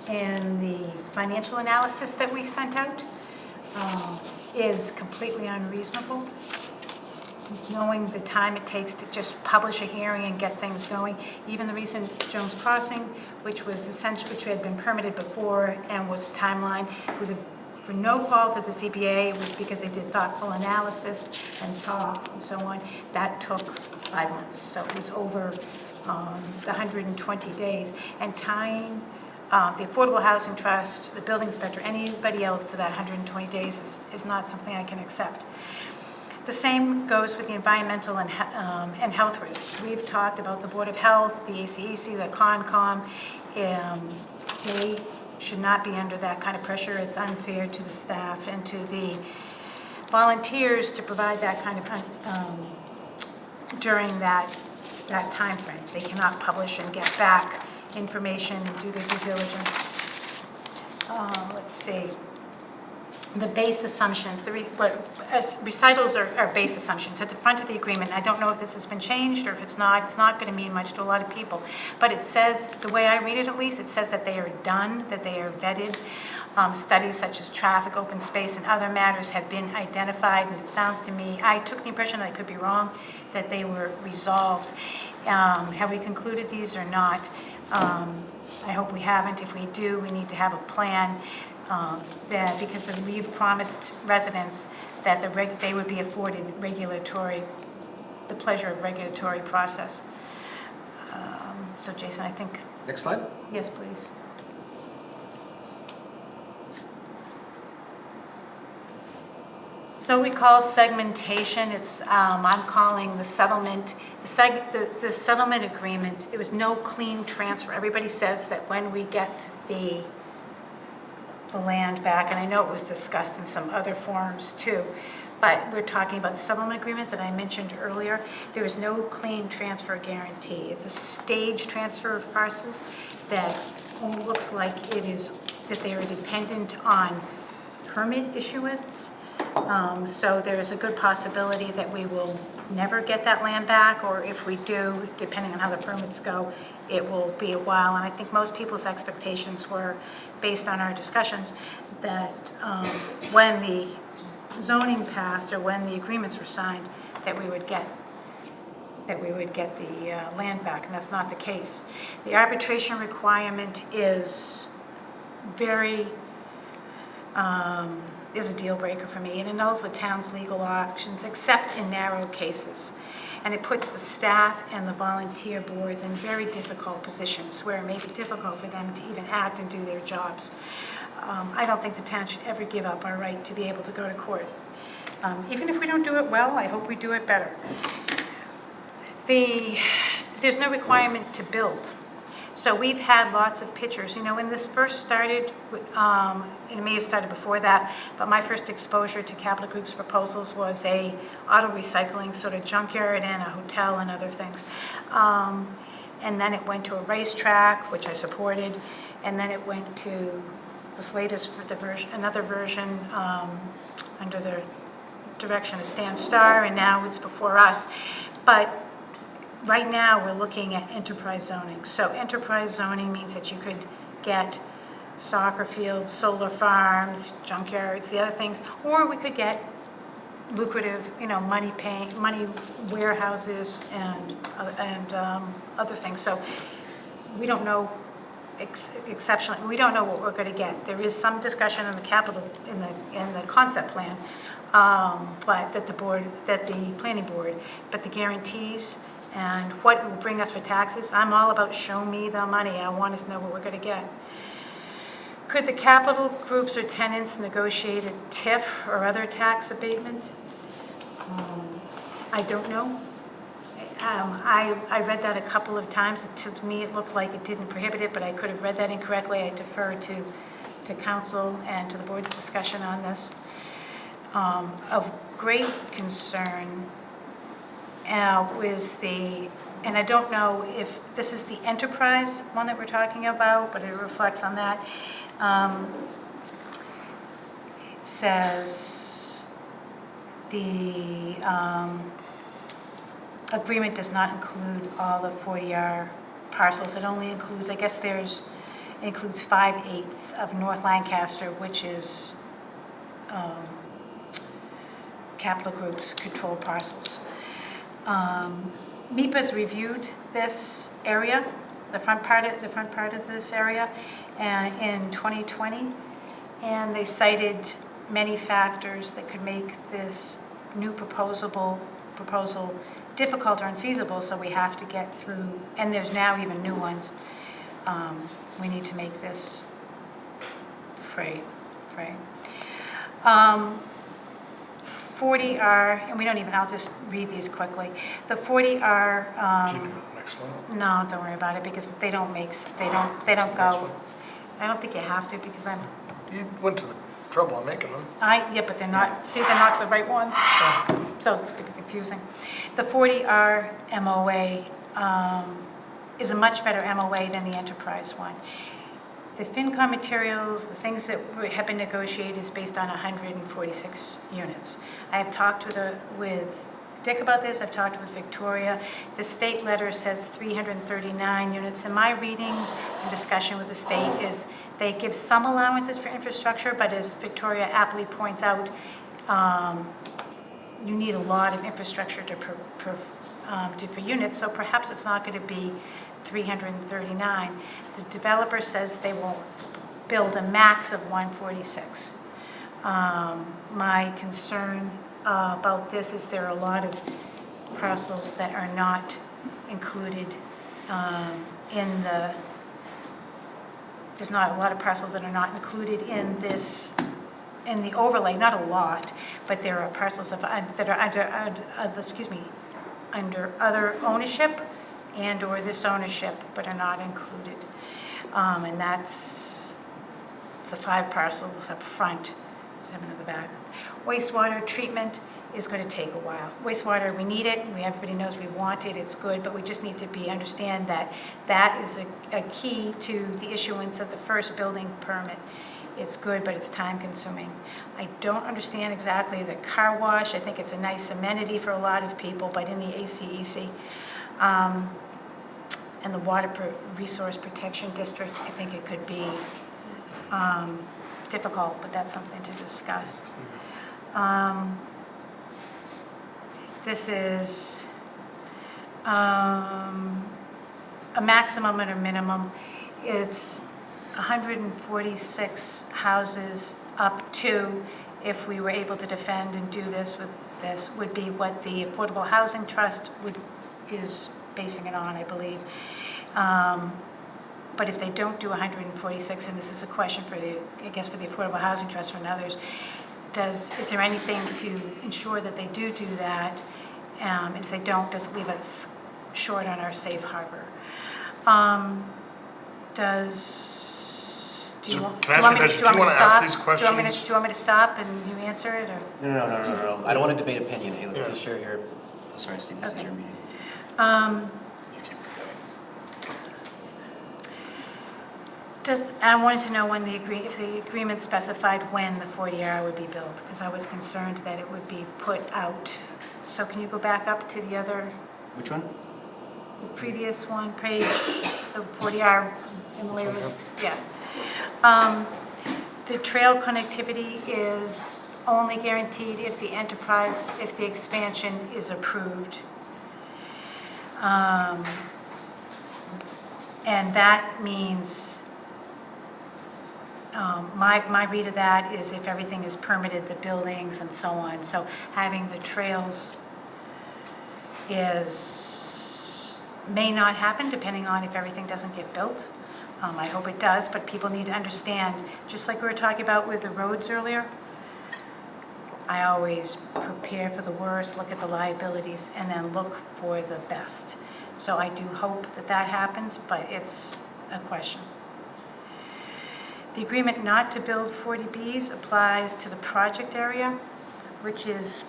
in the financial analysis that we sent out, is completely unreasonable. Knowing the time it takes to just publish a hearing and get things going. Even the recent Jones Crossing, which had been permitted before and was timeline, was for no fault of the CPA, it was because they did thoughtful analysis and talk and so on. That took 5 months, so it was over the 120 days. And tying the Affordable Housing Trust, the building inspector, anybody else to that 120 days is not something I can accept. The same goes with the environmental and health risks. We've talked about the Board of Health, the ACEC, the Concom. They should not be under that kind of pressure. It's unfair to the staff and to the volunteers to provide that kind of during that time frame. They cannot publish and get back information and do their due diligence. Let's see. The base assumptions, recitals are base assumptions. At the front of the agreement, I don't know if this has been changed or if it's not going to mean much to a lot of people. But it says, the way I read it at least, it says that they are done, that they are vetted. Studies such as traffic, open space, and other matters have been identified. And it sounds to me, I took the impression, I could be wrong, that they were resolved. Have we concluded these or not? I hope we haven't. If we do, we need to have a plan. Because we've promised residents that they would be afforded the pleasure of regulatory process. So Jason, I think. Next slide. Yes, please. So we call segmentation, I'm calling the settlement, the settlement agreement, there was no clean transfer. Everybody says that when we get the land back, and I know it was discussed in some other forums too, but we're talking about the settlement agreement that I mentioned earlier. There is no clean transfer guarantee. It's a staged transfer of parcels that looks like that they are dependent on permit issuance. So there's a good possibility that we will never get that land back, or if we do, depending on how the permits go, it will be a while. And I think most people's expectations were, based on our discussions, that when the zoning passed or when the agreements were signed, that we would get the land back, and that's not the case. The arbitration requirement is very is a deal breaker for me, and it knows the town's legal options, except in narrow cases. And it puts the staff and the volunteer boards in very difficult positions where it may be difficult for them to even act and do their jobs. I don't think the town should ever give up our right to be able to go to court. Even if we don't do it well, I hope we do it better. There's no requirement to build. So we've had lots of pictures. You know, when this first started, it may have started before that, but my first exposure to Capital Group's proposals was a auto recycling sort of junkyard and a hotel and other things. And then it went to a racetrack, which I supported, and then it went to this latest, another version under the direction of Stan Starr, and now it's before us. But right now, we're looking at enterprise zoning. So enterprise zoning means that you could get soccer fields, solar farms, junkyards, the other things, or we could get lucrative, you know, money warehouses and other things. So we don't know exceptionally. We don't know what we're going to get. There is some discussion in the capital in the concept plan, but that the planning board, but the guarantees and what it will bring us for taxes. I'm all about show me the money. I want us to know what we're going to get. Could the capital groups or tenants negotiate a TIF or other tax abatement? I don't know. I read that a couple of times. To me, it looked like it didn't prohibit it, but I could have read that incorrectly. I defer to council and to the board's discussion on this. Of great concern was and I don't know if this is the enterprise one that we're talking about, but it reflects on that. Says the agreement does not include all the 40R parcels. It only includes, I guess it includes 5/8 of North Lancaster, which is Capital Group's controlled parcels. MIPA's reviewed this area, the front part of this area, in 2020, and they cited many factors that could make this new proposal difficult or unfeasible. So we have to get through, and there's now even new ones. We need to make this free. 40R, and we don't even, I'll just read these quickly. The 40R, Next one. no, don't worry about it, because they don't go. I don't think you have to, because You went to the trouble of making them. yeah, but they're not the right ones, so it's gonna be confusing. The 40R MOA is a much better MOA than the enterprise one. The FinCom materials, the things that have been negotiated is based on 146 units. I have talked with Dick about this, I've talked with Victoria. The state letter says 339 units. And my reading and discussion with the state is they give some allowances for infrastructure, but as Victoria aptly points out, you need a lot of infrastructure for units, so perhaps it's not going to be 339. The developer says they will build a max of 146. My concern about this is there are a lot of parcels that are not included there's not a lot of parcels that are not included in this, in the overlay, not a lot, but there are parcels that are under other ownership and or this ownership, but are not included. And that's the 5 parcels up front, 7 in the back. Wastewater treatment is going to take a while. Wastewater, we need it, everybody knows we want it, it's good, but we just need to understand that that is a key to the issuance of the first building permit. It's good, but it's time consuming. I don't understand exactly the car wash. I think it's a nice amenity for a lot of people, but in the ACEC, and the Water Resource Protection District, I think it could be difficult, but that's something to discuss. This is a maximum and a minimum. It's 146 houses up to, if we were able to defend and do this with this, would be what the Affordable Housing Trust is basing it on, I believe. But if they don't do 146, and this is a question for the Affordable Housing Trust and others, is there anything to ensure that they do that? And if they don't, does it leave us short on our safe harbor? Do you want me to stop? Do you want me to stop and you answer it, or? No. I don't want to debate opinion. Hey, let's just share your, oh, sorry, Steve, this is your meeting. I wanted to know if the agreement specified when the 40R would be built, because I was concerned that it would be put out. So can you go back up to the other? Which one? The previous one, page, the 40R, Emily was, yeah. The trail connectivity is only guaranteed if the expansion is approved. And that means, my read of that is if everything is permitted, the buildings and so on. So having the trails may not happen depending on if everything doesn't get built. I hope it does, but people need to understand, just like we were talking about with the roads earlier, I always prepare for the worst, look at the liabilities, and then look for the best. So I do hope that happens, but it's a question. The agreement not to build 40Bs applies to the project area, which is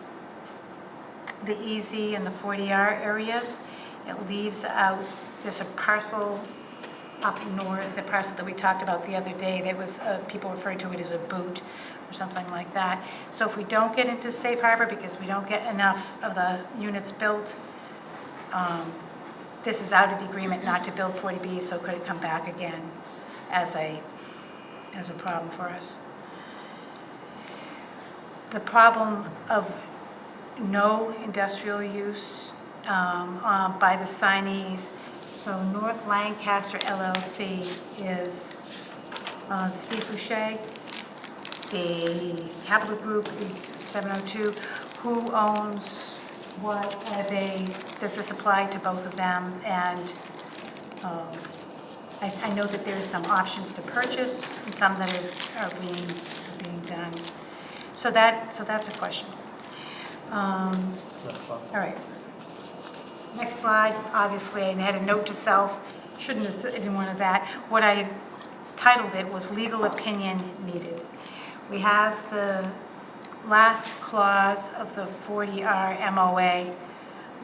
the EZ and the 40R areas. It leaves out, there's a parcel up north, the parcel that we talked about the other day, that was, people referred to it as a boot or something like that. So if we don't get into safe harbor because we don't get enough of the units built, this is out of the agreement not to build 40Bs, so could it come back again as a problem for us? The problem of no industrial use by the signees. So North Lancaster LLC is Steve Boucher. The Capital Group is 702. Who owns what? Does this apply to both of them? And I know that there's some options to purchase and some that are being done. So that's a question. All right. Next slide. Obviously, I had a note to self. Shouldn't have said one of that. What I titled it was legal opinion needed. We have the last clause of the 40R MOA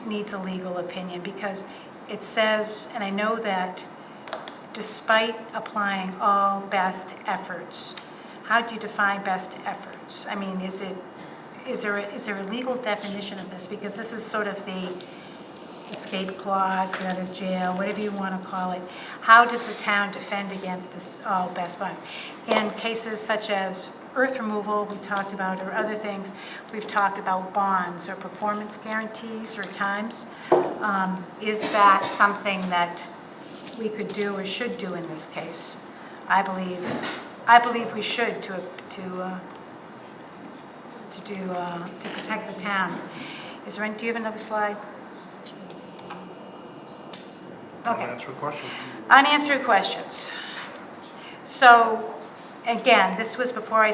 needs a legal opinion because it says, and I know that despite applying all best efforts, how do you define best efforts? I mean, is there a legal definition of this? Because this is sort of the escape clause, get out of jail, whatever you want to call it. How does the town defend against this all best by? In cases such as earth removal, we talked about, or other things, we've talked about bonds or performance guarantees or times. Is that something that we could do or should do in this case? I believe we should to protect the town. Do you have another slide? Okay. Unanswered questions. Unanswered questions. So, again, this was before I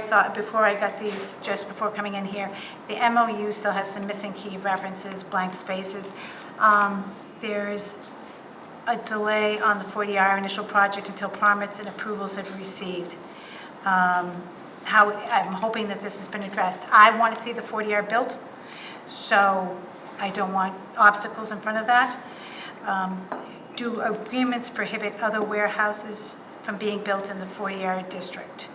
got these, just before coming in here. The MOU still has some missing key references, blank spaces. There's a delay on the 40R initial project until permits and approvals have received. I'm hoping that this has been addressed. I want to see the 40R built, so I don't want obstacles in front of that. Do agreements prohibit other warehouses from being built in the 40R district?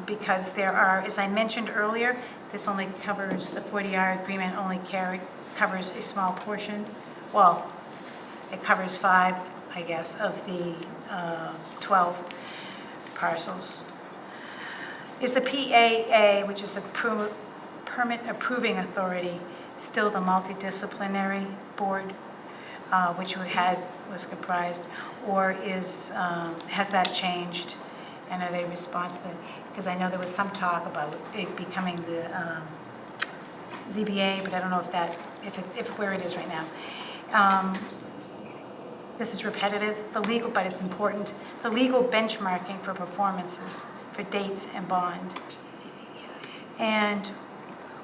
Because there are, as I mentioned earlier, this only covers, the 40R agreement only covers a small portion. Well, it covers 5, I guess, of the 12 parcels. Is the PAA, which is the Permit Approving Authority, still the multidisciplinary board, which was comprised, or has that changed? And are they responsible? Because I know there was some talk about it becoming the ZBA, but I don't know if where it is right now. This is repetitive, but it's important. The legal benchmarking for performances, for dates and bond. And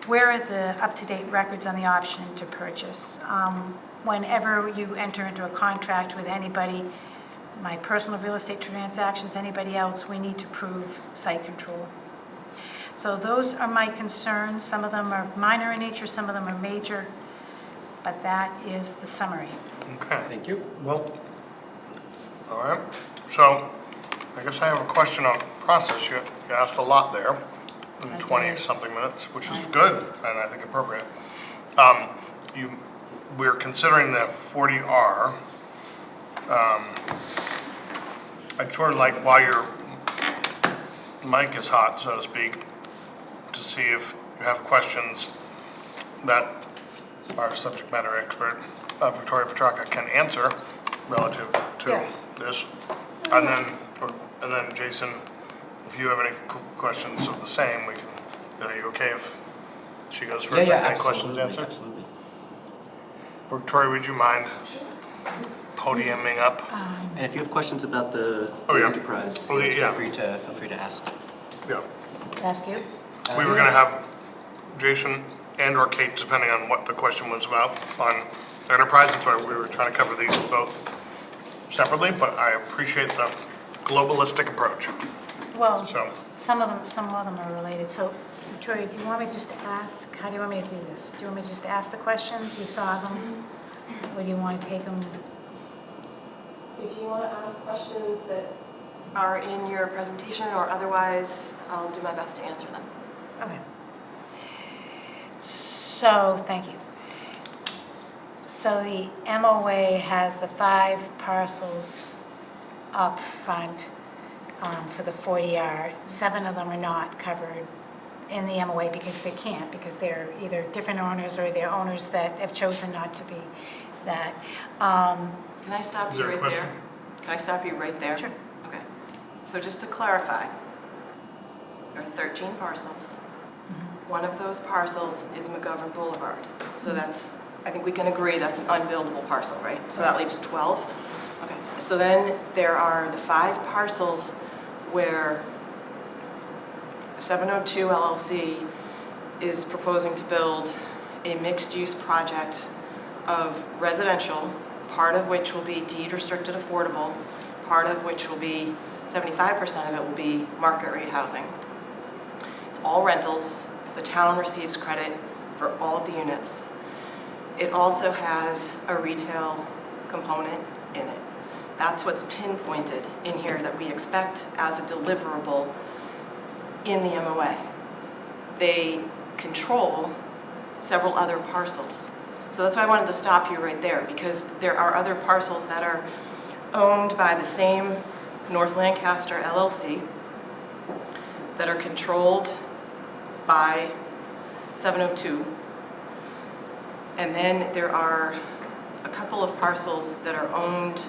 where are the up-to-date records on the option to purchase? Whenever you enter into a contract with anybody, my personal real estate transactions, anybody else, we need to prove site control. So those are my concerns. Some of them are minor in nature, some of them are major, but that is the summary. Okay. Thank you. Well, all right. So I guess I have a question on process. You asked a lot there in 20-something minutes, which is good and I think appropriate. We're considering the 40R. I'd sort of like, while your mic is hot, so to speak, to see if you have questions that our subject matter expert, Victoria Petrarca, can answer relative to this. And then Jason, if you have any questions of the same, we can, are you okay if she goes first? Yeah, Any questions answered? absolutely. Victoria, would you mind podiuming up? And if you have questions about the enterprise, Oh, yeah. feel free to ask. Yeah. Ask you? We were gonna have Jason and or Kate, depending on what the question was about, on the enterprise. That's why we were trying to cover these both separately, but I appreciate the globalistic approach. Well, So, some of them are related. So, Victoria, do you want me just to ask, how do you want me to do this? Do you want me to just ask the questions? You saw them? Or do you want to take them? If you want to ask questions that are in your presentation or otherwise, I'll do my best to answer them. Okay. So, thank you. So the MOA has the 5 parcels up front for the 40R. 7 of them are not covered in the MOA because they can't, because they're either different owners or they're owners that have chosen not to be that. Can I stop Is you there a right question? there? Can I stop you right there? Sure. Okay. So just to clarify, there are 13 parcels. One of those parcels is McGovern Boulevard. So that's, I think we can agree that's an unbuildable parcel, right? So that leaves 12. Okay. So then there are the 5 parcels where 702 LLC is proposing to build a mixed-use project of residential, part of which will be deed restricted affordable, part of which will be, 75% of it will be market rate housing. It's all rentals. The town receives credit for all of the units. It also has a retail component in it. That's what's pinpointed in here that we expect as a deliverable in the MOA. They control several other parcels. So that's why I wanted to stop you right there, because there are other parcels that are owned by the same Sterling-Lancaster LLC that are controlled by 702. And then there are a couple of parcels that are owned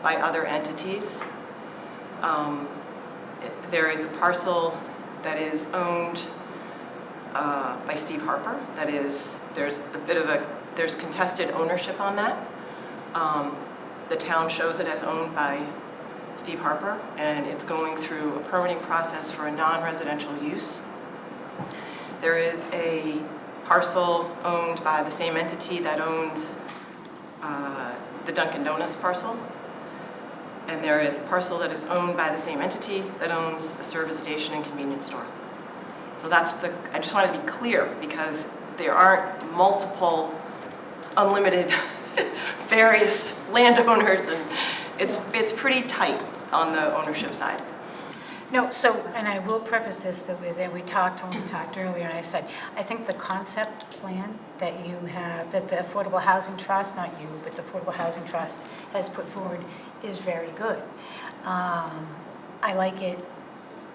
by other entities. There is a parcel that is owned by Steve Harper. That is, there's contested ownership on that. The town shows it as owned by Steve Harper, and it's going through a permitting process for a non-residential use. There is a parcel owned by the same entity that owns the Dunkin' Donuts parcel. And there is a parcel that is owned by the same entity that owns the service station and convenience store. So that's I just wanted to be clear, because there aren't multiple, unlimited, various landowners, and it's pretty tight on the ownership side. No, so, and I will preface this that when we talked earlier, and I said, I think the concept plan that you have, that the Affordable Housing Trust, not you, but the Affordable Housing Trust has put forward is very good. I like it.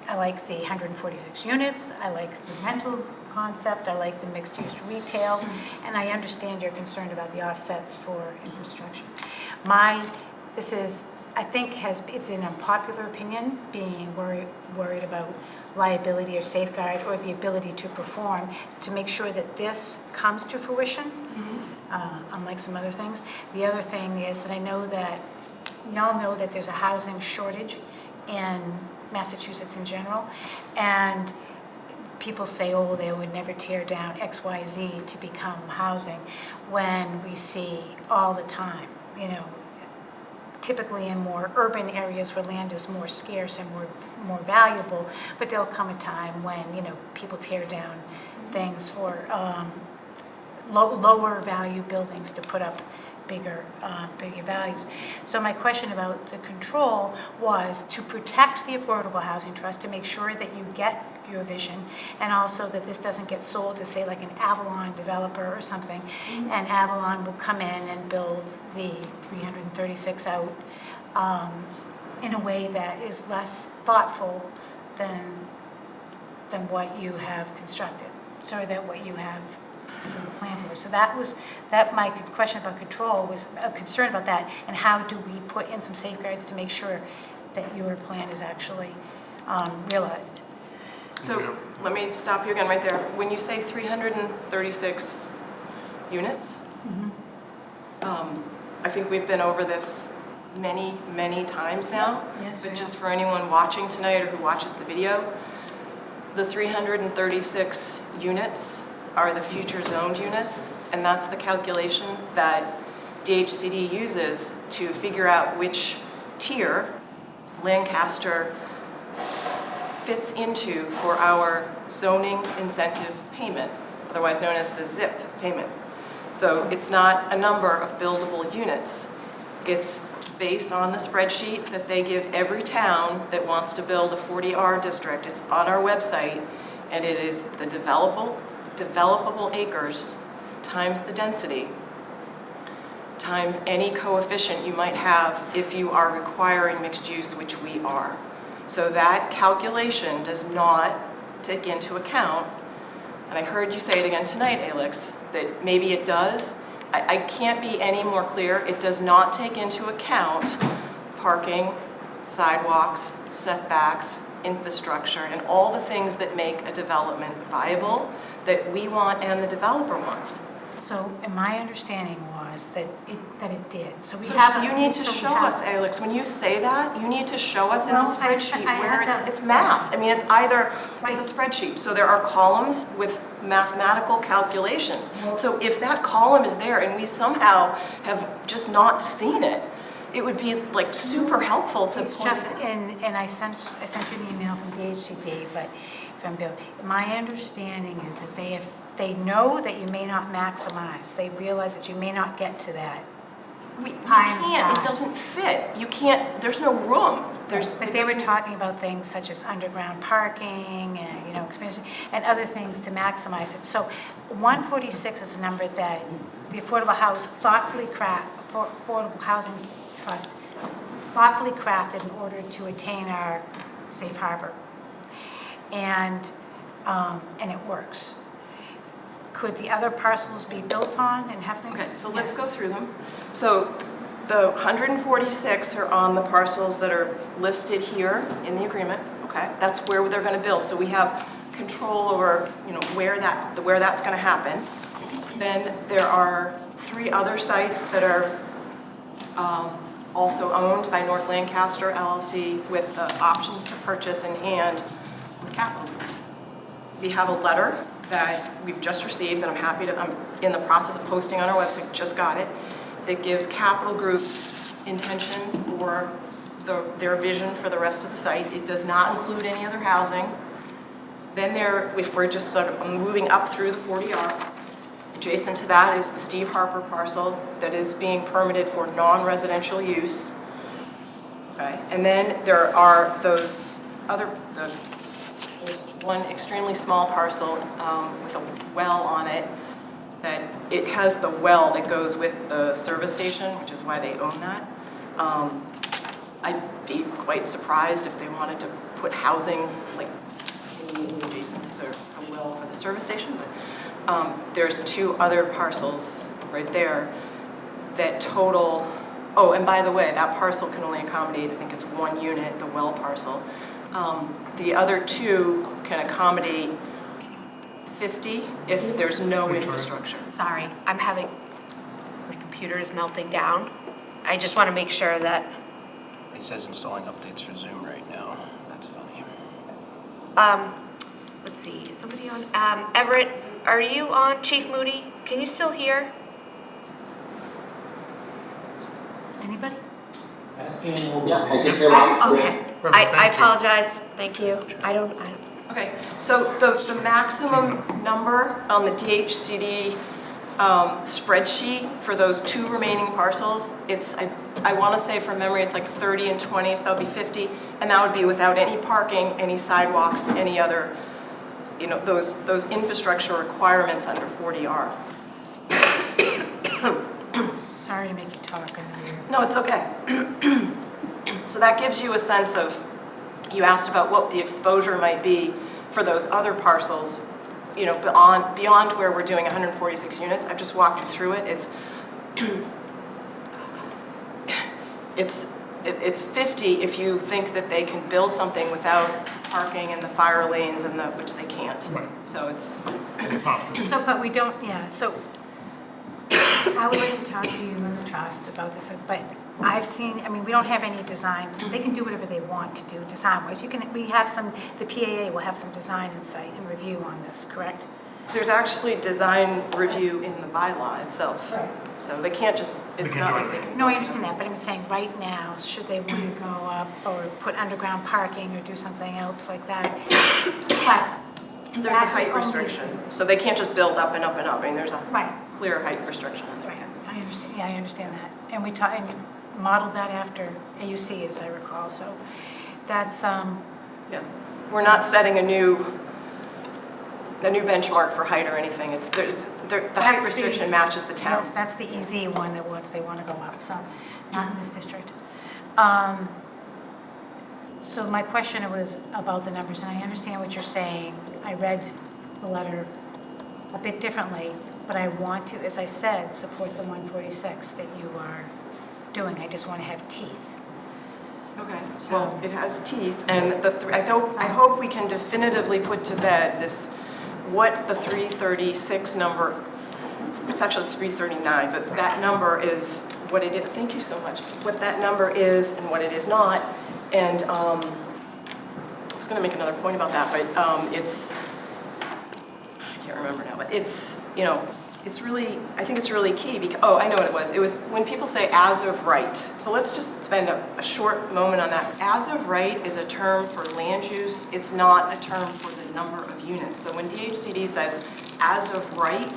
I like the 146 units. I like the rentals concept. I like the mixed-use retail. And I understand you're concerned about the offsets for infrastructure. This is I think it's an unpopular opinion, being worried about liability or safeguard or the ability to perform, to make sure that this comes to fruition, unlike some other things. The other thing is that I know that, we all know that there's a housing shortage in Massachusetts in general, and people say, oh, they would never tear down X, Y, Z to become housing, when we see all the time, you know, typically in more urban areas where land is more scarce and more valuable, but there'll come a time when, you know, people tear down things for lower value buildings to put up bigger values. So my question about the control was to protect the Affordable Housing Trust, to make sure that you get your vision, and also that this doesn't get sold to, say, like an Avalon developer or something, and Avalon will come in and build the 336 out in a way that is less thoughtful than what you have constructed, so that what you have planned for. So that my question about control was a concern about that, and how do we put in some safeguards to make sure that your plan is actually realized. So let me stop you again right there. When you say 336 units, I think we've been over this many, many times now. Yes, but just for anyone watching tonight or who watches the video, the 336 units are the future zoned units, and that's the calculation that DHCD uses to figure out which tier Lancaster fits into for our zoning incentive payment, otherwise known as the ZIP payment. So it's not a number of buildable units. It's based on the spreadsheet that they give every town that wants to build a 40R district. It's on our website, and it is the developable acres times the density times any coefficient you might have if you are requiring mixed use, which we are. So that calculation does not take into account, and I heard you say it again tonight, Alex, that maybe it does. I can't be any more clear. It does not take into account parking, sidewalks, setbacks, infrastructure, and all the things that make a development viable that we want and the developer wants. So, and my understanding was that it did. So you need to show us, Alex, when you say that, you need to show us in the spreadsheet where it's math. I mean, it's either, it's a spreadsheet, so there are columns with mathematical calculations. So if that column is there and we somehow have just not seen it, it would be like super helpful to It's just, and I sent you an email from DHCD, but from Bill, my understanding is that they know that you may not maximize. They realize that you may not get to that. You can't, it doesn't fit. You can't, there's no room. But they were talking about things such as underground parking and, you know, expansion and other things to maximize it. So 146 is a number that the Affordable Housing Trust thoughtfully crafted in order to attain our safe harbor. And it works. Could the other parcels be built on and have things? Okay, so let's go through them. So the 146 are on the parcels that are listed here in the agreement, okay? That's where they're gonna build. So we have control over, you know, where that's gonna happen. Then there are 3 other sites that are also owned by North Lancaster LLC with the options to purchase in hand with capital. We have a letter that we've just received, and I'm in the process of posting on our website, just got it, that gives Capital Group's intention for their vision for the rest of the site. It does not include any other housing. Then if we're just sort of moving up through the 40R, adjacent to that is the Steve Harper parcel that is being permitted for non-residential use. Okay, and then there are those other, one extremely small parcel with a well on it, that it has the well that goes with the service station, which is why they own that. I'd be quite surprised if they wanted to put housing like adjacent to the well for the service station, but there's 2 other parcels right there that total oh, and by the way, that parcel can only accommodate, I think it's 1 unit, the well parcel. The other 2 can accommodate 50 if there's no infrastructure. Sorry, my computer is melting down. I just want to make sure that, It says installing updates for Zoom right now. That's funny. let's see, is somebody on? Everett, are you on, Chief Moody? Can you still hear? Anybody? Okay, Perfect, I thank you. apologize, thank you. I don't. Okay, so the maximum number on the DHCD spreadsheet for those 2 remaining parcels, it's, I want to say from memory, it's like 30 and 20, so that would be 50, and that would be without any parking, any sidewalks, any other, you know, those infrastructure requirements under 40R. Sorry to make you talk. I know you're- No, it's okay. So that gives you a sense of, you asked about what the exposure might be for those other parcels, you know, beyond where we're doing 146 units. I've just walked you through it. It's 50 if you think that they can build something without parking and the fire lanes and which they can't. Right. So it's not 50. So, but we don't, yeah, so I would like to talk to you and the trust about this, but I've seen, I mean, we don't have any design, they can do whatever they want to do design-wise. We have some, the PAA will have some design insight and review on this, correct? there's actually design review in the bylaw itself. Right. So they can't just, it's not like they can. No, I understand that, but I'm saying right now, should they want to go up or put underground parking or do something else like that? But There's a height restriction, so they can't just build up and up and up. I mean, there's a Right. clear height restriction. Right, I understand, yeah, I understand that. And we modeled that after AUC, as I recall, so that's, Yeah, we're not setting a new benchmark for height or anything. It's, the height That's the- restriction matches the town. That's the easy one that they want to go up, so not in this district. So my question was about the numbers, and I understand what you're saying. I read the letter a bit differently, but I want to, as I said, support the 146 that you are doing. I just want to have teeth. Okay, so it has teeth, and I hope we can definitively put to bed what the 336 number, it's actually 339, but that number is what it is. Thank you so much. What that number is and what it is not. And I was going to make another point about that, but I can't remember now, but it's, you know, it's really, I think it's really key because, oh, I know what it was. It was when people say as of right. So let's just spend a short moment on that. As of right is a term for land use. It's not a term for the number of units. So when DHCD says as of right,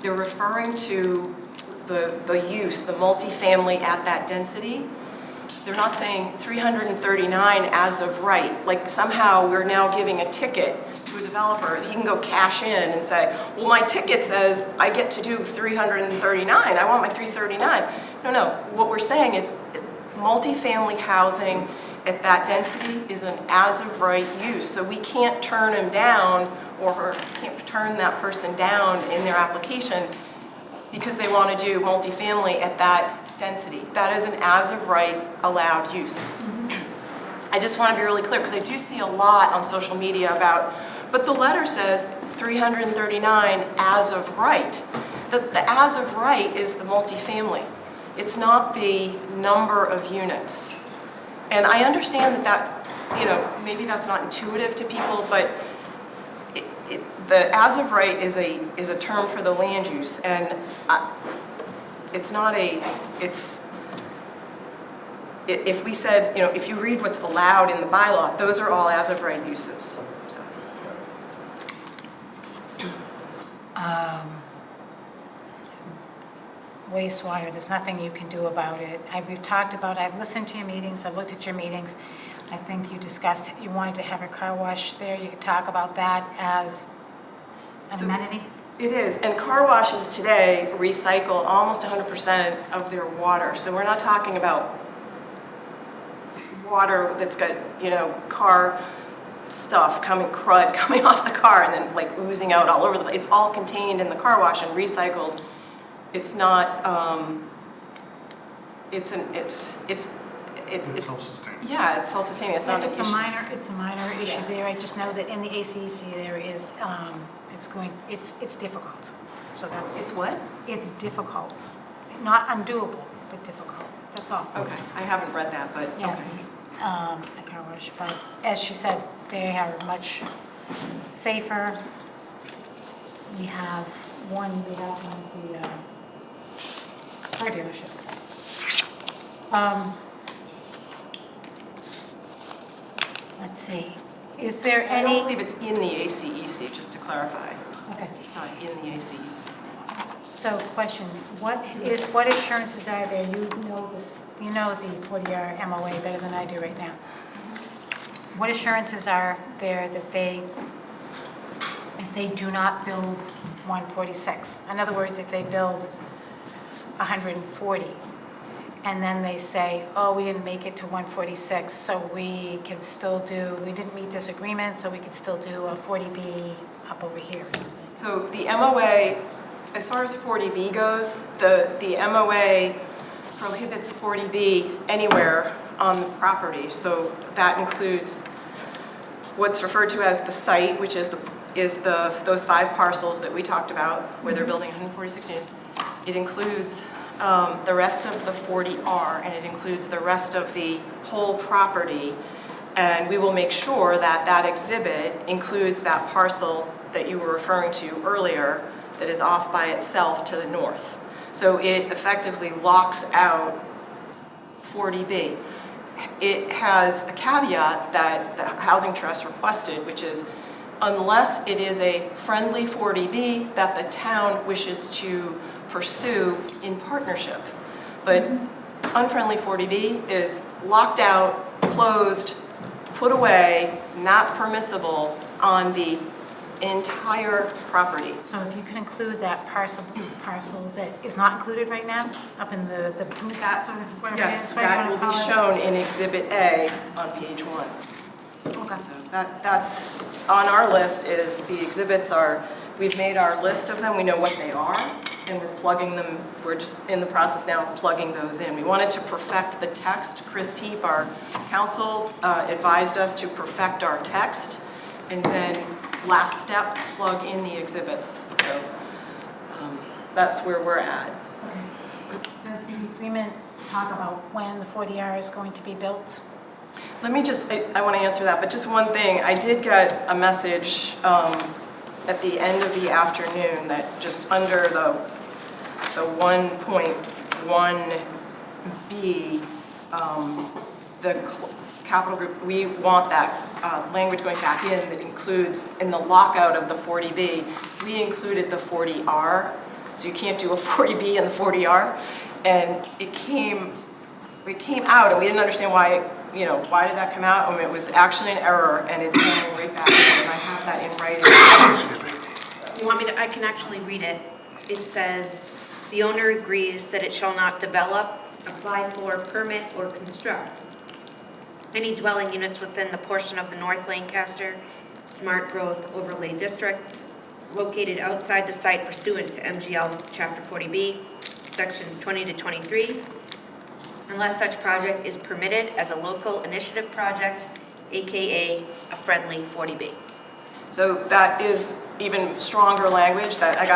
they're referring to the use, the multifamily at that density. They're not saying 339 as of right. Like somehow we're now giving a ticket to a developer. He can go cash in and say, well, my ticket says I get to do 339. I want my 339. No. What we're saying is multifamily housing at that density is an as of right use. So we can't turn him down or can't turn that person down in their application because they want to do multifamily at that density. That is an as of right allowed use. I just want to be really clear because I do see a lot on social media about, but the letter says 339 as of right. The as of right is the multifamily. It's not the number of units. And I understand that, you know, maybe that's not intuitive to people, but the as of right is a term for the land use, and it's not if we said, you know, if you read what's allowed in the bylaw, those are all as of right uses. So. Wastewater, there's nothing you can do about it. We've talked about, I've listened to your meetings, I've looked at your meetings. I think you discussed, you wanted to have a car wash there. You could talk about that as an amenity. It is, and car washes today recycle almost 100% of their water. So we're not talking about water that's got, you know, car stuff crud coming off the car and then like oozing out all over the place. It's all contained in the car wash and recycled. It's not, it's self-sustaining. Yeah, it's self-sustaining, it's not an It's issue. a minor issue there. I just know that in the ACEC there is, it's difficult. So that's. It's what? It's difficult. Not undoable, but difficult. That's all. Okay, I haven't read that, but, Yeah. okay. I kind of wish, but as she said, they are much safer. We have one at the car dealership. Let's see, is there I don't any? believe it's in the ACEC, just to clarify. Okay. It's not in the ACEC. So question, what assurances are there, you know this, you know the 40R MOA better than I do right now. What assurances are there that if they do not build 146, in other words, if they build 140, and then they say, oh, we didn't make it to 146, so we didn't meet this agreement, so we could still do a 40B up over here. So the MOA, as far as 40B goes, the MOA prohibits 40B anywhere on the property. So that includes what's referred to as the site, which is those 5 parcels that we talked about, where they're building 146 units. It includes the rest of the 40R, and it includes the rest of the whole property. And we will make sure that that exhibit includes that parcel that you were referring to earlier that is off by itself to the north. So it effectively locks out 40B. It has a caveat that the Housing Trust requested, which is unless it is a friendly 40B that the town wishes to pursue in partnership. But unfriendly 40B is locked out, closed, put away, not permissible on the entire property. So if you could include that parcel that is not included right now, up in the booth, that sort of, whatever it Yes, is, whatever that you will wanna be call it. shown in Exhibit A on page 1. Okay. So that's, on our list is, the exhibits are, we've made our list of them, we know what they are, and we're plugging them, we're just in the process now of plugging those in. We wanted to perfect the text. Chris Heap, our counsel, advised us to perfect our text, and then last step, plug in the exhibits. So that's where we're at. Does the agreement talk about when the 40R is going to be built? Let me just, I want to answer that, but just one thing. I did get a message at the end of the afternoon that just under the 1.1B, the capital group, we want that language going back in that includes, in the lockout of the 40B, we included the 40R, so you can't do a 40B and the 40R, and it came out, and we didn't understand why, why did that come out? I mean, it was actually an error, and it's going right back in, and I have that in writing. You want me to, I can actually read it. It says, the owner agrees that it shall not develop, apply for, permit, or construct any dwelling units within the portion of the North Lancaster Smart Growth Overlay District located outside the site pursuant to MGL Chapter 40B, Sections 20 to 23, unless such project is permitted as a local initiative project, AKA a friendly 40B. So that is even stronger language that I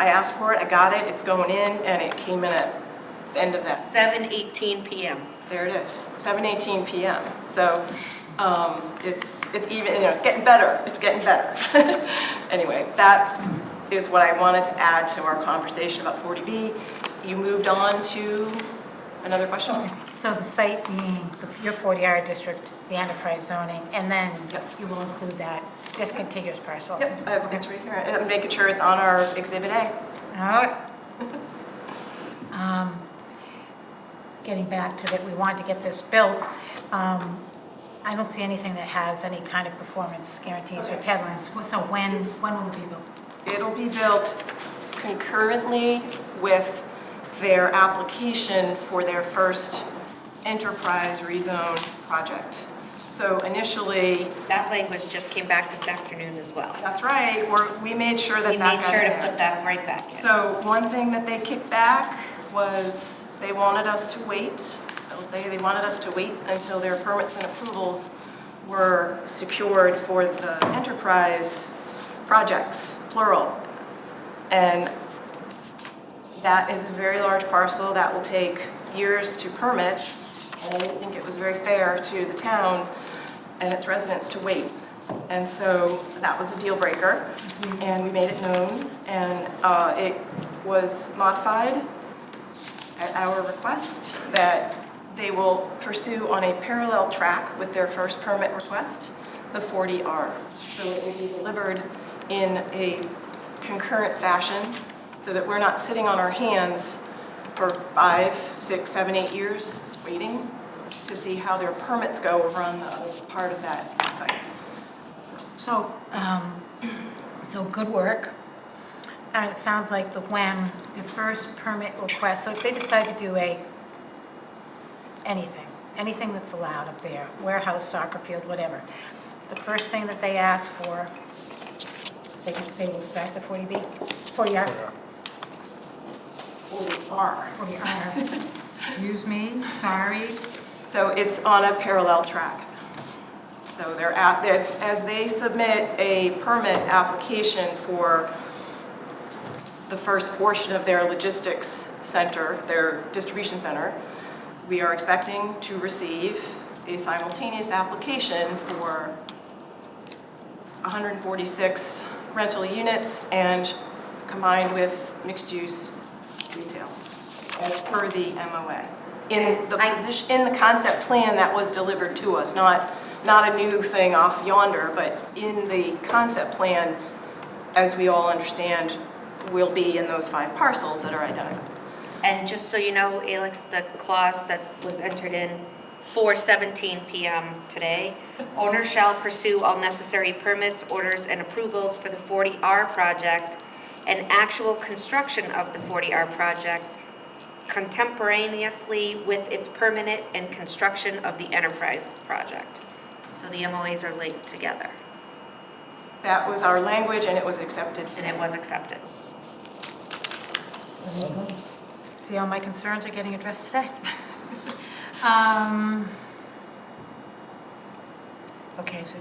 asked for it, I got it, it's going in, and it came in at the end of that. 7:18 p.m. There it is, 7:18 p.m. So it's even, it's getting better, it's getting better. Anyway, that is what I wanted to add to our conversation about 40B. You moved on to another question? So the site being your 40R district, the enterprise zoning, and then you will include that discontiguous parcel. Yep, I have it right here. I'm making sure it's on our Exhibit A. All right. Getting back to that, we wanted to get this built. I don't see anything that has any kind of performance guarantees or deadlines. So when will it be built? It'll be built concurrently with their application for their first enterprise rezone project. So initially... That language just came back this afternoon as well. That's right. We made sure that We made sure to put that right back in. So one thing that they kicked back was they wanted us to wait. They'll say they wanted us to wait until their permits and approvals were secured for the enterprise projects, plural. And that is a very large parcel that will take years to permit, and I didn't think it was very fair to the town and its residents to wait. And so that was a deal breaker, and we made it known, and it was modified at our request that they will pursue on a parallel track with their first permit request, the 40R. So it will be delivered in a concurrent fashion so that we're not sitting on our hands for 5, 6, 7, 8 years waiting to see how their permits go over on the other part of that site. So, so good work. And it sounds like when the first permit request, so if they decide to do anything that's allowed up there, warehouse, soccer field, whatever, the first thing that they ask for, they will start the 40B, 40R. 40R. Excuse me, sorry. So it's on a parallel track. So they're as they submit a permit application for the first portion of their logistics center, their distribution center, we are expecting to receive a simultaneous application for 146 rental units and combined with mixed-use retail, as per the MOA. In the concept plan that was delivered to us, not a new thing off yonder, but in the concept plan, as we all understand, will be in those 5 parcels that are identified. And just so you know, Alex, the clause that was entered in 4:17 p.m. today, owner shall pursue all necessary permits, orders, and approvals for the 40R project and actual construction of the 40R project contemporaneously with its permanent and construction of the enterprise project. So the MOAs are linked together. That was our language, and it was accepted today. And it was accepted. See, all my concerns are getting addressed today. Okay, so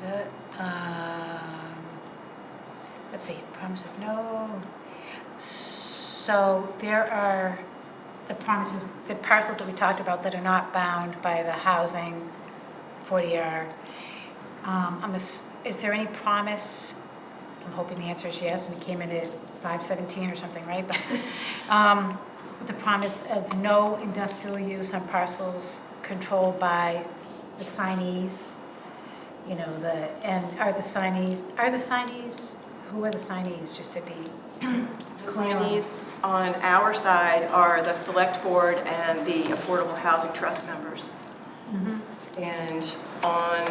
let's see, promise of no. So there are the parcels that we talked about that are not bound by the housing, 40R. Is there any promise? I'm hoping the answer is yes, and it came in at 517 or something, right? But the promise of no industrial use on parcels controlled by the signees, and are the signees, who are the signees, just to be The signees on our side are the select board and the Affordable Housing Trust members. And on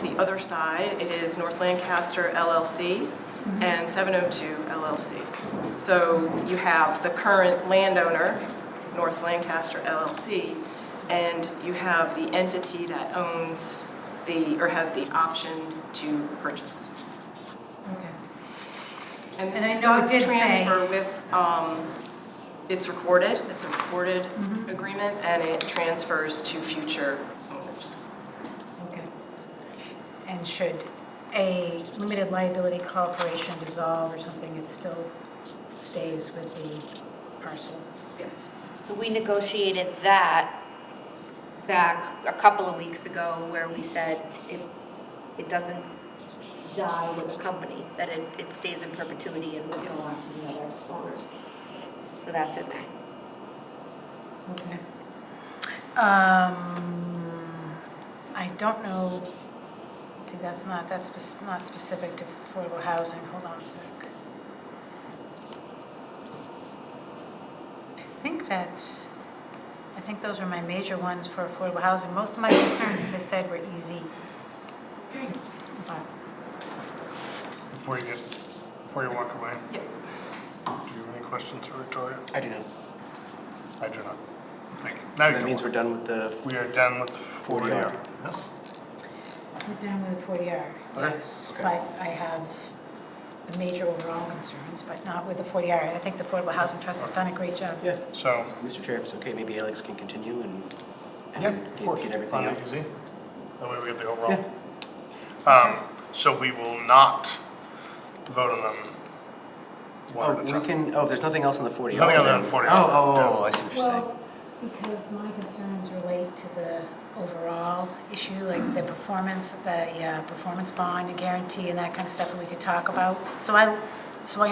the other side, it is Sterling-Lancaster LLC and 702 LLC. So you have the current landowner, Sterling-Lancaster LLC, and you have the entity that owns or has the option to purchase. Okay. And And I this know it does did transfer with, it's recorded agreement, and it transfers to future owners. Okay. And should a limited liability corporation dissolve or something, it still stays with the parcel? Yes. So we negotiated that back a couple of weeks ago where we said it doesn't die with the company, that it stays in perpetuity and will go on to the other owners. So that's in there. Okay. I don't know, see, that's not specific to affordable housing. Hold on a sec. I think those are my major ones for affordable housing. Most of my concerns, as I said, were easy. Okay. Before you walk away, Yep. do you have any questions for Victoria? I do not. I do not. Thank you. Now you That can means walk. we're done with the. We are done with the 40R. Yes? We're done with the 40R, Okay. yes. Okay. But I have the major overall concerns, but not with the 40R. I think the Affordable Housing Trust has done a great job. Yeah. So, Mr. Chair, if it's okay, maybe Alex can continue and yeah, of course. get everything Fine, out. easy. That way we get the overall. So we will not vote on them one at a We time. can, if there's nothing else on the 40R. Nothing other then- than 40R. Oh, I see what you're saying. Well, because my concerns relate to the overall issue, like the performance bond and guarantee and that kind of stuff that we could talk about. So I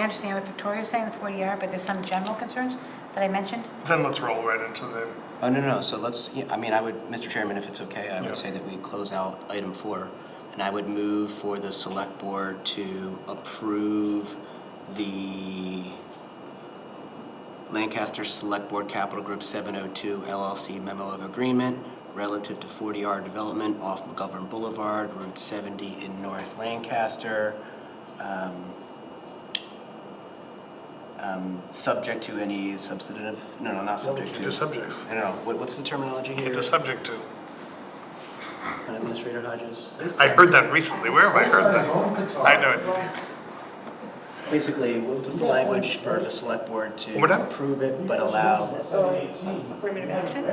understand what Victoria's saying, the 40R, but there's some general concerns that I mentioned. Then let's roll right into the, Oh, no, so let's, I would, Mr. Chairman, if it's okay, I Yeah. would say that we close out item 4, and I would move for the select board to approve the Lancaster Select Board Capital Group 702 LLC memo of agreement relative to 40R development off McGovern Boulevard, Route 70 in North Lancaster, subject to any substantive, not subject to. just subjects. No, what's the terminology here? Just subject to. Administrator Hodges? I heard that recently. Where have I heard that? I know it. Basically, what's the language for the select board to One more time? approve it, but allow, Affirmative action,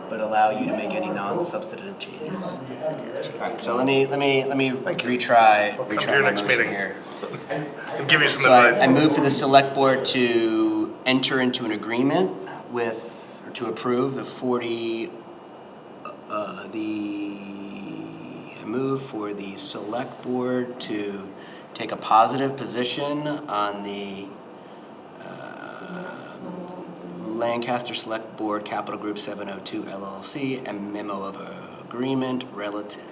but allow you to make any non-substantive changes? All right, so let me retry to your my next motion meeting. here. And give you some So advice. I move for the select board to enter into an agreement with, or to approve the 40, I move for the select board to take a positive position on the Lancaster Select Board Capital Group 702 LLC and memo of agreement relative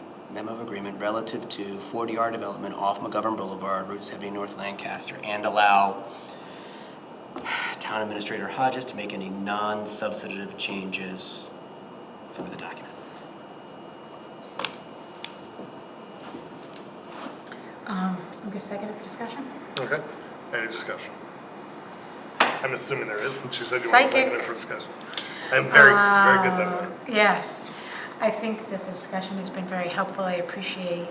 to 40R development off McGovern Boulevard, Route 70 North Lancaster, and allow Town Administrator Hodges to make any non-substantive changes for the document. I'm going to second it for discussion. Okay. Any discussion? I'm assuming there is, since you said you want to second it for discussion. I'm very, very good that way. Yes. I think that the discussion has been very helpful. I appreciate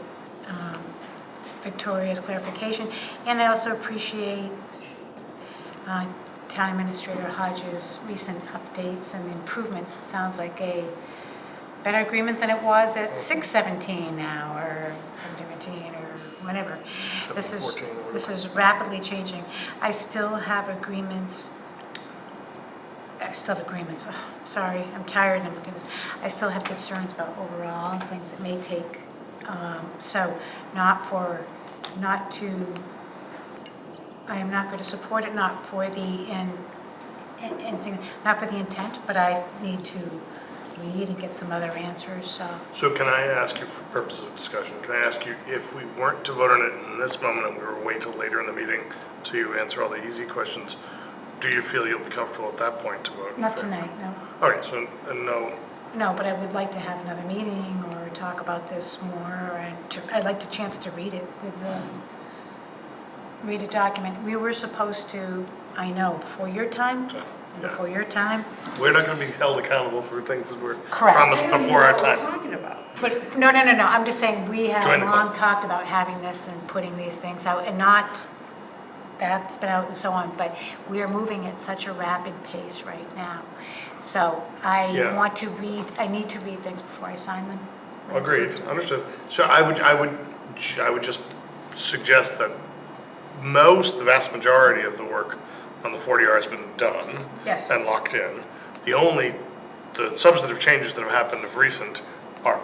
Victoria's clarification, and I also appreciate Town Administrator Hodges' recent updates and improvements. It sounds like a better agreement than it was at 617 now, or 17, or whatever. This is rapidly changing. I still have agreements. Oh, sorry, I'm tired and I'm looking at this. I still have concerns about overall things that may take, I am not going to support it, not for the intent, but I need to read and get some other answers, So can I ask you, for purposes of discussion, can I ask you, if we weren't to vote on it in this moment and we were to wait till later in the meeting to answer all the easy questions, do you feel you'll be comfortable at that point to vote? Not tonight, no. Okay, so no. No, but I would like to have another meeting or talk about this more, and I'd like the chance to read it read a document. We were supposed to, I know, before your time, We're not going to be held accountable for things that were Correct. promised before our time. No, I'm just saying, we have Join the club. long talked about having this and putting these things out, and not, that's been out and so on, but we are moving at such a rapid pace right now. So I need to read things before I sign them. Agreed, understood. So I would just suggest that the vast majority of the work on the 40R has been done. Yes. And locked in. The substantive changes that have happened of recent are,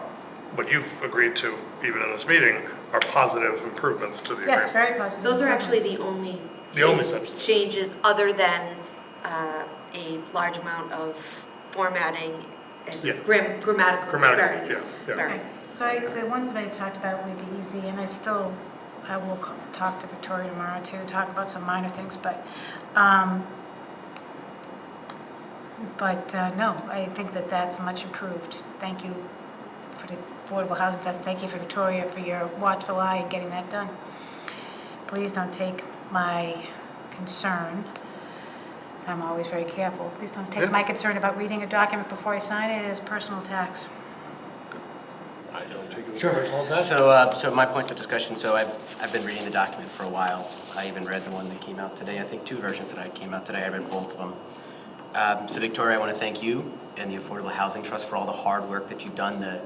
what you've agreed to, even in this meeting, are positive improvements to the agreement. Yes, very positive. Those are actually improvements. the only substantive changes, other than a large amount of formatting and grammatical Grammatical, disparity. So the ones that I talked about would be easy, and I will talk to Victoria tomorrow too, talk about some minor things, but no, I think that that's much improved. Thank you for the Affordable Housing Trust. Thank you for Victoria for your watchful eye in getting that done. Please don't take my concern. I'm always very careful. Please don't take my concern about reading a document before I sign it as personal attacks. I don't take it. Sure. So my points of discussion, so I've been reading the document for a while. I even read the one that came out today. I think 2 versions that came out today. I read both of them. So Victoria, I want to thank you and the Affordable Housing Trust for all the hard work that you've done, the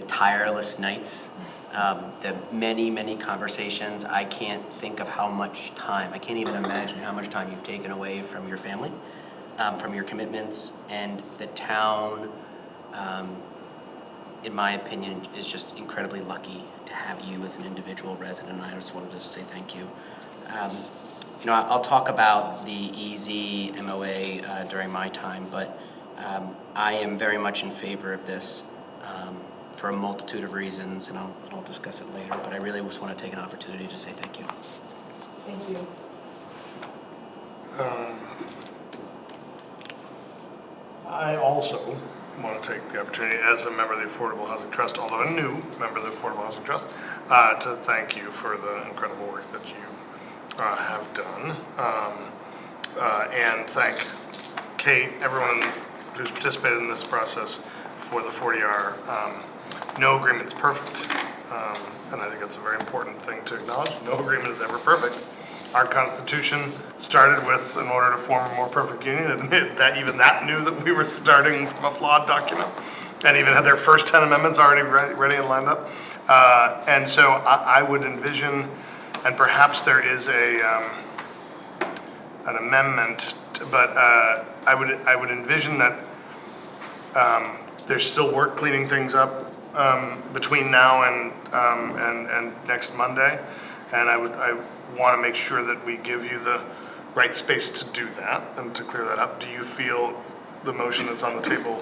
tireless nights, the many conversations. I can't think of how much time, I can't even imagine how much time you've taken away from your family, from your commitments, and the town, in my opinion, is just incredibly lucky to have you as an individual resident, and I just wanted to say thank you. You know, I'll talk about the EZ MOA during my time, but I am very much in favor of this for a multitude of reasons, and I'll discuss it later, but I really just want to take an opportunity to say thank you. Thank you. I also want to take the opportunity, as a member of the Affordable Housing Trust, although a new member of the Affordable Housing Trust, to thank you for the incredible work that you have done. And thank Kate, everyone who's participated in this process for the 40R. No agreement's perfect, and I think that's a very important thing to acknowledge. No agreement is ever perfect. Our Constitution started with, in order to form a more perfect union, admit that even that knew that we were starting from a flawed document, and even had their first 10 amendments already ready and lined up. And so I would envision, and perhaps there is an amendment, but I would envision that there's still work cleaning things up between now and next Monday, and I want to make sure that we give you the right space to do that and to clear that up. Do you feel the motion that's on the table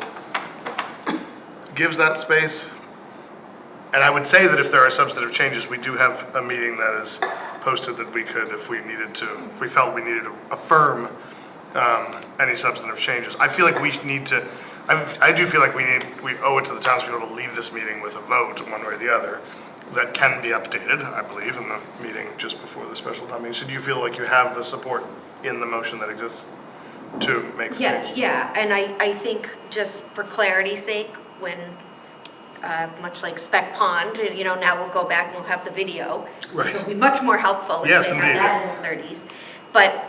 gives that space? And I would say that if there are substantive changes, we do have a meeting that is posted that we could, if we felt we needed to affirm any substantive changes. I feel like we need to, I do feel like we owe it to the townspeople to leave this meeting with a vote, one way or the other, that can be updated, I believe, in the meeting just before the special town meeting. So do you feel like you have the support in the motion that exists to make the change? Yeah, and I think just for clarity's sake, when, much like Spec Pond, you know, now we'll go back and we'll have the video. Right. It'll be much more helpful if Yes, they indeed. have that in the 30s. But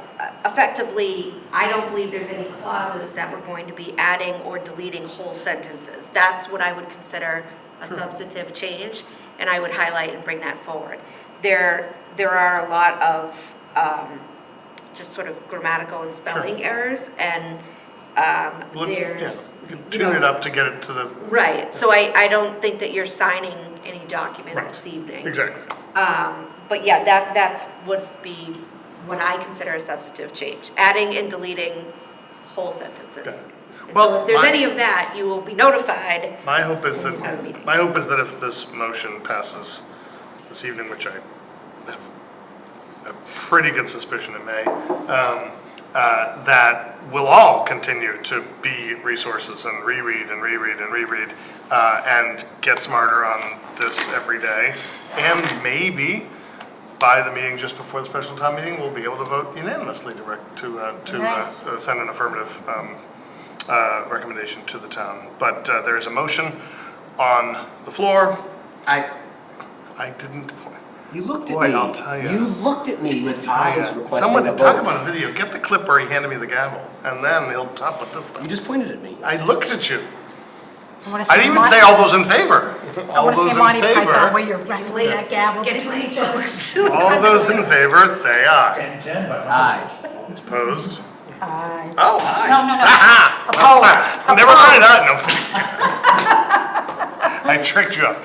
effectively, I don't believe there's any clauses that we're going to be adding or deleting whole sentences. That's what I would consider a substantive change, and I would highlight and bring that forward. There are a lot of just sort of grammatical and spelling errors, and there's... We can tune it up to get it to the... Right, so I don't think that you're signing any document this evening. Exactly. But yeah, that would be what I consider a substantive change, adding and deleting whole sentences. Well, so if there's any of that, you will be notified. My hope is that if this motion passes this evening, which I have a pretty good suspicion it may, that we'll all continue to be resources and reread and get smarter on this every day. And maybe by the meeting just before the special town meeting, we'll be able to vote unanimously to send an affirmative recommendation to the town. But there is a motion on the floor. I didn't. You looked at Boy, me. I'll tell you. You looked at me with eyes requesting Someone a to talk vote. about a video. Get the clip where he handed me the gavel, and then he'll stop with this stuff. You just pointed at me. I looked at you. I I didn't even say all those in favor. I All want to those see in Monty Python favor. where you're wrestling that gavel. Getting late, folks. All those in favor, say aye. 10-10, but Aye. Opposed? Aye. Oh, aye. No. Ha Opposed. Never mind. No. I tricked you up.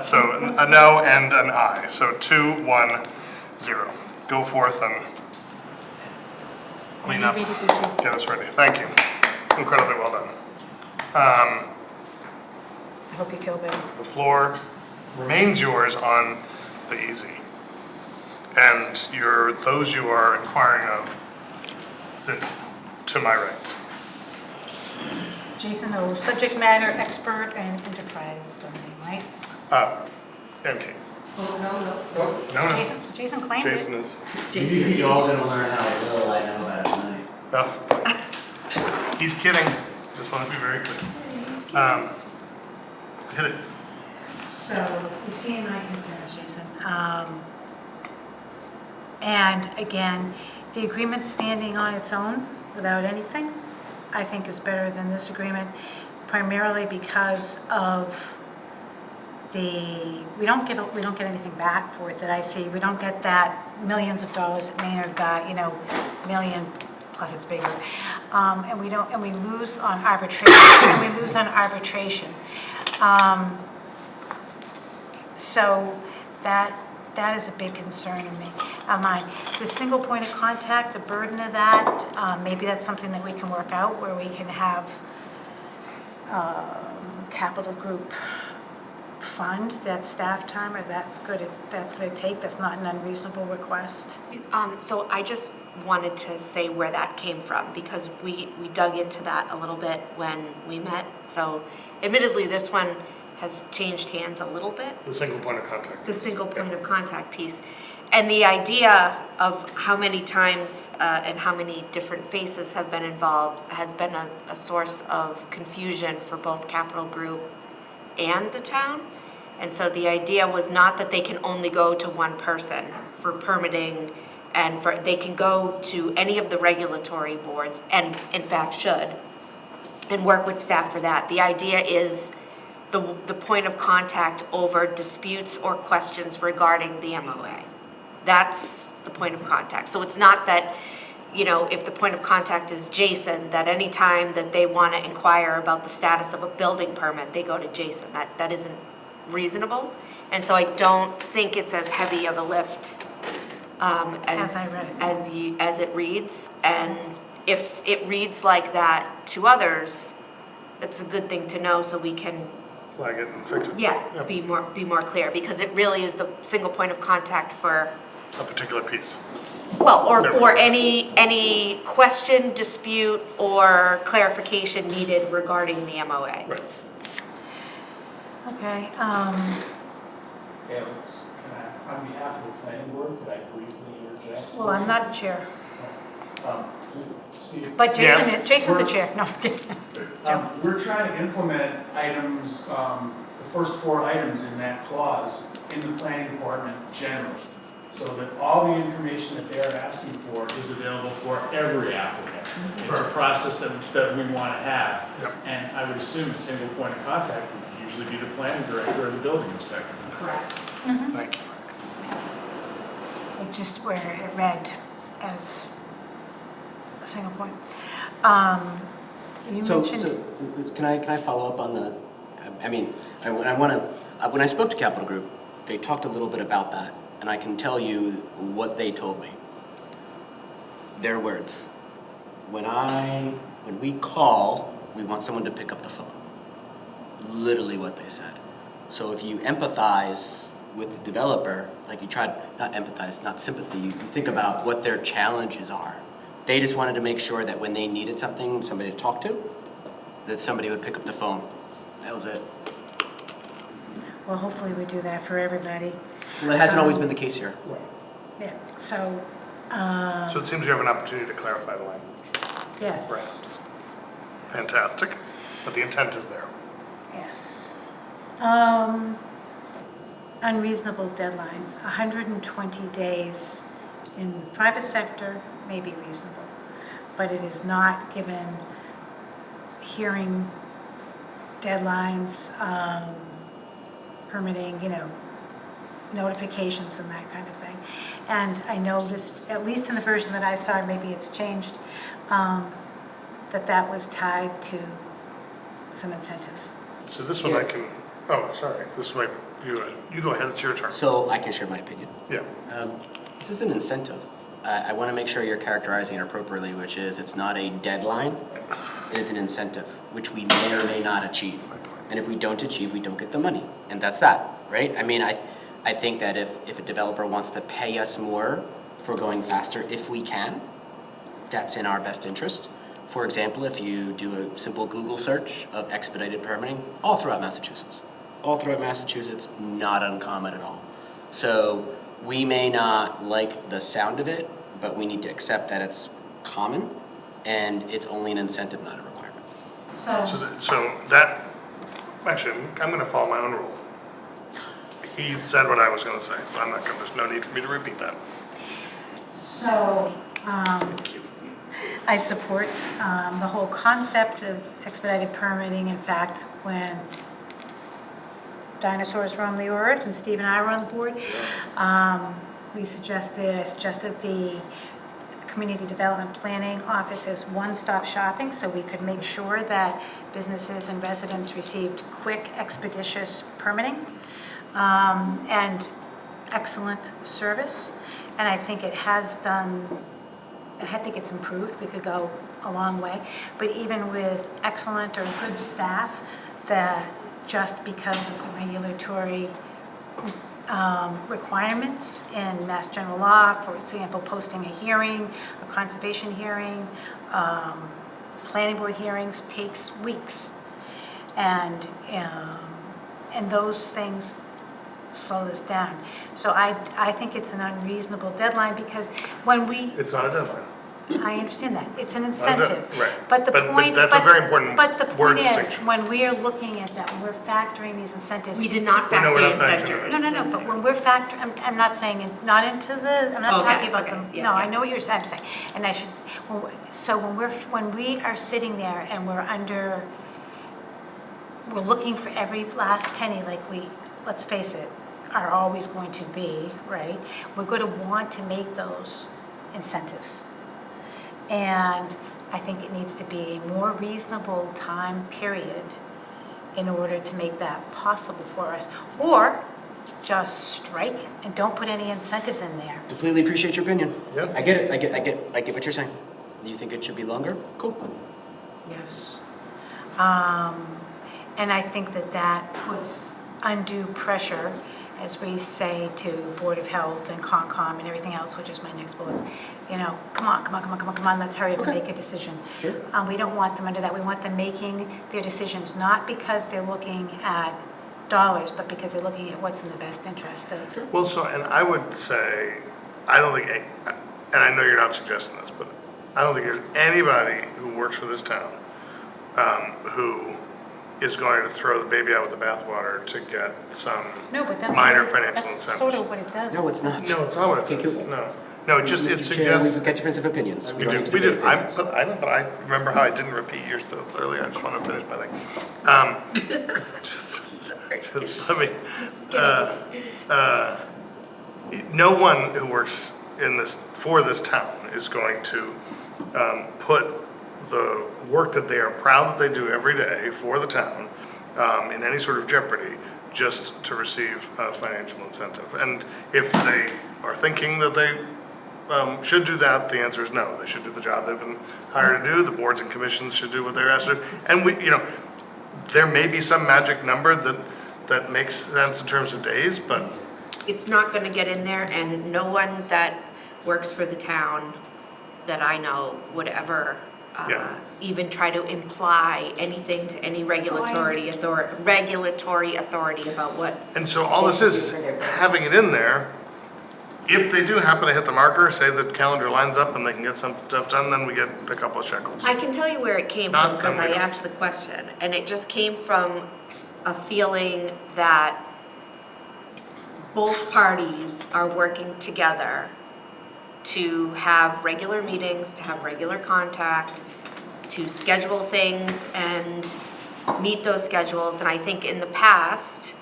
So a no and an aye. So 2-1-0. Go forth and clean up. Get us ready. Thank you. Incredibly well done. I hope you feel better. The floor remains yours on the easy. And those you are inquiring of sit to my right. Jason O, subject matter expert and enterprise zoning, right? MK. Oh, No. Jason claimed it. Jason is. You're all gonna learn how little I know about tonight. He's kidding. Just want to be very clear. Hit it. So you've seen my concerns, Jason. And again, the agreement standing on its own without anything, I think is better than this agreement, primarily because of we don't get anything back for it that I see. We don't get that millions of dollars that Maynard got, million plus it's bigger. And we lose on arbitration. So that is a big concern of mine. The single point of contact, the burden of that, maybe that's something that we can work out where we can have capital group fund that staff time, or that's going to take, that's not an unreasonable request. So I just wanted to say where that came from, because we dug into that a little bit when we met. So admittedly, this one has changed hands a little bit. The single point of contact. The single point of contact piece. And the idea of how many times and how many different faces have been involved has been a source of confusion for both Capital Group and the town. And so the idea was not that they can only go to one person for permitting, and they can go to any of the regulatory boards, and in fact should, and work with staff for that. The idea is the point of contact over disputes or questions regarding the MOA. That's the point of contact. So it's not that, if the point of contact is Jason, that any time that they want to inquire about the status of a building permit, they go to Jason. That isn't reasonable. And so I don't think it's as heavy of a lift as it reads. And if it reads like that to others, that's a good thing to know, so we can flag it and fix it. Yeah, Yep. be more clear, because it really is the single point of contact for, A particular piece. for any question, dispute, or clarification needed regarding the MOA. Right. Okay, Alex, on behalf of the planning board, could I briefly interject? well, I'm not the chair, Steve? but Yes. Jason's the chair. No, I'm kidding. We're trying to implement items, the first 4 items in that clause in the planning department generally, so that all the information that they're asking for is available for every applicant. It's a process that we want to have. Yep. And I would assume a single point of contact would usually be the planning director or the building inspector. Correct. Thank you. It just where it read as a single point. You mentioned. Can I follow up on the, when I spoke to Capital Group, they talked a little bit about that, and I can tell you what they told me. Their words. When we call, we want someone to pick up the phone. Literally what they said. So if you empathize with the developer, like you tried, not empathize, not sympathy, you think about what their challenges are. They just wanted to make sure that when they needed something, somebody to talk to, that somebody would pick up the phone. That was it. Well, hopefully we do that for everybody. Well, it hasn't always been the case here. Yeah, so. So it seems you have an opportunity to clarify the language. Yes. Perhaps. Fantastic, but the intent is there. Yes. Unreasonable deadlines, 120 days in the private sector may be reasonable, but it is not given hearing deadlines, permitting, notifications and that kind of thing. And I noticed, at least in the version that I saw, maybe it's changed, that was tied to some incentives. So this one I can, this might, you go ahead, it's your turn. So I can share my opinion. Yeah. This is an incentive. I want to make sure you're characterizing it appropriately, which is it's not a deadline, it is an incentive, which we may or may not achieve. And if we don't achieve, we don't get the money. And that's that, right? I think that if a developer wants to pay us more for going faster, if we can, that's in our best interest. For example, if you do a simple Google search of expedited permitting, all throughout Massachusetts. All throughout Massachusetts, not uncommon at all. So we may not like the sound of it, but we need to accept that it's common, and it's only an incentive, not a requirement. So that, actually, I'm going to follow my own rule. He said what I was gonna say, so I'm not gonna, there's no need for me to repeat that. So, I support the whole concept of expedited permitting. In fact, when dinosaurs roamed the earth and Steve and I were on the board, I suggested the Community Development Planning Office as one-stop shopping, so we could make sure that businesses and residents received quick, expeditious permitting and excellent service. And I think it has done, I think it's improved. We could go a long way. But even with excellent or good staff, that just because of the regulatory requirements in Mass General Law, for example, posting a hearing, a conservation hearing, planning board hearings takes weeks. And those things slow this down. So I think it's an unreasonable deadline because when we... It's not a deadline. I understand that. It's an incentive. Right. But the point... that's a very important But the word point is, distinction. when we are looking at that, when we're factoring these incentives... We did not factor we're the not factoring incentive. it. No, but when we're factoring, I'm not saying, not into the, I'm not Okay, talking about okay, them. yeah, No, I yeah. know what I'm saying. And I should, so when we are sitting there and we're looking for every last penny, like we, let's face it, are always going to be, right? We're going to want to make those incentives. And I think it needs to be a more reasonable time period in order to make that possible for us. Or just strike it and don't put any incentives in there. Completely appreciate your opinion. Yeah. I get it, I get what you're saying. You think it should be longer? Cool. Yes. And I think that puts undue pressure, as we say to Board of Health and Concom and everything else, which is my next bullet. You know, come on, let's hurry up and make a decision. Sure. We don't want them under that. We want them making their decisions, not because they're looking at dollars, but because they're looking at what's in the best interest of. Well, so, and I would say, I don't think, and I know you're not suggesting this, but I don't think there's anybody who works for this town who is going to throw the baby out with the bathwater to get some No, but that's minor what it- financial that's incentives. sort of what it does. No, it's not. No, it's not what it is, no, it just, it Mr. Chair, suggests. we've got difference of opinions. We don't do, need to we do. debate opinions. I know, but I remember how I didn't repeat yours so thoroughly. I just want to finish my thing. Just let me. No one who works in this for this town is going to put the work that they are proud that they do every day for the town in any sort of jeopardy just to receive a financial incentive. And if they are thinking that they should do that, the answer is no. They should do the job they've been hired to do. The boards and commissions should do what they're asked to do. And we, there may be some magic number that makes sense in terms of days, but It's not gonna get in there, and no one that works for the town that I know would ever Yeah. even try to imply anything to any regulatory authority about what. and so all this is having it in there. If they do happen to hit the marker, say the calendar lines up and they can get some stuff done, then we get a couple of shekels. I can tell you where it came Not from, because that I we don't. asked the question, and it just came from a feeling that both parties are working together to have regular meetings, to have regular contact, to schedule things and meet those schedules. And I think in the past,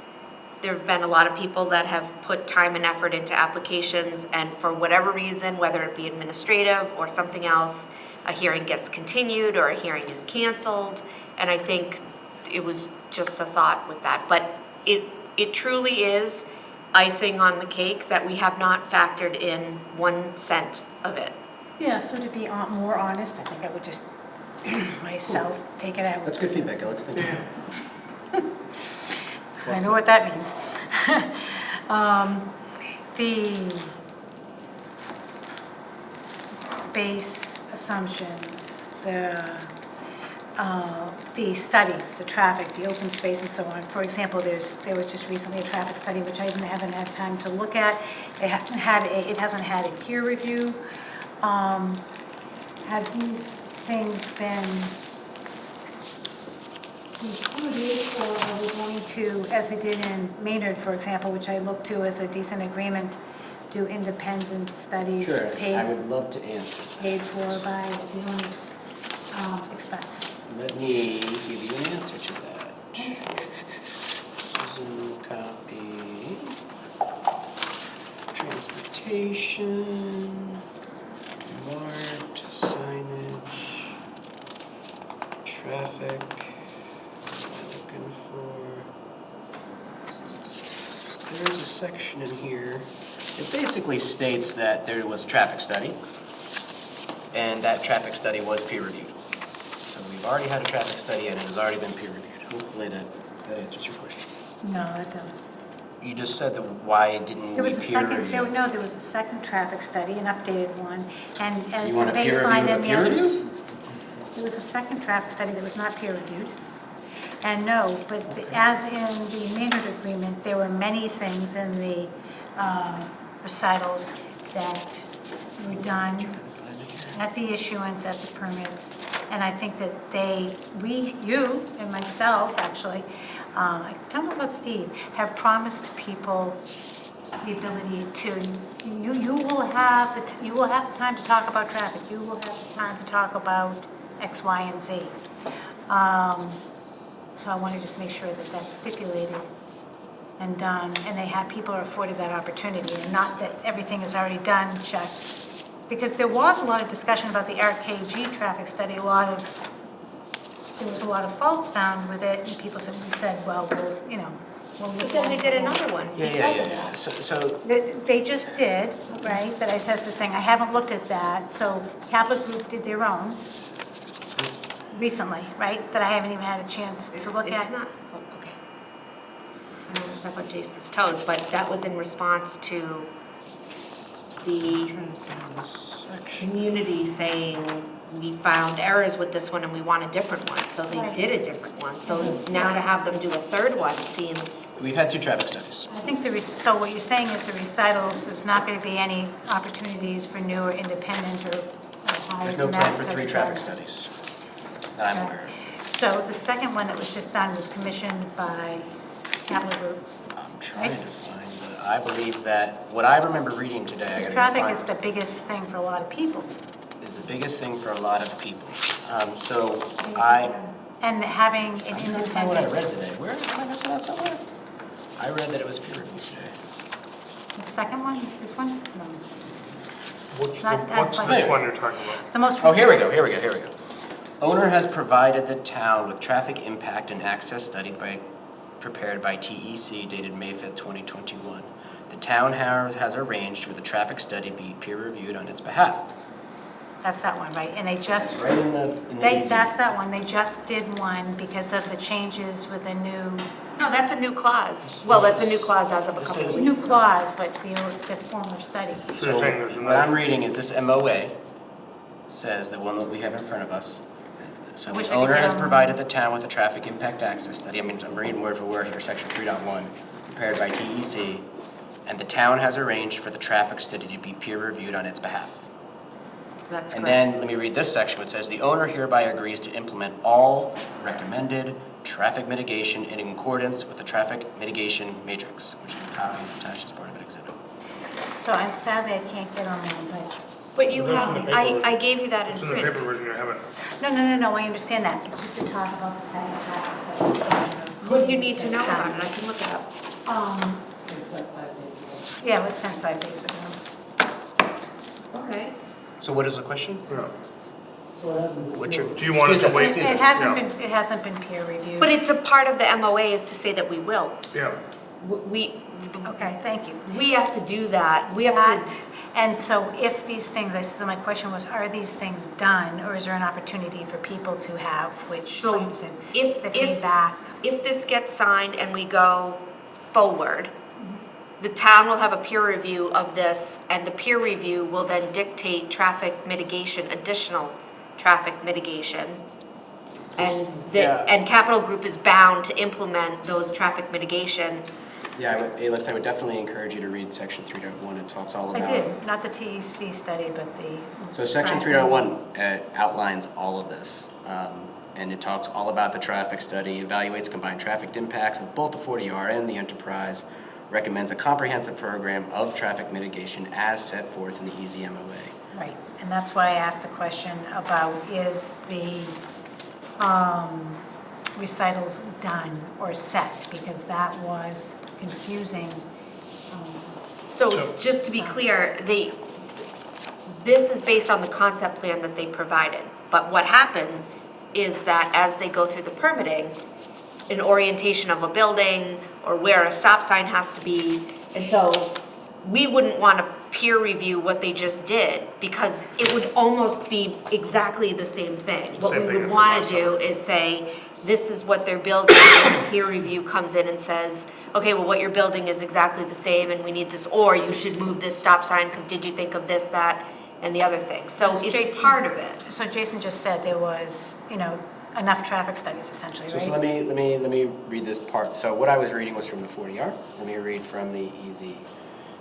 there have been a lot of people that have put time and effort into applications, and for whatever reason, whether it be administrative or something else, a hearing gets continued or a hearing is canceled. And I think it was just a thought with that. But it truly is icing on the cake that we have not factored in 1 cent of it. Yeah, so to be more honest, I think I would just myself take it out. That's good feedback, Alex, thank you. I know what that means. The base assumptions, the studies, the traffic, the open space and so on. For example, there was just recently a traffic study which I haven't had time to look at. It hasn't had a peer review. Have these things been we could, or are we going to, as they did in Maynard, for example, which I look to as a decent agreement, do independent studies Sure, paid, I would love to answer. paid for by the owner's expense? Let me give you an answer to that. This is a new copy. Transportation, mart, signage, traffic. What am I looking for? There's a section in here. It basically states that there was a traffic study, and that traffic study was peer-reviewed. So we've already had a traffic study, and it has already been peer-reviewed. Hopefully that answers your question. No, it doesn't. You just said that why didn't There we was a second, peer-review? there was a second traffic study, an updated one, and as you the want a peer baseline review of and a the peer others. review? There was a second traffic study that was not peer-reviewed. And no, but as in the Maynard agreement, there were many things in the recitals that were done at the issuance, at the permits. And I think that you and myself, actually, I don't know about Steve, have promised people the ability to, you will have the time to talk about traffic. You will have the time to talk about X, Y, and Z. So I want to just make sure that that's stipulated and done, and people are afforded that opportunity, and not that everything is already done, checked. Because there was a lot of discussion about the RKG traffic study, there was a lot of faults found with it, and people said, well, we'll But then they did another one. Yeah. So They just did, right, but I was just saying, I haven't looked at that, so Capital Group did their own recently, right, that I haven't even had a chance to look at. It's not, okay. I don't want to step on Jason's toes, but that was in response to the community saying, we found errors with this one and we want a different one, so they did a different one. So now to have them do a third one seems... we've had 2 traffic studies. I think so what you're saying is the recitals, there's not going to be any opportunities for new or independent or higher There's no than plan that, for such 3 as traffic that. studies that I'm aware of. So the second one that was just done was commissioned by Capital Group. I'm trying to find, but I believe that, what I remember reading today, I Because gotta traffic find- is the biggest thing for a lot of people. is the biggest thing for a lot of people. So And having an I'm trying to find what I read independent, today. Where did I miss that somewhere? I read that it was peer reviewed today. the second one, this one? No. What's Not that this one. one you're talking about? The most Oh, recent. here we go. Owner has provided the town with traffic impact and access study prepared by TEC dated May 5th, 2021. The town has arranged for the traffic study to be peer reviewed on its behalf. That's that one, right? And they just, Right in the easy. that's that one. They just did one because of the changes with the new, No, that's a new clause. Well, that's a new clause as of a This couple of is- weeks. new clause, but the former study. So you're saying there's What I'm another, reading is this MOA says, the one that we have in front of us. So I wish I the could owner get has on- provided the town with a traffic impact access study. I'm reading word for word here, section 3.1, prepared by TEC. And the town has arranged for the traffic study to be peer reviewed on its behalf. That's And correct. then, let me read this section, which says, the owner hereby agrees to implement all recommended traffic mitigation in accordance with the traffic mitigation matrix, which the copy is attached as part of an exhibit. So, and sadly, I can't get on that, But you Those have, in the paper I gave you that in it's in the paper print. version you haven't. No, I understand that. It's just to talk about the second traffic study. What do you need to know about it? I can look it up. Yeah, it was sent 5 days ago. Okay. So what is the question? What's your? Do you want it to wait? It hasn't been peer reviewed. But it's a part of the MOA is to say that we will. Yeah. Okay, thank you. We have to do that. We have to. And so if these things, so my question was, are these things done, or is there an opportunity for people to have, which, So I understand, if the feedback? If this gets signed and we go forward, the town will have a peer review of this, and the peer review will then dictate traffic mitigation, additional traffic mitigation. And and Capital Group is bound to implement those traffic mitigation. Yeah, Alex, I would definitely encourage you to read section 3.1. It talks all I about. did, not the TEC study, but the. So section 3.1 outlines all of this. and it talks all about the traffic study, evaluates combined traffic impacts of both the 40R and the enterprise, recommends a comprehensive program of traffic mitigation as set forth in the EZMOA. Right, and that's why I asked the question about is the recitals done or set, because that was confusing. So just to be clear, this is based on the concept plan that they provided. But what happens is that as they go through the permitting, an orientation of a building or where a stop sign has to be. And so we wouldn't want to peer review what they just did because it would almost be exactly the same thing. What we would want to do is say, this is what they're building, and the peer review comes in and says, okay, well, what you're building is exactly the same and we need this, or you should move this stop sign because did you think of this, that, and the other thing. So it's part of it. So Jason just said there was, enough traffic studies essentially, right? So let me read this part. So what I was reading was from the 40R. Let me read from the EZ.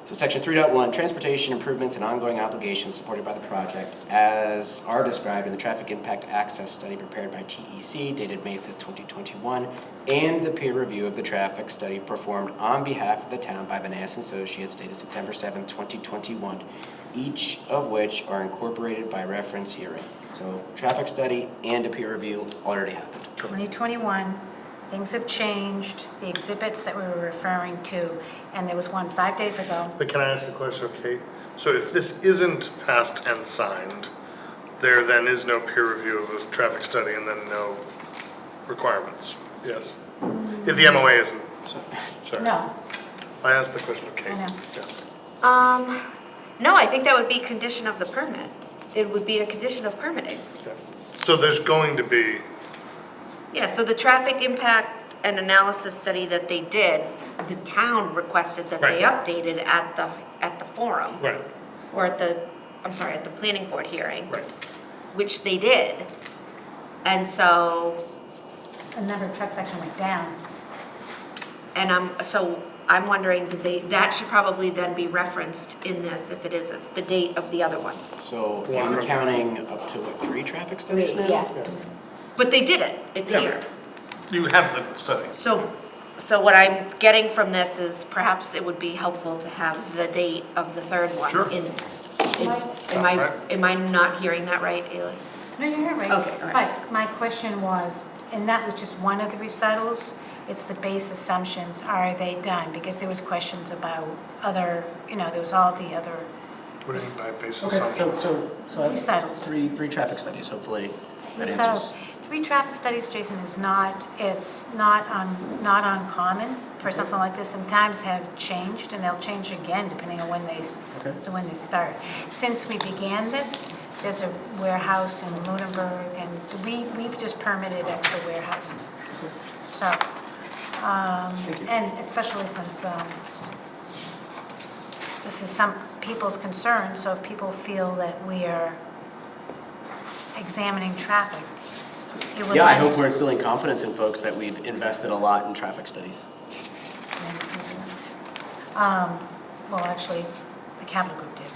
So section 3.1, transportation improvements and ongoing obligations supported by the project as are described in the traffic impact access study prepared by TEC dated May 5th, 2021, and the peer review of the traffic study performed on behalf of the town by Vanass Associates dated September 7th, 2021, each of which are incorporated by reference herein. So traffic study and a peer review already happened. 2021, things have changed, the exhibits that we were referring to, and there was one 5 days ago. But can I ask a question of Kate? So if this isn't passed and signed, there then is no peer review of a traffic study and then no requirements, yes? If the MOA isn't, sorry. No. I asked the question of Kate. I know. Yeah. No, I think that would be condition of the permit. It would be a condition of permitting. Okay. So there's going to be, Yeah, so the traffic impact and analysis study that they did, the town requested that they updated at the forum. right, Or at the planning board hearing. right. Which they did. And so, The number of trucks actually went down. and I'm wondering, that should probably then be referenced in this if it isn't, the date of the other one. So I'm counting up to, 3 traffic studies now? Yes. But they did it, it's Yeah. here. You have the study. So what I'm getting from this is perhaps it would be helpful to have the date of the third one. Sure. Am I not hearing that right, Ailey? No, you're here, right? Okay, all right. But my question was, and that was just one of the recitals, it's the base assumptions, are they done? Because there was questions about other, there was all the other What do you mean by base Okay, assumptions? so recitals. three traffic studies, hopefully that Recitals. answers. 3 traffic studies, Jason, is not uncommon for something like this, and times have changed, and they'll change again depending on when they start. Since we began this, there's a warehouse in Lunenburg, and we've just permitted extra warehouses. So, and especially since this is some people's concern, so if people feel that we are examining traffic, it would. Yeah, I hope we're instilling confidence in folks that we've invested a lot in traffic studies. Well, actually, the Capital Group did.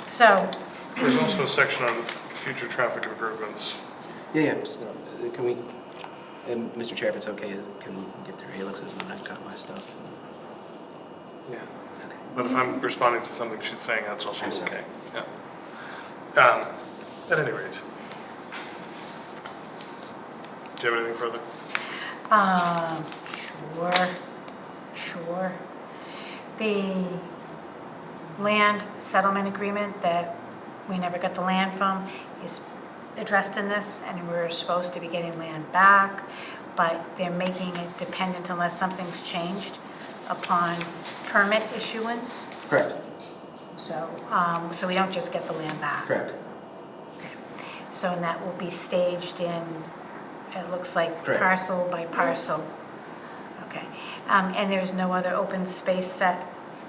So, There's also a section on future traffic improvements. Yeah, so, can we, Mr. Chair, if it's okay, can we get through Helix's and then I've got my stuff? Yeah. But if I'm responding to something she's saying, that's also I'm sorry. okay. Yeah. At any rate. Do you have anything further? Sure. The land settlement agreement that we never got the land from is addressed in this, and we're supposed to be getting land back, but they're making it dependent unless something's changed upon permit issuance. Correct. So we don't just get the land back. Correct. Okay. So, and that will be staged in, it looks like Correct. parcel by parcel. Okay. And there's no other open space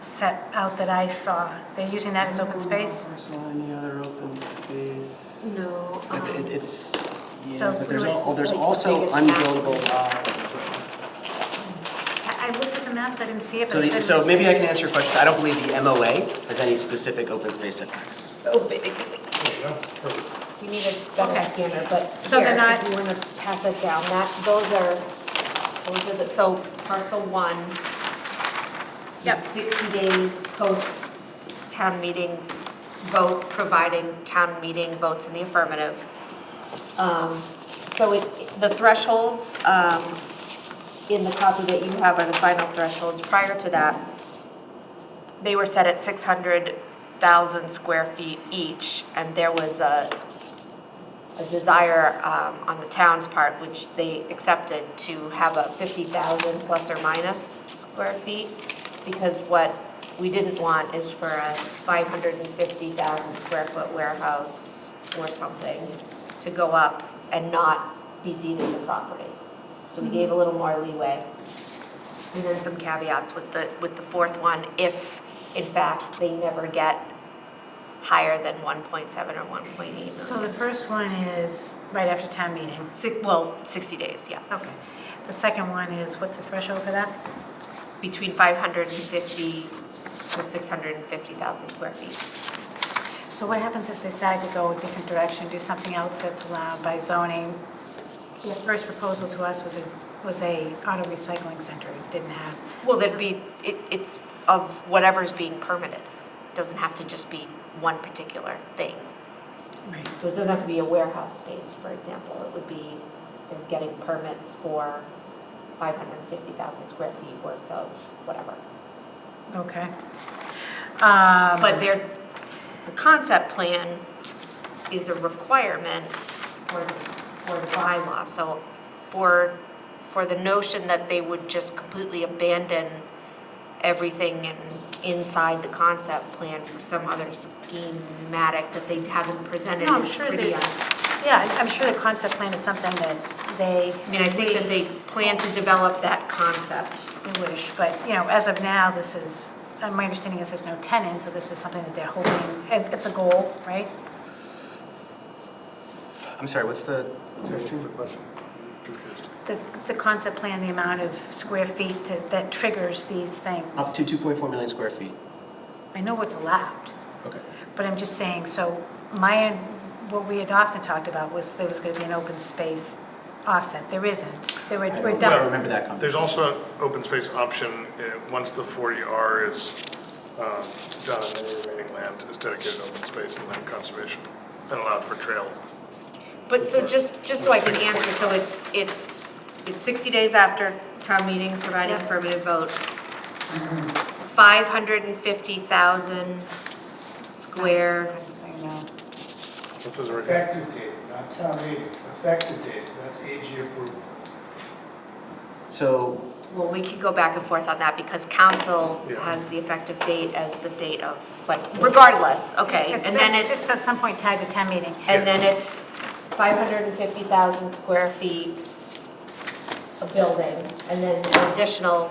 set out that I saw. They're using that as open space? I saw any other open space? No. It's, So but there's it's there's like the also biggest map. unbuildable lots. I looked at the maps, I didn't see it, but. So maybe I can answer your question. I don't believe the MOA has any specific open space setbacks. Oh, baby. We need a better Okay. scanner, but So here, they're not- if you wanna pass it down, those are the, so parcel 1 Yep. is 60 days post town meeting vote, providing town meeting votes in the affirmative. So the thresholds, in the copy that you have are the final thresholds. Prior to that, they were set at 600,000 square feet each, and there was a desire on the town's part, which they accepted, to have a 50,000 plus or minus square feet, because what we didn't want is for a 550,000 square foot warehouse or something to go up and not be deeded the property. So we gave a little more leeway. And then some caveats with the fourth one, if in fact they never get higher than 1.7 or 1.8 million. So the first one is right after town meeting? 60 days, yeah. Okay. The second one is, what's the threshold for that? Between 550 to 650,000 square feet. So what happens if they decide to go a different direction, do something else that's allowed by zoning? The first proposal to us was a auto recycling center. It didn't have. Well, it's of whatever's being permitted. It doesn't have to just be one particular thing. Right. So it doesn't have to be a warehouse space, for example. It would be, they're getting permits for 550,000 square feet worth of whatever. Okay. But the concept plan is a requirement for the bylaw. So for the notion that they would just completely abandon everything inside the concept plan for some other schematic that they haven't presented No, I'm is sure pretty I'm sure the concept plan is something that they. I mean, I think that they plan to develop that concept. I wish, but, as of now, this is, my understanding is there's no tenant, so this is something that they're hoping, it's a goal, right? I'm sorry, what's the What's the question? Confused. The concept plan, the amount of square feet that triggers these things. Up to 2.4 million square feet. I know what's allowed, Okay. but I'm just saying, so what we had often talked about was there was going to be an open space offset. There isn't. We're I done. remember that conversation. There's also an open space option, once the 40R is done, and the remaining land is dedicated open space and land conservation, and allowed for trail. But so just so I can answer, so it's 60 days after town meeting, providing affirmative vote. 550,000 square. What's his right here? Effective date, not town meeting, effective date, so that's AG approval. So, Well, we could go back and forth on that because council Yeah. has the effective date as the date of, but regardless, okay. And then It's at some point tied to town meeting. And then it's 550,000 square feet of building, and then an additional,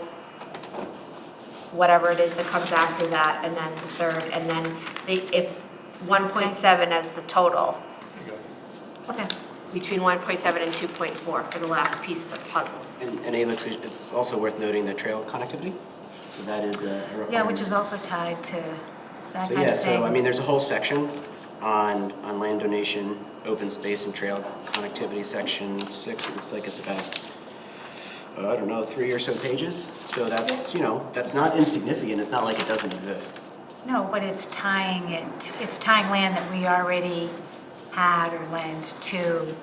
whatever it is that comes after that, and then the third, and then if 1.7 as the total. Okay. Between 1.7 and 2.4 for the last piece of the puzzle. and Alex, it's also worth noting the trail connectivity. So that is a requirement. Yeah, which is also tied to that So kind yeah, of thing. so I mean, there's a whole section on land donation, open space and trail connectivity, section 6. It looks like it's about, I don't know, 3 or so pages. So that's, that's not insignificant. It's not like it doesn't exist. No, but it's tying land that we already had or lent to.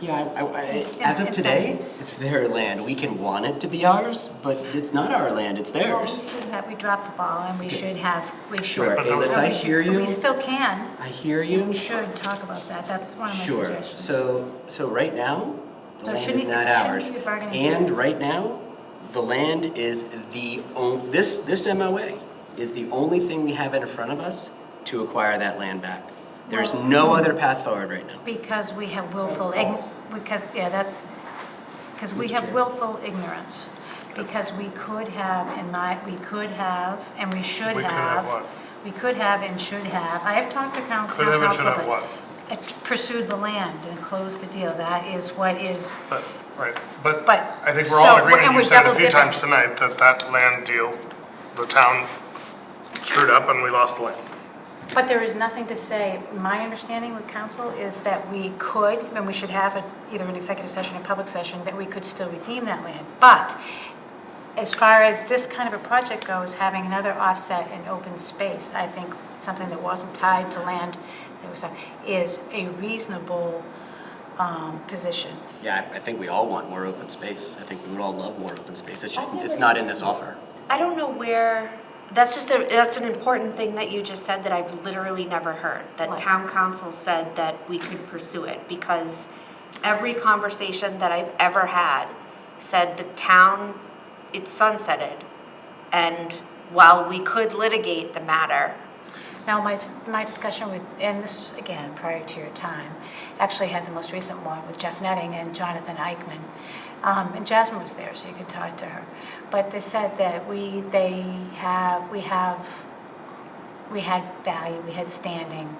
Yeah, as of in today, sentence. it's their land. We can want it to be ours, but it's not our land, it's Well, theirs. we dropped the ball and we should have, Sure, Alex, I hear you. We still can. I hear you. We should talk about that. That's one of my Sure, suggestions. so right now, the So land shouldn't is it- not shouldn't ours. it be a bargaining And chip? right now, the land is this MOA is the only thing we have in front of us to acquire that land back. There's no other path forward right now. Because we have willful, because we have willful ignorance. Because we could have, and we should have. We could have what? We could have and should have. I have talked to town council. Could have and should have what? Pursued the land and closed the deal. That is what is. Right, but But- I think we're all in so- agreement, and you we're said it a double few dipping. times tonight, that land deal, the town screwed up and we lost the land. But there is nothing to say, my understanding with council is that we could, and we should have either an executive session or public session, that we could still redeem that land. But as far as this kind of a project goes, having another offset in open space, I think something that wasn't tied to land that was, is a reasonable position. Yeah, I think we all want more open space. I think we would all love more open space. It's just, it's not in this offer. I don't know where, that's an important thing that you just said that I've literally never heard. That town council said that we could pursue it, because every conversation that I've ever had said the town, it's sunsetted. And while we could litigate the matter. Now, my discussion with, and this is again prior to your time, actually had the most recent one with Jeff Netting and Jonathan Eichman. And Jasmine was there, so you could talk to her. But they said that we had value, we had standing.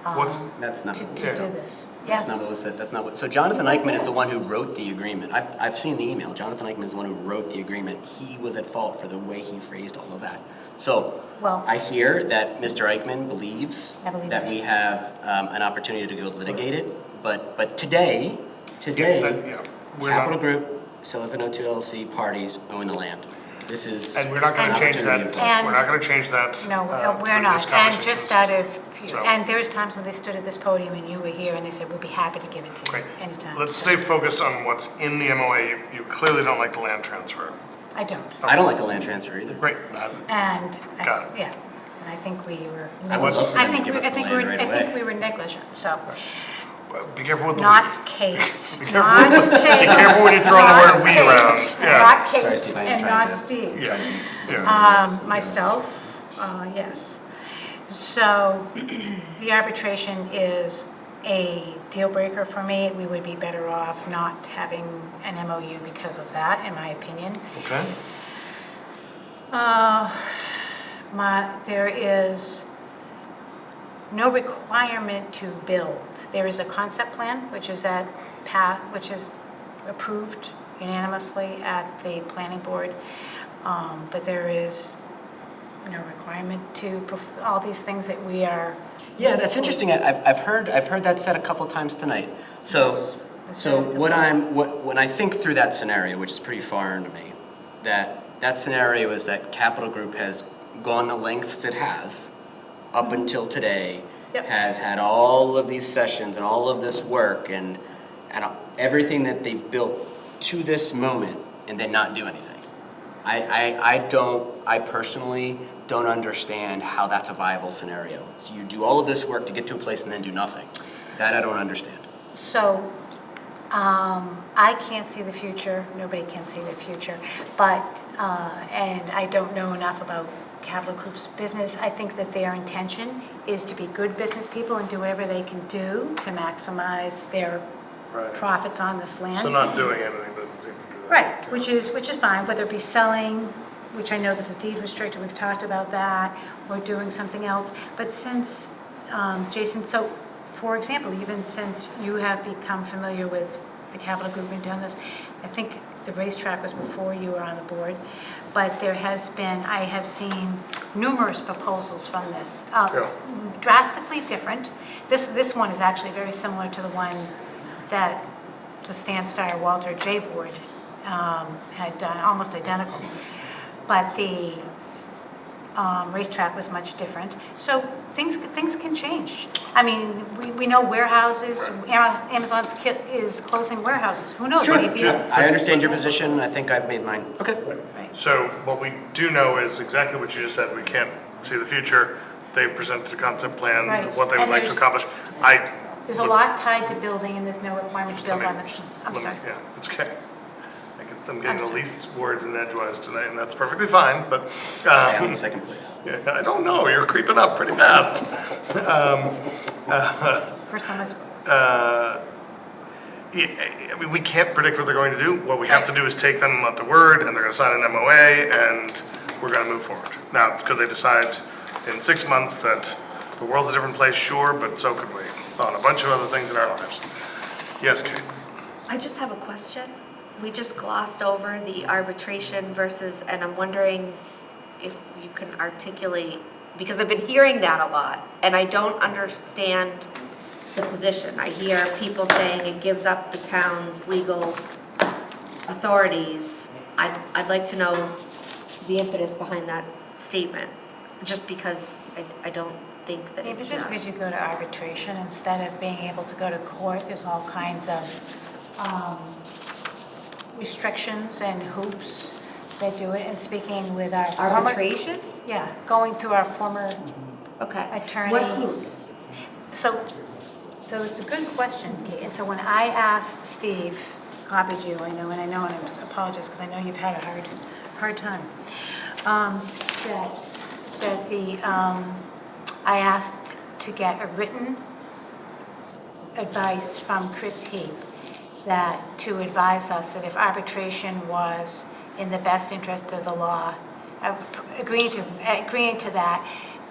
That's not to what do we said. this. That's Yes. not what was said. That's not what. So Jonathan Eichman is the one who wrote the agreement. I've seen the email. Jonathan Eichman is the one who wrote the agreement. He was at fault for the way he phrased all of that. So Well, I hear that Mr. Eichman believes I believe that it. we have an opportunity to go litigate it. But today, we're Capital not- Group, Silicon O2 LLC parties own the land. This is And we're not going an to change that. opportunity for- And- We're not going to change that. No, for we're this not. And conversation. just out of, So- and there's times when they stood at this podium and you were here and they said, we'd be happy to give it to you Great. anytime. Let's stay focused on what's in the MOA. You clearly don't like the land transfer. I don't. I don't like the land transfer either. Great. And, Got it. yeah, and I think we were, I would love for them to give us the we land were, right I think away. we were negligent, so. Be careful with the Not Kate, Be not careful Kate. Be careful when you throw the not word "we" Kate, around. Yeah. Not Sorry, Kate Steve, I am and trying not to- Steve. Yes. Yeah. Myself, yes. So the arbitration is a deal breaker for me. We would be better off not having an MOU because of that, in my opinion. Okay. There is no requirement to build. There is a concept plan, which is which is approved unanimously at the planning board, but there is no requirement to all these things that we are. Yeah, that's interesting. I've heard that said a couple times tonight. So when I think through that scenario, which is pretty foreign to me, that scenario is that Capital Group has gone the lengths it has up until today, has had all of these sessions and all of this work and everything that they've built to this moment, and then not do anything. I personally don't understand how that's a viable scenario. So you do all of this work to get to a place and then do nothing. That I don't understand. So, I can't see the future, nobody can see the future, but, and I don't know enough about Capital Group's business. I think that their intention is to be good business people and do whatever they can do to maximize their profits on this land. So not doing anything doesn't seem to do that. Right, which is fine, whether it be selling, which I know this is deed restricted, we've talked about that, or doing something else. But since, Jason, so, for example, even since you have become familiar with the Capital Group and done this, I think the racetrack was before you were on the board, but there has been, I have seen numerous proposals from this, drastically different. This one is actually very similar to the one that the Stan Steyer Walter J Board had done, almost identical. But the racetrack was much different. So things can change. I mean, we know warehouses, Amazon is closing warehouses. Who knows? Maybe I understand your position. I think I've made mine. Okay. So what we do know is exactly what you just said. We can't see the future. They've presented a concept plan Right. of what they would And like to there's- accomplish. There's a lot tied to building, and there's no requirement to build. I'm sorry. Yeah, it's okay. I'm getting the sorry. least words in edgewise tonight, and that's perfectly fine, but. I'm in second place. Yeah, I don't know, you're creeping up pretty fast. First time I spoke. I mean, we can't predict what they're going to do. What we have to do is take them at the word, and they're gonna sign an MOA, and we're gonna move forward. Now, could they decide in 6 months that the world's a different place? Sure, but so could we on a bunch of other things in our lives. Yes, Kate? I just have a question. We just glossed over the arbitration versus, and I'm wondering if you can articulate Because I've been hearing that a lot, and I don't understand the position. I hear people saying it gives up the town's legal authorities. I'd like to know the impetus behind that statement, just because I don't think that Maybe it just does. because you go to arbitration instead of being able to go to court, there's all kinds of restrictions and hoops that do it, and speaking with our former- Arbitration? Yeah, going through our former Okay. attorney. What hoops? So it's a good question, Kate. And so when I asked Steve, copied you, I know, and I apologize because I know you've had a hard time. I asked to get a written advice from Chris Heap to advise us that if arbitration was in the best interest of the law, agreeing to that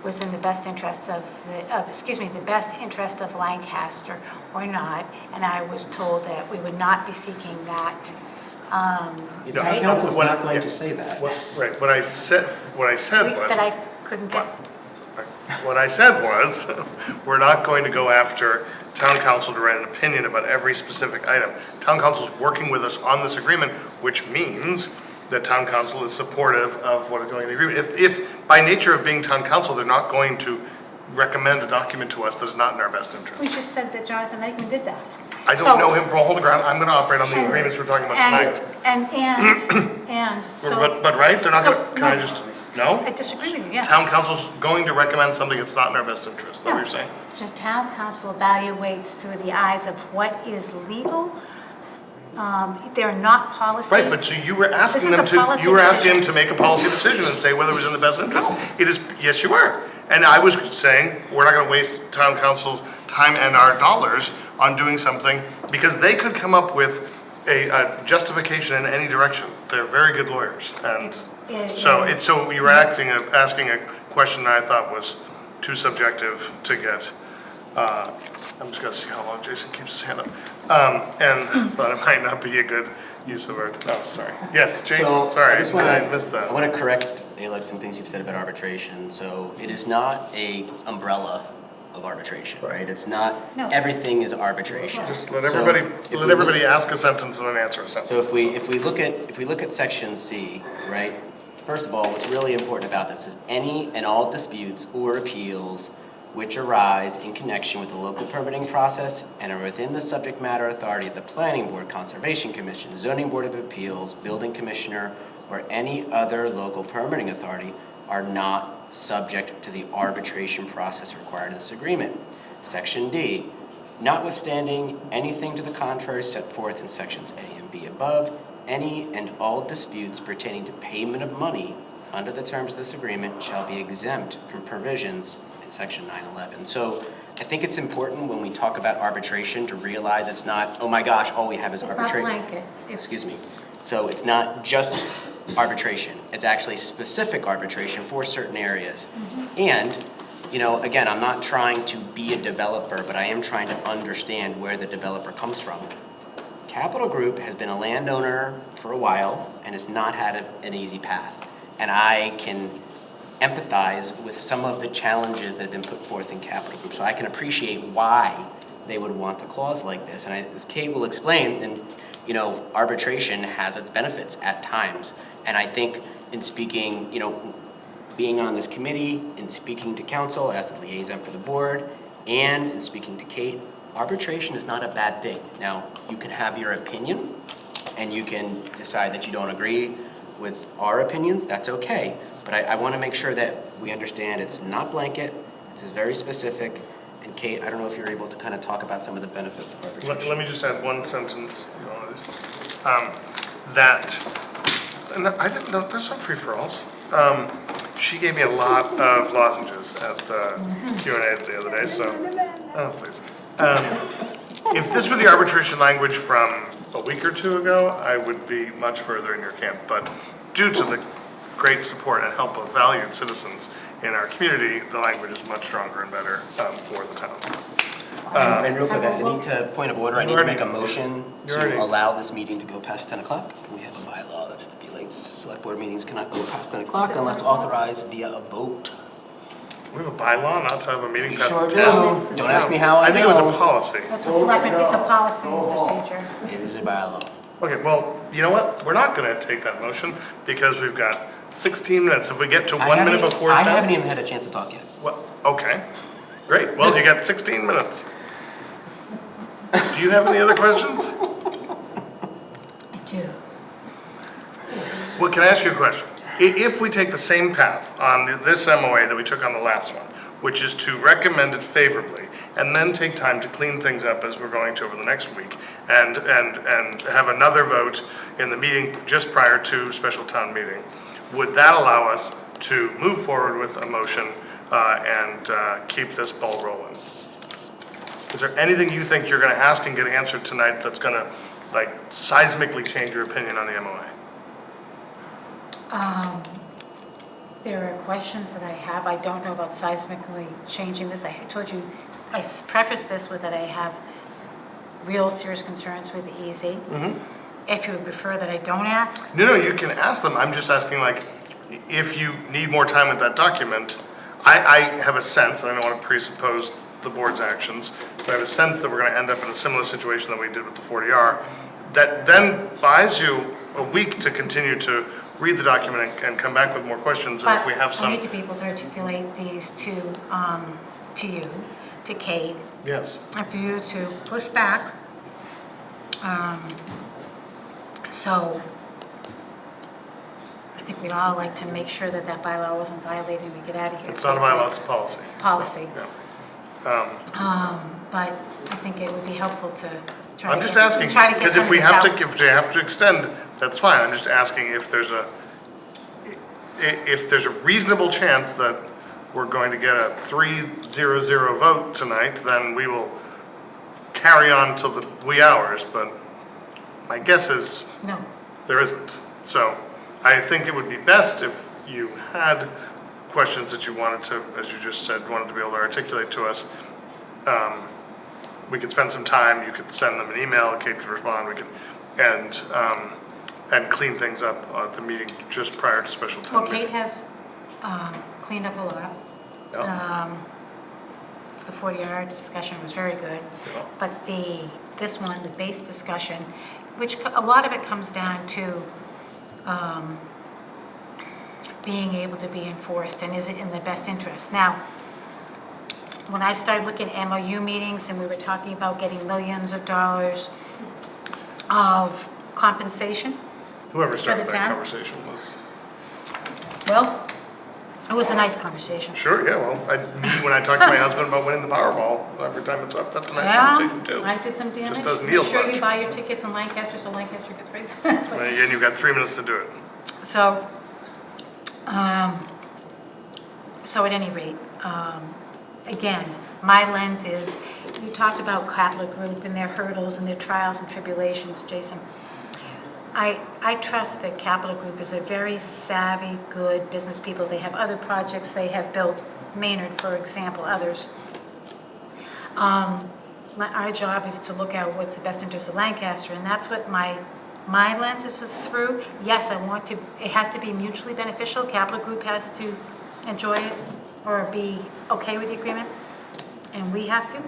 was in the best interest of the best interest of Lancaster or not, and I was told that we would not be seeking that. Town council's not going to say that. Right, what I said was. That I couldn't get. What I said was, we're not going to go after town council to write an opinion about every specific item. Town council's working with us on this agreement, which means that town council is supportive of what is going in the agreement. If by nature of being town council, they're not going to recommend a document to us that is not in our best interest. We just said that Jonathan Eichman did that. I don't know him, bro, hold the ground, I'm gonna operate on the agreements we're talking about tonight. But right, they're not gonna, can I just, no? I disagree with you, yeah. Town council's going to recommend something that's not in our best interest, is that what you're saying? The town council evaluates through the eyes of what is legal. They're not policy. Right, but so you were asking This is them a policy you were asking decision. him to make a policy decision and say whether it was in the best interest. It is, yes, you were. And I was saying, we're not gonna waste town council's time and our dollars on doing something, because they could come up with a justification in any direction. They're very good lawyers, and so you were asking a question that I thought was too subjective to get. I'm just gonna see how long Jason keeps his hand up, and thought it might not be a good use of our, oh, sorry. Yes, Jason, So, sorry, I I missed that. I want to correct, Alex, some things you've said about arbitration. So it is not a umbrella of arbitration, right? It's not, everything is arbitration. Just let So everybody ask a sentence and then answer a sentence. So if we look at section C, right? First of all, what's really important about this is any and all disputes or appeals which arise in connection with the local permitting process and are within the subject matter authority of the Planning Board, Conservation Commission, Zoning Board of Appeals, Building Commissioner, or any other local permitting authority are not subject to the arbitration process required in this agreement. Section D, notwithstanding anything to the contrary set forth in sections A and B above, any and all disputes pertaining to payment of money under the terms of this agreement shall be exempt from provisions in section 911. So I think it's important when we talk about arbitration to realize it's not, oh my gosh, all we have is arbitration. It's not blanket. Excuse me. So it's not just arbitration. It's actually specific arbitration for certain areas. And, you know, again, I'm not trying to be a developer, but I am trying to understand where the developer comes from. Capital Group has been a landowner for a while and has not had an easy path. And I can empathize with some of the challenges that have been put forth in Capital Group. So I can appreciate why they would want a clause like this. And as Kate will explain, and you know, arbitration has its benefits at times. And I think in speaking, you know, being on this committee, in speaking to council as the liaison for the board, and in speaking to Kate, arbitration is not a bad thing. Now, you can have your opinion, and you can decide that you don't agree with our opinions, that's okay. But I want to make sure that we understand it's not blanket, it's very specific. And Kate, I don't know if you're able to kind of talk about some of the benefits of arbitration. Let me just add one sentence, you know, and I didn't know, there's some free-for-alls. She gave me a lot of lozenges at the Q&A the other day, so, oh, please. If this were the arbitration language from a week or two ago, I would be much further in your camp, but due to the great support and help of valued citizens in our community, the language is much stronger and better for the town. And real quick, I need to, point of order, I need to make a motion to allow this meeting to go past 10 o'clock. We have a bylaw that stipulates select board meetings cannot go past 10 o'clock unless authorized via a vote. We have a bylaw not to have a meeting past Sure 10? do. Don't ask me how I I think it was know. a policy. It's a selectmen, it's a policy and procedure. It is a bylaw. Okay, well, you know what? We're not gonna take that motion because we've got 16 minutes. If we get to 1 minute before 10. I haven't even had a chance to talk yet. Well, okay, great. Well, you got 16 minutes. Do you have any other questions? I do. Well, can I ask you a question? If we take the same path on this MOA that we took on the last one, which is to recommend it favorably, and then take time to clean things up as we're going to over the next week, and have another vote in the meeting just prior to special town meeting, would that allow us to move forward with a motion and keep this ball rolling? Is there anything you think you're gonna ask and get answered tonight that's gonna like seismically change your opinion on the MOA? There are questions that I have. I don't know about seismically changing this. I told you, I prefaced this with that I have real serious concerns with EZ. If you would prefer that I don't ask. No, you can ask them. I'm just asking, like, if you need more time with that document, I have a sense, and I don't want to presuppose the board's actions, but I have a sense that we're going to end up in a similar situation that we did with the 40R, that then buys you a week to continue to read the document and come back with more questions, and if we have I some. need to be able to articulate these to you, to Kate, Yes. and for you to push back. So I think we'd all like to make sure that that bylaw wasn't violated and we get out of here. It's not a bylaw, it's a policy. Policy. Yeah. But I think it would be helpful to try to I'm just get- asking, try to get because some if of we this have out. to, if we have to extend, that's fine. I'm just asking if there's a reasonable chance that we're going to get a 3-0-0 vote tonight, then we will carry on till the wee hours, but my guess is No. there isn't. So I think it would be best if you had questions that you wanted to, as you just said, wanted to be able to articulate to us. We could spend some time, you could send them an email, Kate could respond, we could, and clean things up at the meeting just prior to special town Well, meeting. Kate has cleaned up a lot. The 40R discussion was very good. But this one, the base discussion, which a lot of it comes down to being able to be enforced and is it in the best interest. Now, when I started looking at MOU meetings and we were talking about getting millions of dollars of compensation. Whoever started for the that town. conversation was. Well, it was a nice conversation. Sure, yeah, well, when I talk to my husband about winning the Powerball, every time it's up, that's a nice conversation too. I did some damage. Just doesn't yield Make sure much. you buy your tickets in Lancaster so Lancaster gets right. And you've got 3 minutes to do it. So, so at any rate, again, my lens is, you talked about Catholic Group and their hurdles and their trials and tribulations, Jason. I trust that Capital Group is a very savvy, good business people. They have other projects they have built, Maynard, for example, others. Our job is to look at what's the best interest of Lancaster, and that's what my lens is through. Yes, it has to be mutually beneficial. Capital Group has to enjoy it or be okay with the agreement, and we have to.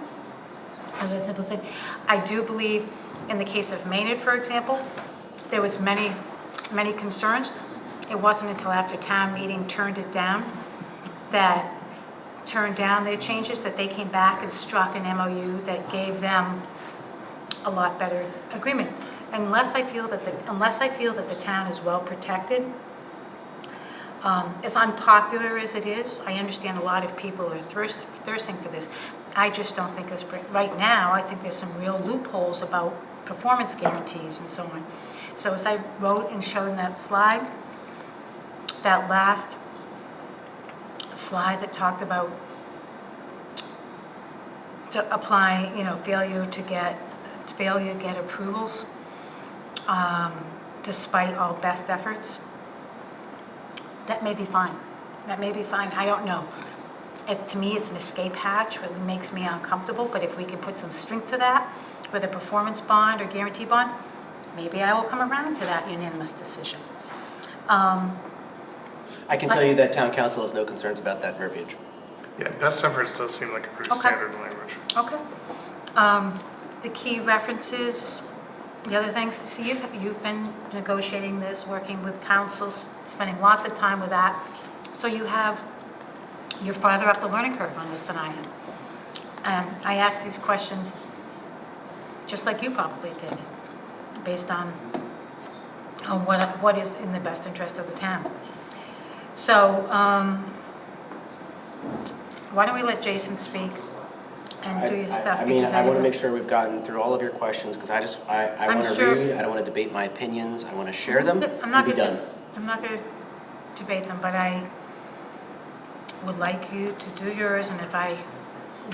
As I simply said, I do believe in the case of Maynard, for example, there was many concerns. It wasn't until after town meeting turned it down, that turned down their changes, that they came back and struck an MOU that gave them a lot better agreement. Unless I feel that the town is well protected, as unpopular as it is, I understand a lot of people are thirsting for this. I just don't think this, right now, I think there's some real loopholes about performance guarantees and so on. So as I wrote and showed in that slide, that last slide that talked about to apply, failure to get approvals, despite all best efforts, that may be fine. That may be fine, I don't know. To me, it's an escape hatch, really makes me uncomfortable, but if we can put some strength to that, with a performance bond or guarantee bond, maybe I will come around to that unanimous decision. I can tell you that town council has no concerns about that verbiage. Yeah, best efforts does seem like a pretty Okay. standard language. Okay. The key references, the other things, so you've been negotiating this, working with councils, spending lots of time with that. So you're farther up the learning curve on this than I am. I asked these questions just like you probably did, based on what is in the best interest of the town. So, why don't we let Jason speak and do your stuff? I mean, because I want to make sure we've gotten through all of your questions, because I I'm want to sure- read, I don't want to debate my opinions, I want to share them I'm not and be gonna- done. I'm not going to debate them, but I would like you to do yours, and if I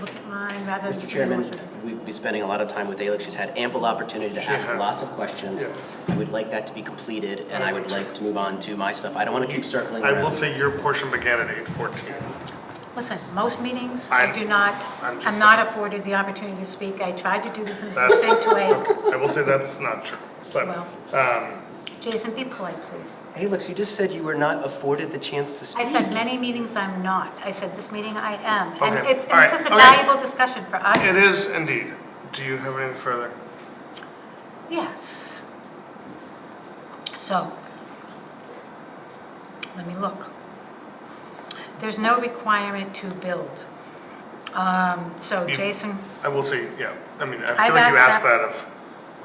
look at mine rather than... Mr. Chairman, we've been spending a lot of time with Ayla. She's had ample opportunity to She ask has. lots of questions. Yes. I would like that to be completed, and I would like to move on to my stuff. I don't want to keep circling I around. will say your portion began at 8:14. Listen, most meetings, I'm I'm just not saying. afforded the opportunity to speak. I tried to do this in a That's- succinct way. Okay, I will say that's not true, but, Well, Jason, be polite, please. Hey, look, you just said you were not afforded the chance to speak. I said many meetings I'm not. I said this meeting I am. And Okay, it's, all right, this is a okay. valuable discussion for us. it is indeed. Do you have anything further? Yes. So, let me look. There's no requirement to build. So You- Jason, I will say, yeah, I mean, I I've feel like you asked asked that of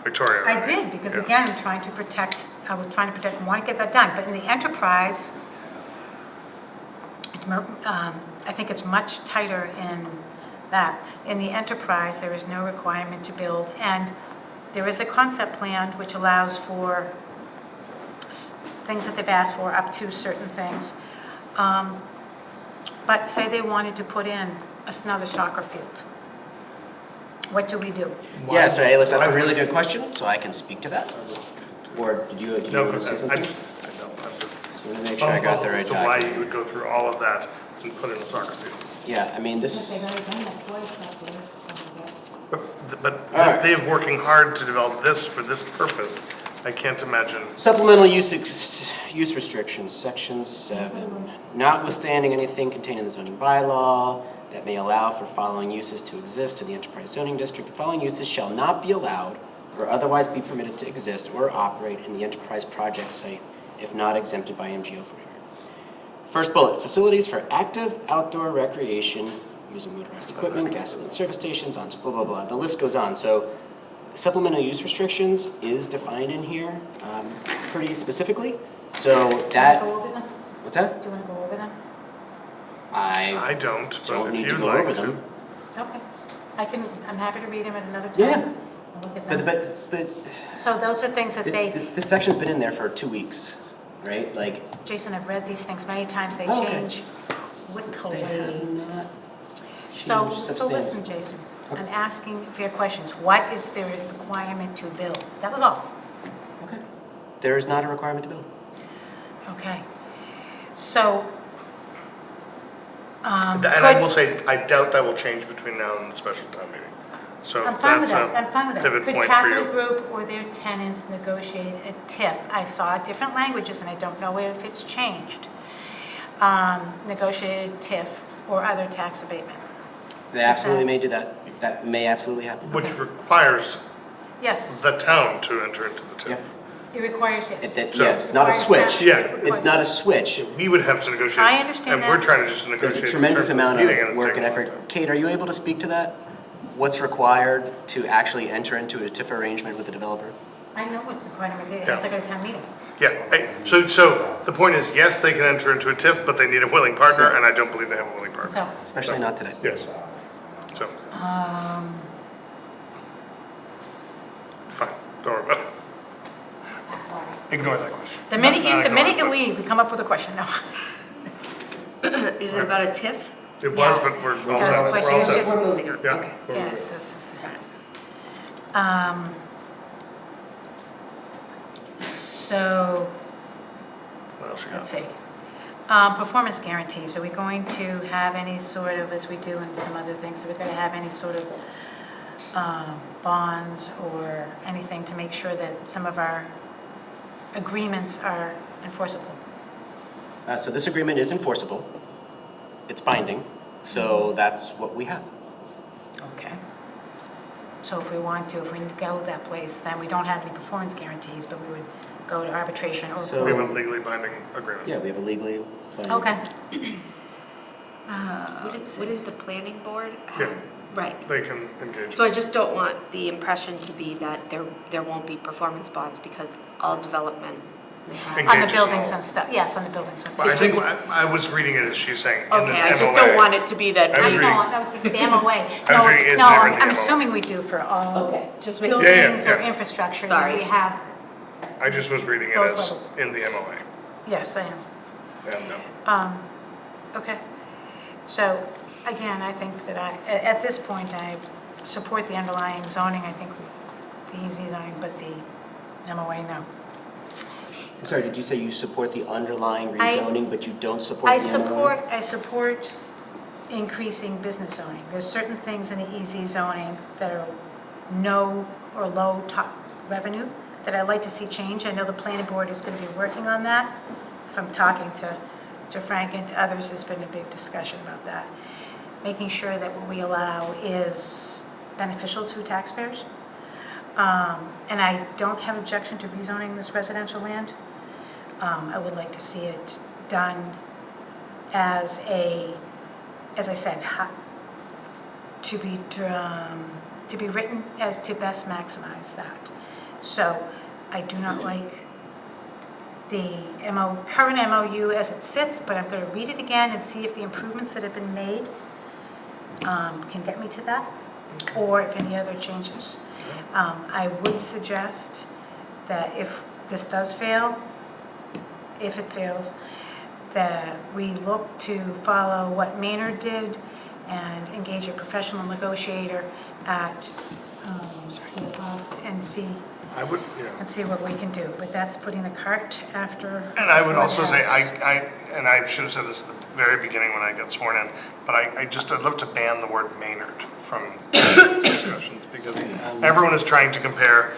Victoria. I already. did, because Yeah. again, I was trying to protect and want to get that done. But in the enterprise, I think it's much tighter in that. In the enterprise, there is no requirement to build, and there is a concept plan which allows for things that they've asked for, up to certain things. But say they wanted to put in another soccer field. What do we do? Yeah, so Ayla, that's a really good question, so I can speak to that. Or did you No, want to say I something? just, I know, I'm just. So let me make sure I got the right So why document. you would go through all of that and put in a soccer field. Yeah, I mean, this, They've already done that twice up there. But All right. they've working hard to develop this for this purpose. I can't imagine. supplemental use restrictions, section 7. Notwithstanding anything contained in the zoning bylaw that may allow for following uses to exist in the enterprise zoning district, the following uses shall not be allowed or otherwise be permitted to exist or operate in the enterprise project site if not exempted by MGO forever. First bullet, facilities for active outdoor recreation using motorized equipment, gasoline service stations, on to blah, blah, blah. The list goes on. So supplemental use restrictions is defined in here pretty specifically. So that, Go over them? what's that? Do you want to go over them? I don't, but Don't if need to you'd go like over to. them. Okay. I'm happy to read them at another time. Yeah. I'll look at them. But So those are things that they, this section's been in there for 2 weeks, right? Like, Jason, I've read these things many times, they Oh, okay. change quickly. they have not So changed listen, substantially. Jason, I'm asking for your questions. What is the requirement to build? That was all. Okay. There is not a requirement to build. Okay. So, And I could- will say, I doubt that will change between now and the special town meeting. So I'm if fine with that's that, I'm fine a with that. pivot Could point for Capital you. Group or their tenants negotiate a TIF? I saw different languages, and I don't know if it's changed. Negotiated TIF or other tax abatement. They absolutely may do that. That may absolutely happen. Which requires Yes, the town to enter into the TIF. it requires, yes. Yeah, it's not a switch. Yeah. It's not a switch. We would have to negotiate. I understand And we're that. trying to just There's negotiate a in tremendous terms of this amount meeting, and of it's work and taking a long effort. Kate, are you able to speak to that? What's required to actually enter into a TIF arrangement with the developer? I know what's required, it has to go to town meeting. Yeah, so the point is, yes, they can enter into a TIF, but they need a willing partner, and I don't believe they have a willing partner. So, Especially not today. Yes. So, fine, don't worry about it. I'm sorry. Ignore that question. The minute Not the minute ignore you it, leave, we come up with a question, no. Is it about a TIF? but It was, Yeah. but we're all That was a set. question, We're all it's set. just- We're moving on, Yeah, okay. we're Yes, yes, yes. So, What else you let's got? see. Performance guarantees, are we going to have any sort of, as we do in some other things, are we going to have any sort of bonds or anything to make sure that some of our agreements are enforceable? So this agreement is enforceable. It's binding. So that's what we have. Okay. So if we want to, if we go that place, then we don't have any performance guarantees, but we would go to arbitration or So- We have a legally binding agreement. Yeah, we have a legally binding. Okay. Wouldn't the planning board Yeah. have, right? They can engage. So I just don't want the impression to be that there won't be performance bonds because all development. On the Engages buildings all. and stuff, yes, on the buildings. and Well, I stuff. think, I was reading it as she's saying, in this Okay, MOA. I just don't want it to be that. I was I reading- know, that was the MOA. I was No, reading it's, it's no, different than I'm the MOA. assuming we do for all Okay, just make. buildings or yeah. infrastructure. Sorry. We have, I just was reading it Those as levels. in the MOA. yes, I am. Yeah, no. Okay. So, again, I think that at this point, I support the underlying zoning. I think the easy zoning, but the MOA, no. I'm sorry, did you say you support the underlying I- rezoning, but you don't support the MOA? I support increasing business zoning. There's certain things in the EZ zoning that are no or low top revenue that I'd like to see change. I know the planning board is going to be working on that. From talking to Frank and to others, there's been a big discussion about that. Making sure that what we allow is beneficial to taxpayers. And I don't have objection to rezoning this residential land. I would like to see it done as I said, to be written as to best maximize that. So I do not like the current MOU as it sits, but I'm going to read it again and see if the improvements that have been made can get me to that, or if any other changes. I would suggest that if this does fail, if it fails, that we look to follow what Maynard did and engage a professional negotiator at the cost and see I would, yeah. and see what we can do. But that's putting the cart after. And I would before also the say, horse. and I should have said this at the very beginning when I got sworn in, but I'd love to ban the word Maynard from discussions, because everyone is trying to compare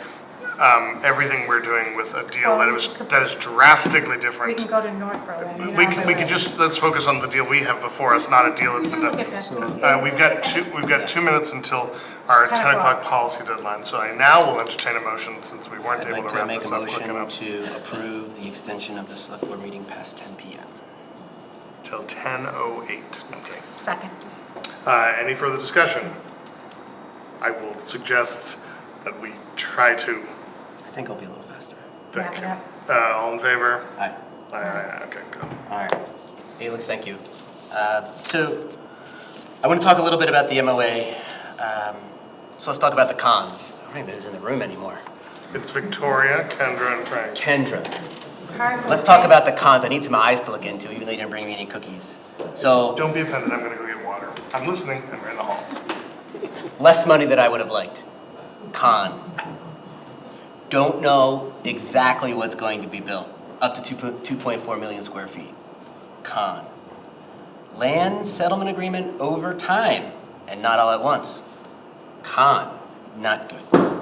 everything we're doing with a deal that is drastically We different. can go to Northborough then. We can just, let's focus on the deal we have before us, not a deal that's been Look at done. that. We've got 2 minutes until our 10 10 o'clock o'clock. policy deadline, so I now will entertain a motion, since we weren't I'd able like to to wrap make a this up quick motion enough. to approve the extension of the select board meeting past 10 PM. Till 10:08, okay. Second. Any further discussion? I will suggest that we try to. I think I'll be a little faster. Thank Wrap you. it up. All in favor? Aye. Aye, okay, good. All right. Alex, thank you. So I want to talk a little bit about the MOA. So let's talk about the cons. I don't even know who's in the room anymore. It's Victoria, Kendra, and Frank. Kendra. Let's talk about the cons. I need some eyes to look into, even though you didn't bring me any cookies. So Don't be offended, I'm gonna go get water. I'm listening, and we're in the hall. less money than I would have liked. Con. Don't know exactly what's going to be built. Up to 2.4 million square feet. Con. Land settlement agreement over time and not all at once. Con. Not good.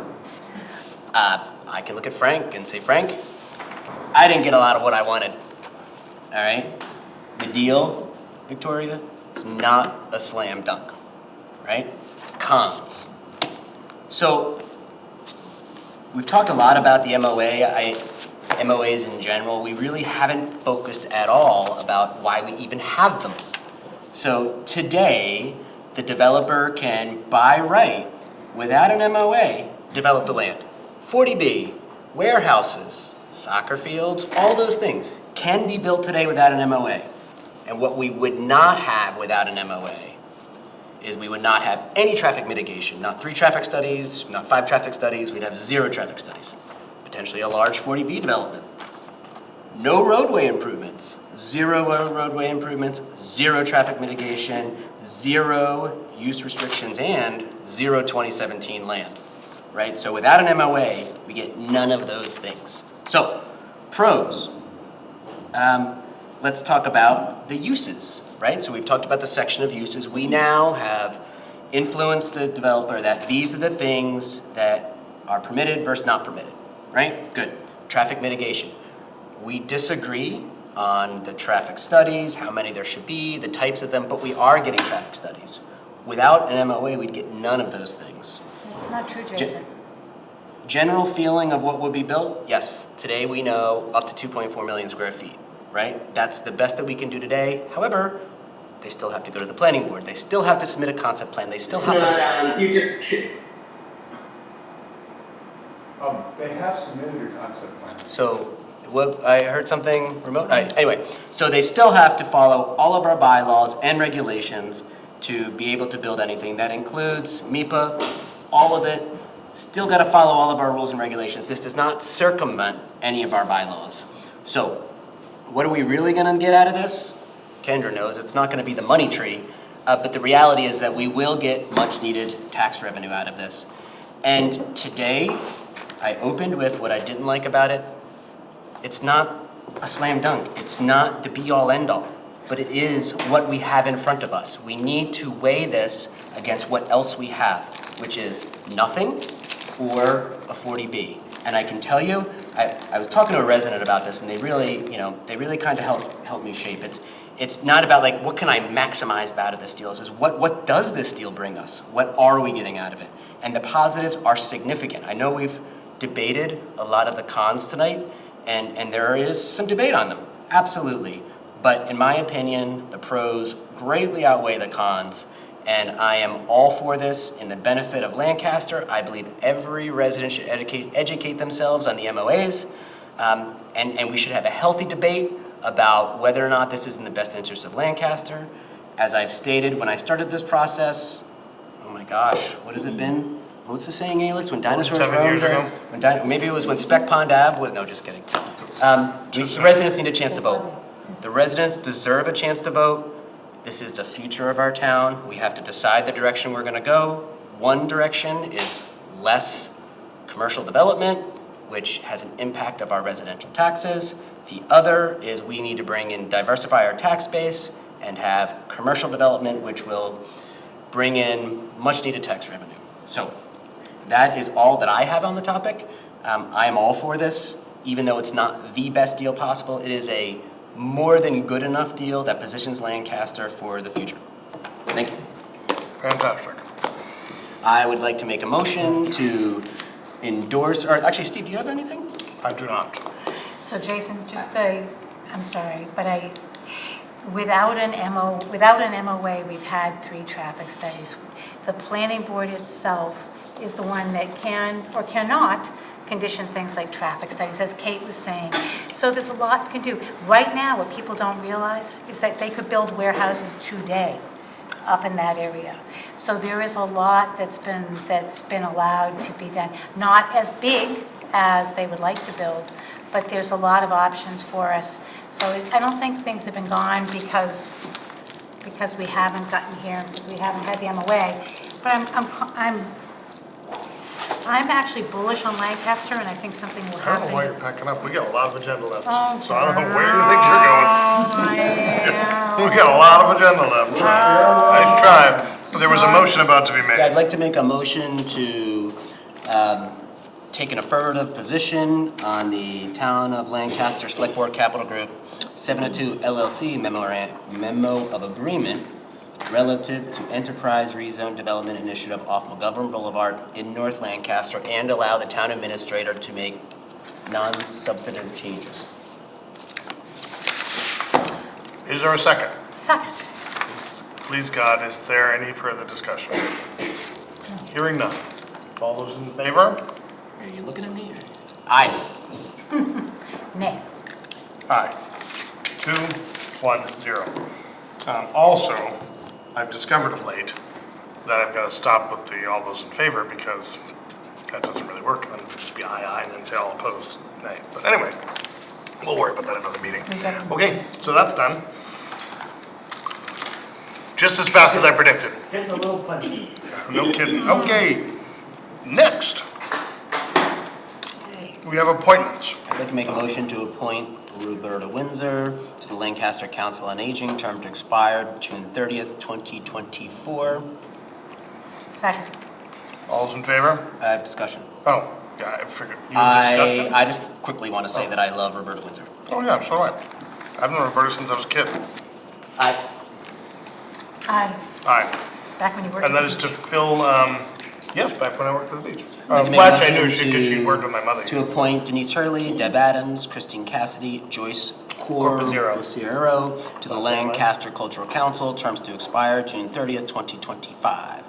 I can look at Frank and say, Frank, I didn't get a lot of what I wanted. All right? The deal, Victoria, it's not a slam dunk. Right? Cons. So, we've talked a lot about the MOA, MOAs in general. We really haven't focused at all about why we even have them. So today, the developer can, by right, without an MOA, develop the land. 40B, warehouses, soccer fields, all those things can be built today without an MOA. And what we would not have without an MOA is we would not have any traffic mitigation, not 3 traffic studies, not 5 traffic studies, we'd have 0 traffic studies. Potentially a large 40B development. No roadway improvements, 0 roadway improvements, 0 traffic mitigation, 0 use restrictions, and 0 2017 land, right? So without an MOA, we get none of those things. So, pros. Let's talk about the uses, right? So we've talked about the section of uses. We now have influenced the developer that these are the things that are permitted versus not permitted, right? Good. Traffic mitigation. We disagree on the traffic studies, how many there should be, the types of them, but we are getting traffic studies. Without an MOA, we'd get none of those things. It's not true, Jason. General feeling of what would be built? Yes. Today we know up to 2.4 million square feet, right? That's the best that we can do today. However, they still have to go to the planning board. They still have to submit a concept plan. They still have to... They have submitted a concept plan. So, what, I heard something remote? Anyway, so they still have to follow all of our bylaws and regulations to be able to build anything. That includes MIPA, all of it. Still got to follow all of our rules and regulations. This does not circumvent any of our bylaws. So, what are we really going to get out of this? Kendra knows it's not going to be the money tree, but the reality is that we will get much needed tax revenue out of this. And today, I opened with what I didn't like about it. It's not a slam dunk. It's not the be-all, end-all, but it is what we have in front of us. We need to weigh this against what else we have, which is nothing or a 40B. And I can tell you, I was talking to a resident about this, and they really kind of helped me shape it. It's not about like, what can I maximize out of this deal? It's what does this deal bring us? What are we getting out of it? And the positives are significant. I know we've debated a lot of the cons tonight, and there is some debate on them, absolutely. But in my opinion, the pros greatly outweigh the cons, and I am all for this in the benefit of Lancaster. I believe every resident should educate themselves on the MOAs, and we should have a healthy debate about whether or not this is in the best interest of Lancaster. As I've stated, when I started this process, oh my gosh, what has it been? What's the saying, Alex? When dinosaurs roamed? Maybe it was when Spec Pond Ave. No, just kidding. The residents need a chance to vote. The residents deserve a chance to vote. This is the future of our town. We have to decide the direction we're going to go. One direction is less commercial development, which has an impact of our residential taxes. The other is we need to diversify our tax base and have commercial development, which will bring in much needed tax revenue. So that is all that I have on the topic. I am all for this, even though it's not the best deal possible. It is a more than good enough deal that positions Lancaster for the future. Thank you. Fantastic. I would like to make a motion to endorse, or actually, Steve, do you have anything? I do not. So Jason, I'm sorry, but without an MOA, we've had 3 traffic studies. The planning board itself is the one that can or cannot condition things like traffic studies, as Kate was saying. So there's a lot you can do. Right now, what people don't realize is that they could build warehouses today up in that area. So there is a lot that's been allowed to be done. Not as big as they would like to build, but there's a lot of options for us. So I don't think things have been gone because we haven't gotten here, because we haven't had the MOA. But I'm actually bullish on Lancaster, and I think something will happen. I don't know why you're packing up. We got a lot of agenda left. Oh, so I don't know where you think you're going. We got a lot of agenda left. Nice try. But there was a motion about to be made. Yeah, I'd like to make a motion to take an affirmative position on the Town of Lancaster Select Board Capital Group 702 LLC memo of agreement relative to enterprise rezone development initiative off McGovern Boulevard in North Lancaster, and allow the town administrator to make non-substantive changes. Is there a second? Second. Please, God, is there any further discussion? Hearing none. All those in favor? Are you looking at me? Aye. Nay. Aye. 2-1-0. Also, I've discovered of late that I've got to stop with the all those in favor, because that doesn't really work. Then it would just be aye, and then say all opposed, nay. But anyway, we'll worry about that in another meeting. Okay, so that's done. Just as fast as I predicted. Getting a little punchy. No kidding. Okay, next. We have appointments. I'd like to make a motion to appoint Roberta Windsor to the Lancaster Council on Aging, term to expire June 30th, 2024. Second. All those in favor? I have discussion. Oh, yeah, I figured. You have discussion? I just quickly want to say that I love Roberta Windsor. Oh, yeah, so do I. I've known Roberta since I was a kid. Aye. Aye, Aye. back when you worked at And the that is to beach. fill, yes, back when I worked at the beach. I'd like to make Well, a actually, I knew motion because she worked with my mother. To appoint Denise Hurley, Deb Adams, Christine Cassidy, Joyce Corbusiero to the Lancaster Cultural Council, terms to expire June 30th, 2025.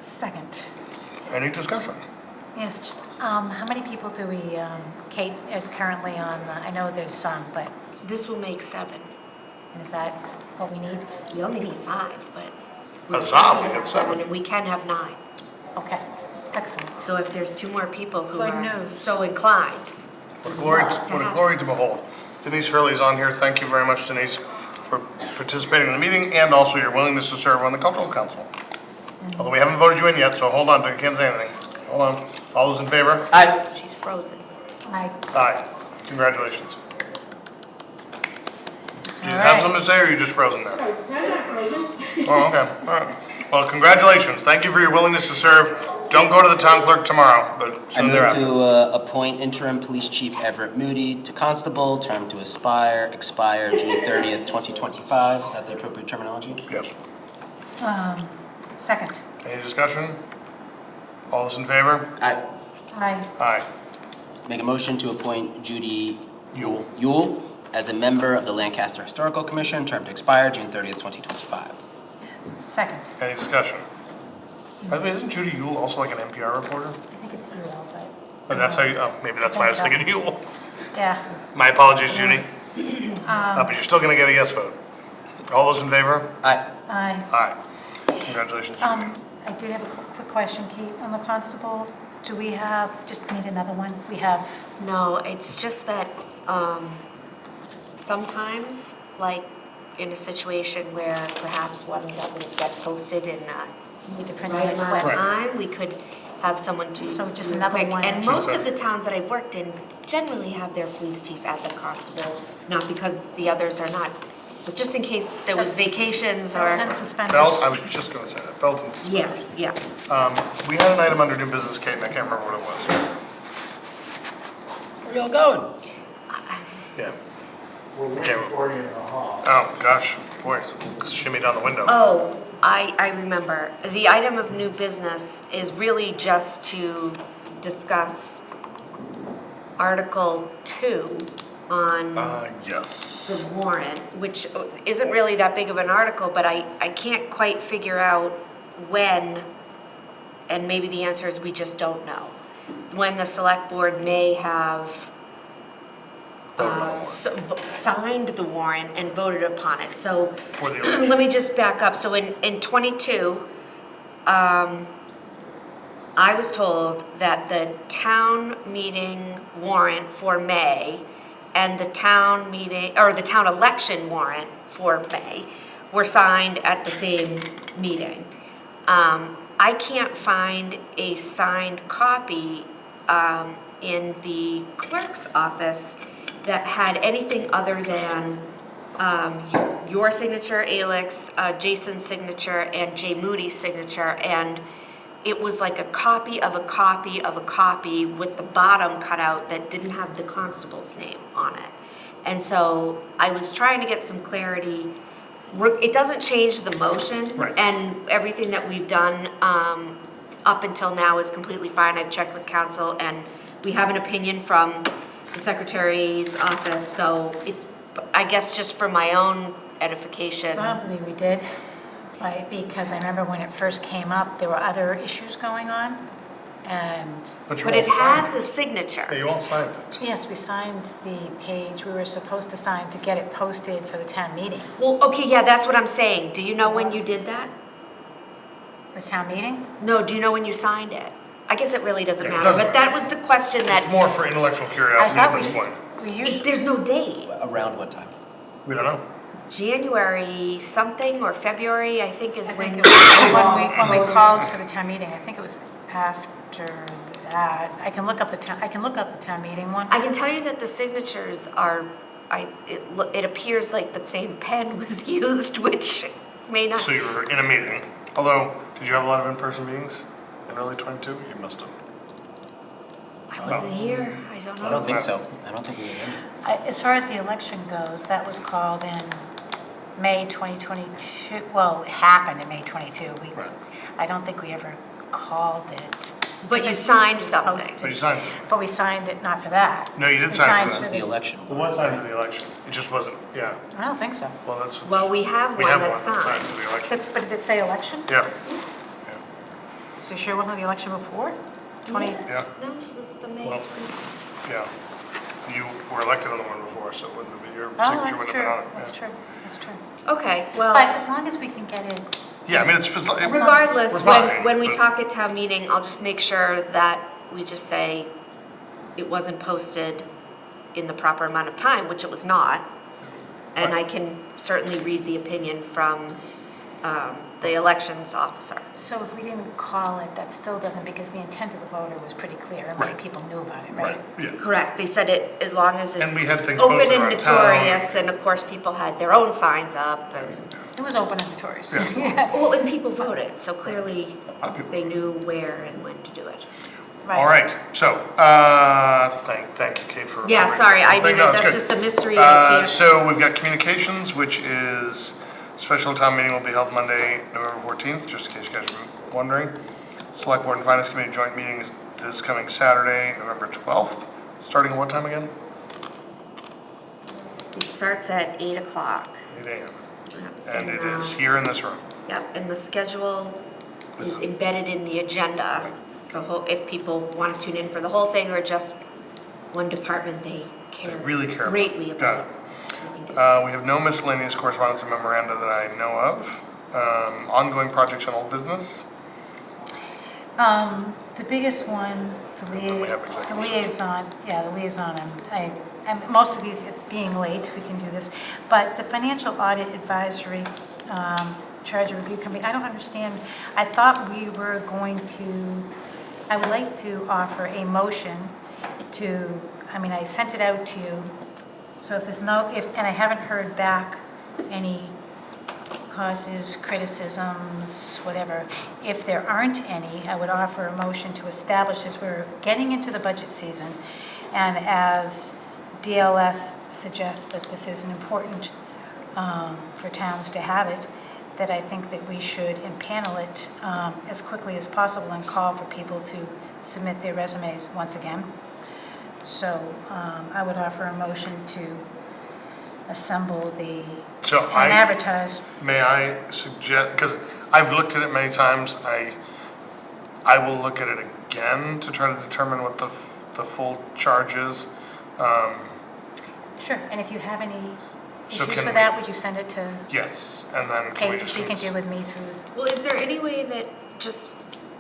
Second. Any discussion? Yes, just, how many people do we, Kate is currently on, I know there's some, but This will make 7. is that what we need? You only need 5, but. Huzzah, we got 7. And we can have 9. Okay, excellent. So if there's 2 more people who Good are news. so inclined. What a glory to behold. Denise Hurley's on here. Thank you very much, Denise, for participating in the meeting and also your willingness to serve on the Cultural Council. Although we haven't voted you in yet, so hold on, you can't say anything. Hold on. All those in favor? Aye. She's frozen. Aye. Aye. Congratulations. Do you All have right. something to say, or are you just frozen there? Oh, okay, all right. Well, congratulations. Thank you for your willingness to serve. Don't go to the town clerk tomorrow, but I soon move thereafter. to appoint interim police chief Everett Moody to constable, term to expire June 30th, 2025. Is that the appropriate terminology? Yes. Second. Any discussion? All those in favor? Aye. Aye. Aye. Make a motion to appoint Judy Yule as a member of the Lancaster Historical Commission, term to expire June 30th, 2025. Second. Any discussion? By the way, isn't Judy Yule also like an NPR reporter? I think it's Ewell, but. Or that's how you, oh, maybe that's why I was thinking Yule. Yeah. My apologies, Judy. But you're still gonna get a yes vote. All those in favor? Aye. Aye. Aye. Congratulations, Judy. I did have a quick question, Kate, on the constable. Do we have, just need another one? We have, No, it's just that sometimes, like in a situation where perhaps one doesn't get posted in we need to the print right it amount of quick. time, we could have someone do. So just do it another quick. one. And Just most a- of the towns that I've worked in generally have their police chief as a constable, not because the others are not, but just in case there was vacations or. Belts and suspenders. Belts, I was just gonna say that, belts and suspenders. Yes, yeah. We had an item under new business, Kate, and I can't remember what it was. Where y'all going? Yeah. We're waiting Okay. for you in the hall. Oh, gosh, boy, shimmy down the window. Oh, I remember. The item of new business is really just to discuss Article 2 on Yes. the warrant, which isn't really that big of an article, but I can't quite figure out when, and maybe the answer is we just don't know, when the select board may have signed the warrant and voted upon it. So For the election. let me just back up. So in '22, I was told that the town meeting warrant for May and the town meeting, or the town election warrant for May were signed at the same meeting. I can't find a signed copy in the clerk's office that had anything other than your signature, Alex, Jason's signature, and Jay Moody's signature, and it was like a copy of a copy of a copy with the bottom cut out that didn't have the constable's name on it. And so I was trying to get some clarity. It doesn't change the motion, Right. and everything that we've done up until now is completely fine. I've checked with council, and we have an opinion from the secretary's office, so it's, I guess, just for my own edification. So I don't believe we did, right, because I remember when it first came up, there were other issues going on, and. But you But all it signed has a signature. Yeah, you all signed it. Yes, we signed the page we were supposed to sign to get it posted for the town meeting. Well, okay, yeah, that's what I'm saying. Do you know when you did that? The town meeting? No, do you know when you signed it? I guess it really doesn't Yeah, it matter, doesn't but that was the question It's that, more for intellectual curiosity I at thought this point. we usually, there's no date. Around what time? We don't know. January something or February, I think is when. when we called for the town meeting, I think it was after that. I can look up the town meeting one. I can tell you that the signatures are, it appears like the same pen was used, which may not. So you were in a meeting, although, did you have a lot of in-person meetings in early '22? You must have. I wasn't here, I don't know. I don't think so. I don't think we were in. As far as the election goes, that was called in May 2022, well, it happened in May 22. I don't think we ever called it. But you signed something. But you signed something. But we signed it not for that. No, you did We sign signed for The election. It was signed for the election. It just wasn't, yeah. I don't think so. Well, that's. Well, we have We one have that's one signed. for the election. But did it say election? Yeah, So you sure it wasn't the election before? 20? yeah, No, it was the May Well, 20. yeah. You were elected on the one before, so it wouldn't have been, your Oh, signature that's wouldn't true, have been on it. that's yeah. true, that's true. Okay, well. But as long as we can get it. Yeah, I mean, it's. Regardless, we're fine, when we but- talk at town meeting, I'll just make sure that we just say it wasn't posted in the proper amount of time, which it was not. And I can certainly read the opinion from the elections officer. So if we didn't call it, that still doesn't, because the intent of the voter was pretty clear, and many Right. people knew about it, right? Yeah. Correct, they said it, as long as it's And we had things open posted and around town. notorious, and of course, people had their own signs up, and, It was open and notorious. Yeah. well, and people voted, so clearly lot of people. they knew where and when to do it. All right, so, thank you, Kate, for. Yeah, remembering. sorry, I mean, No, it's that's good. just a mystery, I can't. So we've got communications, which is, special town meeting will be held Monday, November 14th, just in case you guys were wondering. Select Board and Finance Committee joint meeting is this coming Saturday, November 12th, starting at what time again? It starts at 8 o'clock. 8 a.m. And it is here in this room. Yep, and the schedule This is is- embedded in the agenda, so if people want to tune in for the whole thing or just one department they care Really care about. greatly Got about. it. We have no miscellaneous correspondence and memoranda that I know of. Ongoing projects on old business. The biggest one, we have executive the liaison, the liaison, and most of these, it's being late, we can do this, but the Financial Audit Advisory Charge Review Committee, I don't understand, I thought we were going to, I would like to offer a motion to, I sent it out to you, so if there's no, and I haven't heard back any causes, criticisms, whatever. If there aren't any, I would offer a motion to establish, as we're getting into the budget season, and as DLS suggests that this is an important for towns to have it, that I think that we should impanel it as quickly as possible and call for people to submit their resumes once again. So I would offer a motion to assemble and advertise. May I suggest, because I've looked at it many times, I will look at it again to try to determine what the full charge is. Sure, and if you have any So issues can with we- that, would you send it to Yes, and then can we Kate? just? She can deal with me through. Well, is there any way that just,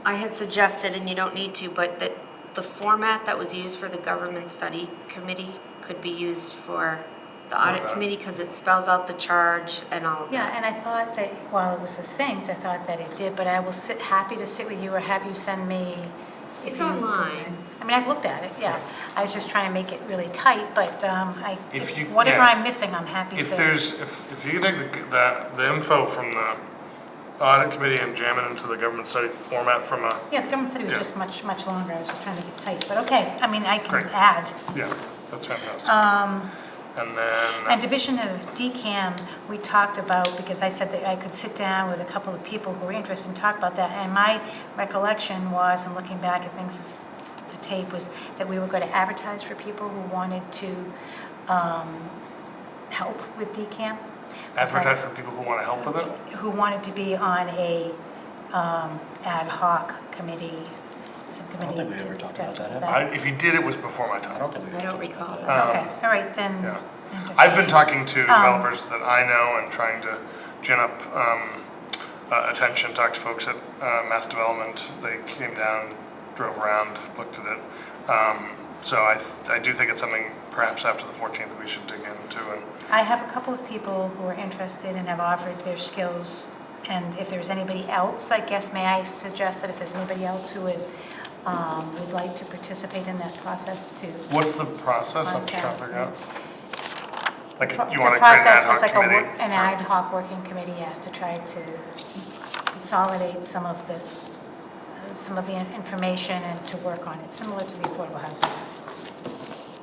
I had suggested, and you don't need to, but that the format that was used for the government study committee could be used for the audit committee, because it spells out the charge and all of that? Yeah, and I thought that while it was succinct, I thought that it did, but I will happy to sit with you or have you send me. It's online. I've looked at it, yeah. I was just trying to make it really tight, but whatever yeah. I'm missing, I'm happy to. If you take the info from the audit committee and jam it into the government study format from a. Yeah, the government study was just much, much longer. I was just trying to make it tight, but okay, I can Great. add. Yeah, that's fantastic. And then. And division of DCAM, we talked about, because I said that I could sit down with a couple of people who were interested and talk about that. And my recollection was, and looking back at things, the tape was that we were going to advertise for people who wanted to help with DCAM. Advertise for people who want to help with it? Who wanted to be on a ad hoc committee, subcommittee think we to ever talked about discuss that, have that. If you did, it was before my time. I don't recall that. Okay, all right, then. Yeah. I've been talking to developers that I know and trying to gin up attention, talk to folks at Mass Development. They came down, drove around, looked at it. So I do think it's something perhaps after the 14th that we should dig into. And I have a couple of people who are interested and have offered their skills. And if there's anybody else, I guess, may I suggest that if there's anybody else who is, would like to participate in that process too. what's the process? I'm just trying to figure out. Like, you want to The create an process ad was hoc like committee? an ad hoc working committee, yes, to try to consolidate some of this some of the information and to work on it, similar to the Affordable Housing Trust.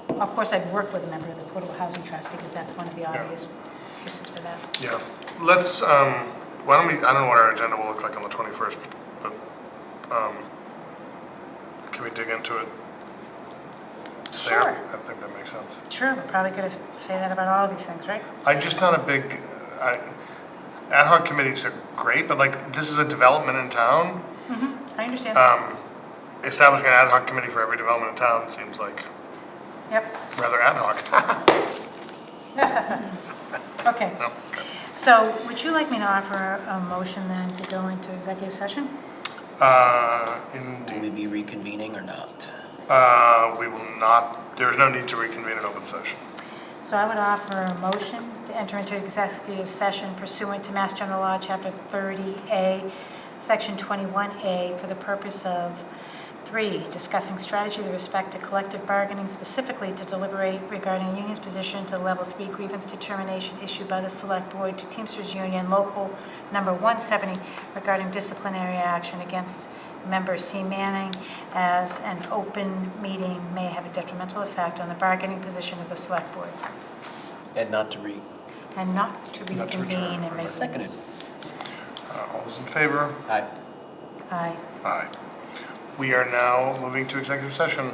Of course, I'd work with a member of the Affordable Housing Trust because that's one of the obvious uses for that. Yeah, let's, why don't we, I don't know what our agenda will look like on the 21st, but can we dig into it there? Sure. I think that makes sense. Sure, we're probably going to say that about all these things, right? I'm just not a big, ad hoc committees are great, but like, this is a development in town. I understand. Establishing an ad hoc committee for every development in town seems like Yep. rather ad hoc. Okay. No. So would you like me to offer a motion then to go into executive session? Indeed. Will we be reconvening or not? We will not, there is no need to reconvene an open session. So I would offer a motion to enter into executive session pursuant to Mass General Law, Chapter 30A, Section 21A, for the purpose of 3, discussing strategy with respect to collective bargaining, specifically to deliberate regarding the union's position to Level 3 grievance determination issued by the Select Board to Teamsters Union Local Number 170 regarding disciplinary action against Member C. Manning, as an open meeting may have a detrimental effect on the bargaining position of the Select Board, And not to read. and not to Not to return. reconvene and resume. Seconded. All those in favor? Aye. Aye. Aye. We are now moving to executive session.